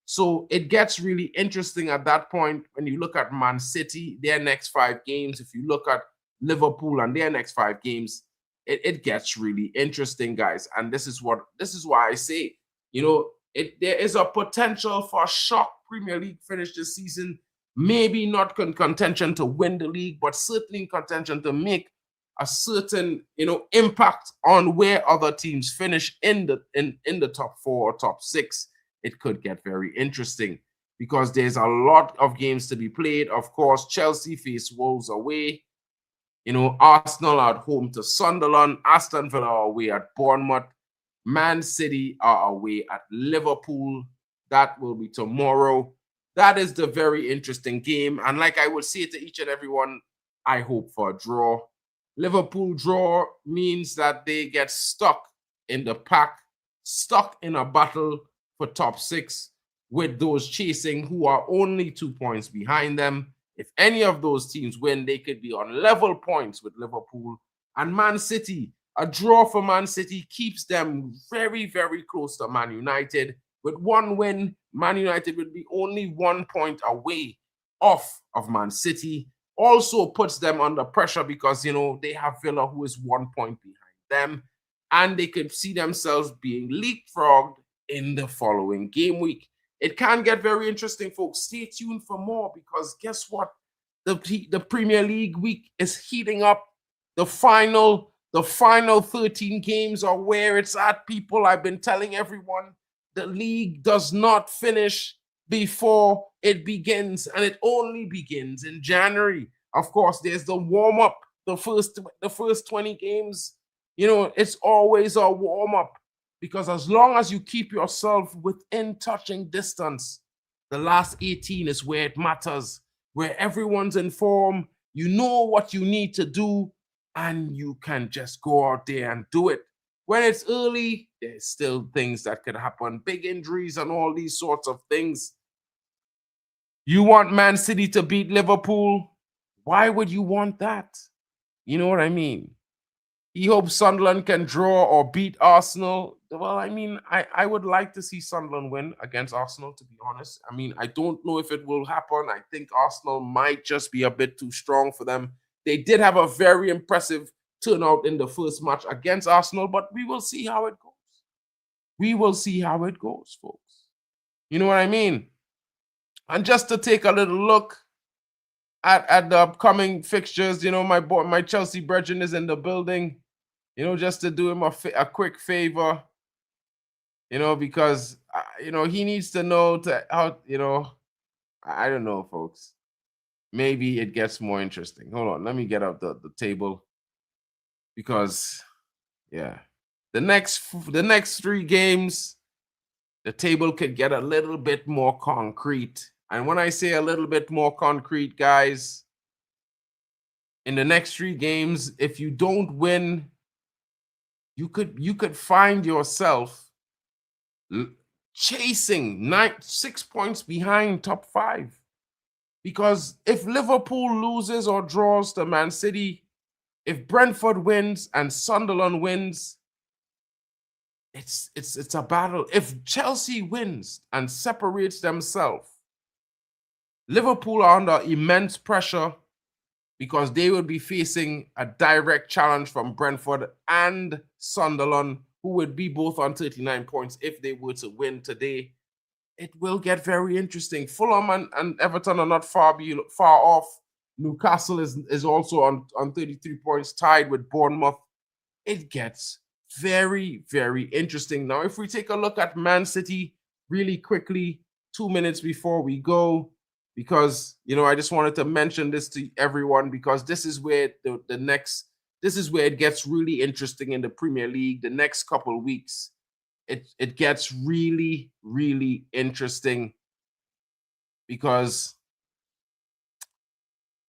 So it gets really interesting at that point when you look at Man City, their next 5 games. If you look at Liverpool and their next 5 games, it gets really interesting, guys. And this is why I say, you know, there is a potential for a shock Premier League finish this season. Maybe not contention to win the league, but certainly in contention to make a certain, you know, impact on where other teams finish in the top 4 or top 6. It could get very interesting because there's a lot of games to be played. Of course, Chelsea face Wolves away. You know, Arsenal are at home to Sunderland. Aston Villa are away at Bournemouth. Man City are away at Liverpool. That will be tomorrow. That is the very interesting game. And like I will say to each and everyone, I hope for a draw. Liverpool draw means that they get stuck in the pack, stuck in a battle for top 6 with those chasing who are only 2 points behind them. If any of those teams win, they could be on level points with Liverpool. And Man City, a draw for Man City keeps them very, very close to Man United. With 1 win, Man United would be only 1 point away off of Man City. Also puts them under pressure because, you know, they have Villa who is 1 point behind them. And they could see themselves being leapfrogged in the following game week. It can get very interesting, folks. Stay tuned for more because guess what? The Premier League week is heating up. The final 13 games are where it's at, people. I've been telling everyone the league does not finish before it begins, and it only begins in January. Of course, there's the warm-up, the first 20 games. You know, it's always a warm-up. Because as long as you keep yourself within touching distance, the last 18 is where it matters, where everyone's in form, you know what you need to do, and you can just go out there and do it. When it's early, there's still things that could happen, big injuries and all these sorts of things. You want Man City to beat Liverpool? Why would you want that? You know what I mean? He hopes Sunderland can draw or beat Arsenal. Well, I mean, I would like to see Sunderland win against Arsenal, to be honest. I mean, I don't know if it will happen. I think Arsenal might just be a bit too strong for them. They did have a very impressive turnout in the first match against Arsenal, but we will see how it goes. We will see how it goes, folks. You know what I mean? And just to take a little look at the upcoming fixtures, you know, my Chelsea brethren is in the building. You know, just to do him a quick favor, you know, because, you know, he needs to know how, you know, I don't know, folks. Maybe it gets more interesting. Hold on. Let me get up the table because, yeah, the next 3 games, the table could get a little bit more concrete. And when I say a little bit more concrete, guys, in the next 3 games, if you don't win, you could find yourself chasing 6 points behind top 5. Because if Liverpool loses or draws to Man City, if Brentford wins and Sunderland wins, it's a battle. If Chelsea wins and separates themselves, Liverpool are under immense pressure because they will be facing a direct challenge from Brentford and Sunderland, who would be both on 39 points if they were to win today. It will get very interesting. Fulham and Everton are not far off. Newcastle is also on 33 points, tied with Bournemouth. It gets very, very interesting. Now, if we take a look at Man City really quickly, 2 minutes before we go, because, I just wanted to mention this to everyone because this is where this is where it gets really interesting in the Premier League the next couple of weeks. It gets really, really interesting because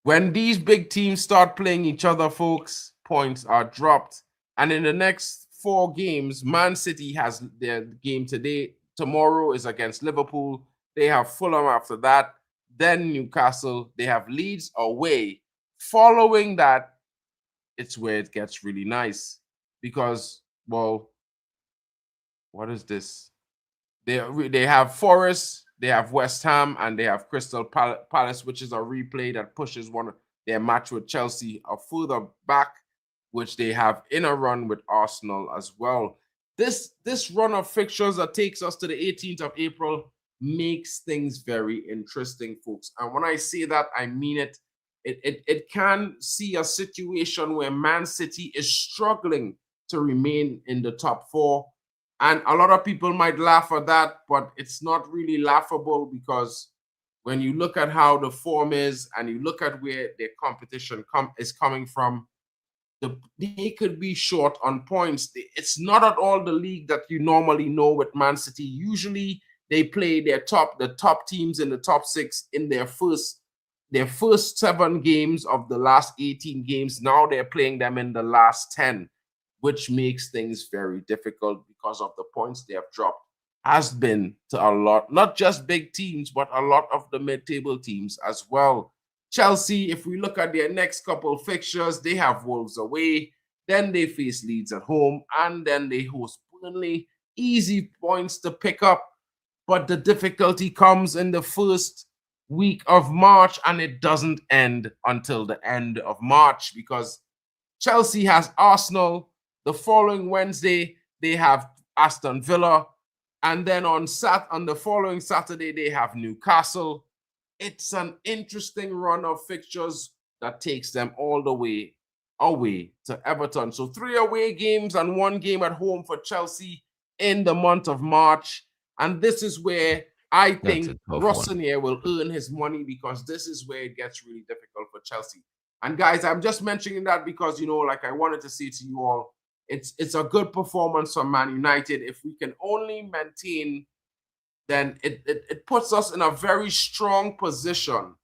when these big teams start playing each other, folks, points are dropped. And in the next 4 games, Man City has their game today. Tomorrow is against Liverpool. They have Fulham after that. Then Newcastle. They have Leeds away. Following that, it's where it gets really nice because, well, what is this? They have Forest, they have West Ham, and they have Crystal Palace, which is a replay that pushes one of their match with Chelsea further back, which they have in a run with Arsenal as well. This run of fixtures that takes us to the 18th of April makes things very interesting, folks. And when I say that, I mean it. It can see a situation where Man City is struggling to remain in the top 4. And a lot of people might laugh at that, but it's not really laughable because when you look at how the form is and you look at where their competition is coming from, they could be short on points. It's not at all the league that you normally know with Man City. Usually they play the top teams in the top 6 in their first 7 games of the last 18 games. Now they're playing them in the last 10, which makes things very difficult because of the points they have dropped. Has been to a lot, not just big teams, but a lot of the mid-table teams as well. Chelsea, if we look at their next couple of fixtures, they have Wolves away, then they face Leeds at home, and then they host Burnley. Easy points to pick up, but the difficulty comes in the first week of March, and it doesn't end until the end of March because Chelsea has Arsenal. The following Wednesday, they have Aston Villa. And then on the following Saturday, they have Newcastle. It's an interesting run of fixtures that takes them all the way away to Everton. So 3 away games and 1 game at home for Chelsea in the month of March. And this is where I think Rossinier will earn his money because this is where it gets really difficult for Chelsea. And guys, I'm just mentioning that because, like I wanted to say to you all, it's a good performance from Man United. If we can only maintain, then it puts us in a very strong position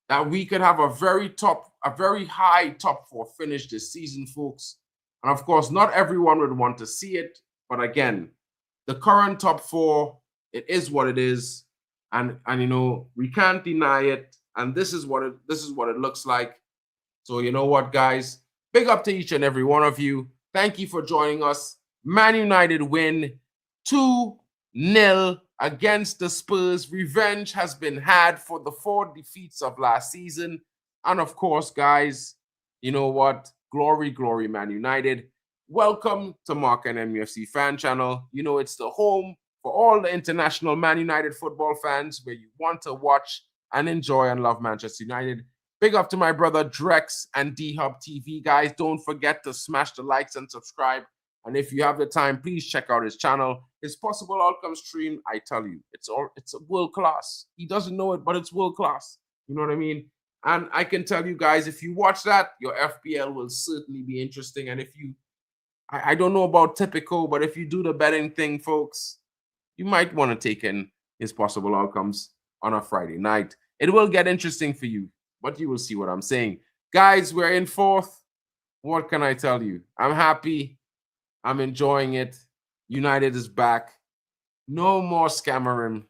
that we could have a very high top 4 finish this season, folks. And of course, not everyone would want to see it. But again, the current top 4, it is what it is. And we can't deny it. And this is what it looks like. So you know what, guys? Big up to each and every one of you. Thank you for joining us. Man United win 2-0 against the Spurs. Revenge has been had for the 4 defeats of last season. And of course, guys, you know what? Glory, glory, Man United. Welcome to MarkN MUFC fan channel. It's the home for all the international Man United football fans where you want to watch and enjoy and love Manchester United. Big up to my brother Drex and D-Hub TV. Guys, don't forget to smash the likes and subscribe. And if you have the time, please check out his channel. His possible outcome stream, I tell you, it's world class. He doesn't know it, but it's world class. You know what I mean? And I can tell you guys, if you watch that, your FPL will certainly be interesting. And if you, I don't know about typical, but if you do the betting thing, folks, you might want to take in his possible outcomes on a Friday night. It will get interesting for you. But you will see what I'm saying. Guys, we're in 4th. What can I tell you? I'm happy. I'm enjoying it. United is back. No more scammering.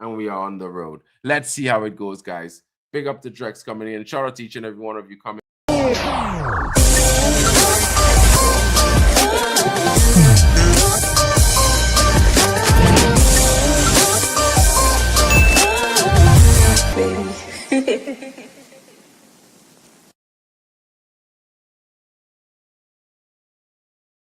and we are on the road. Let's see how it goes, guys. Big up to Drex coming in. Shout out to each and every one of you coming. Baby.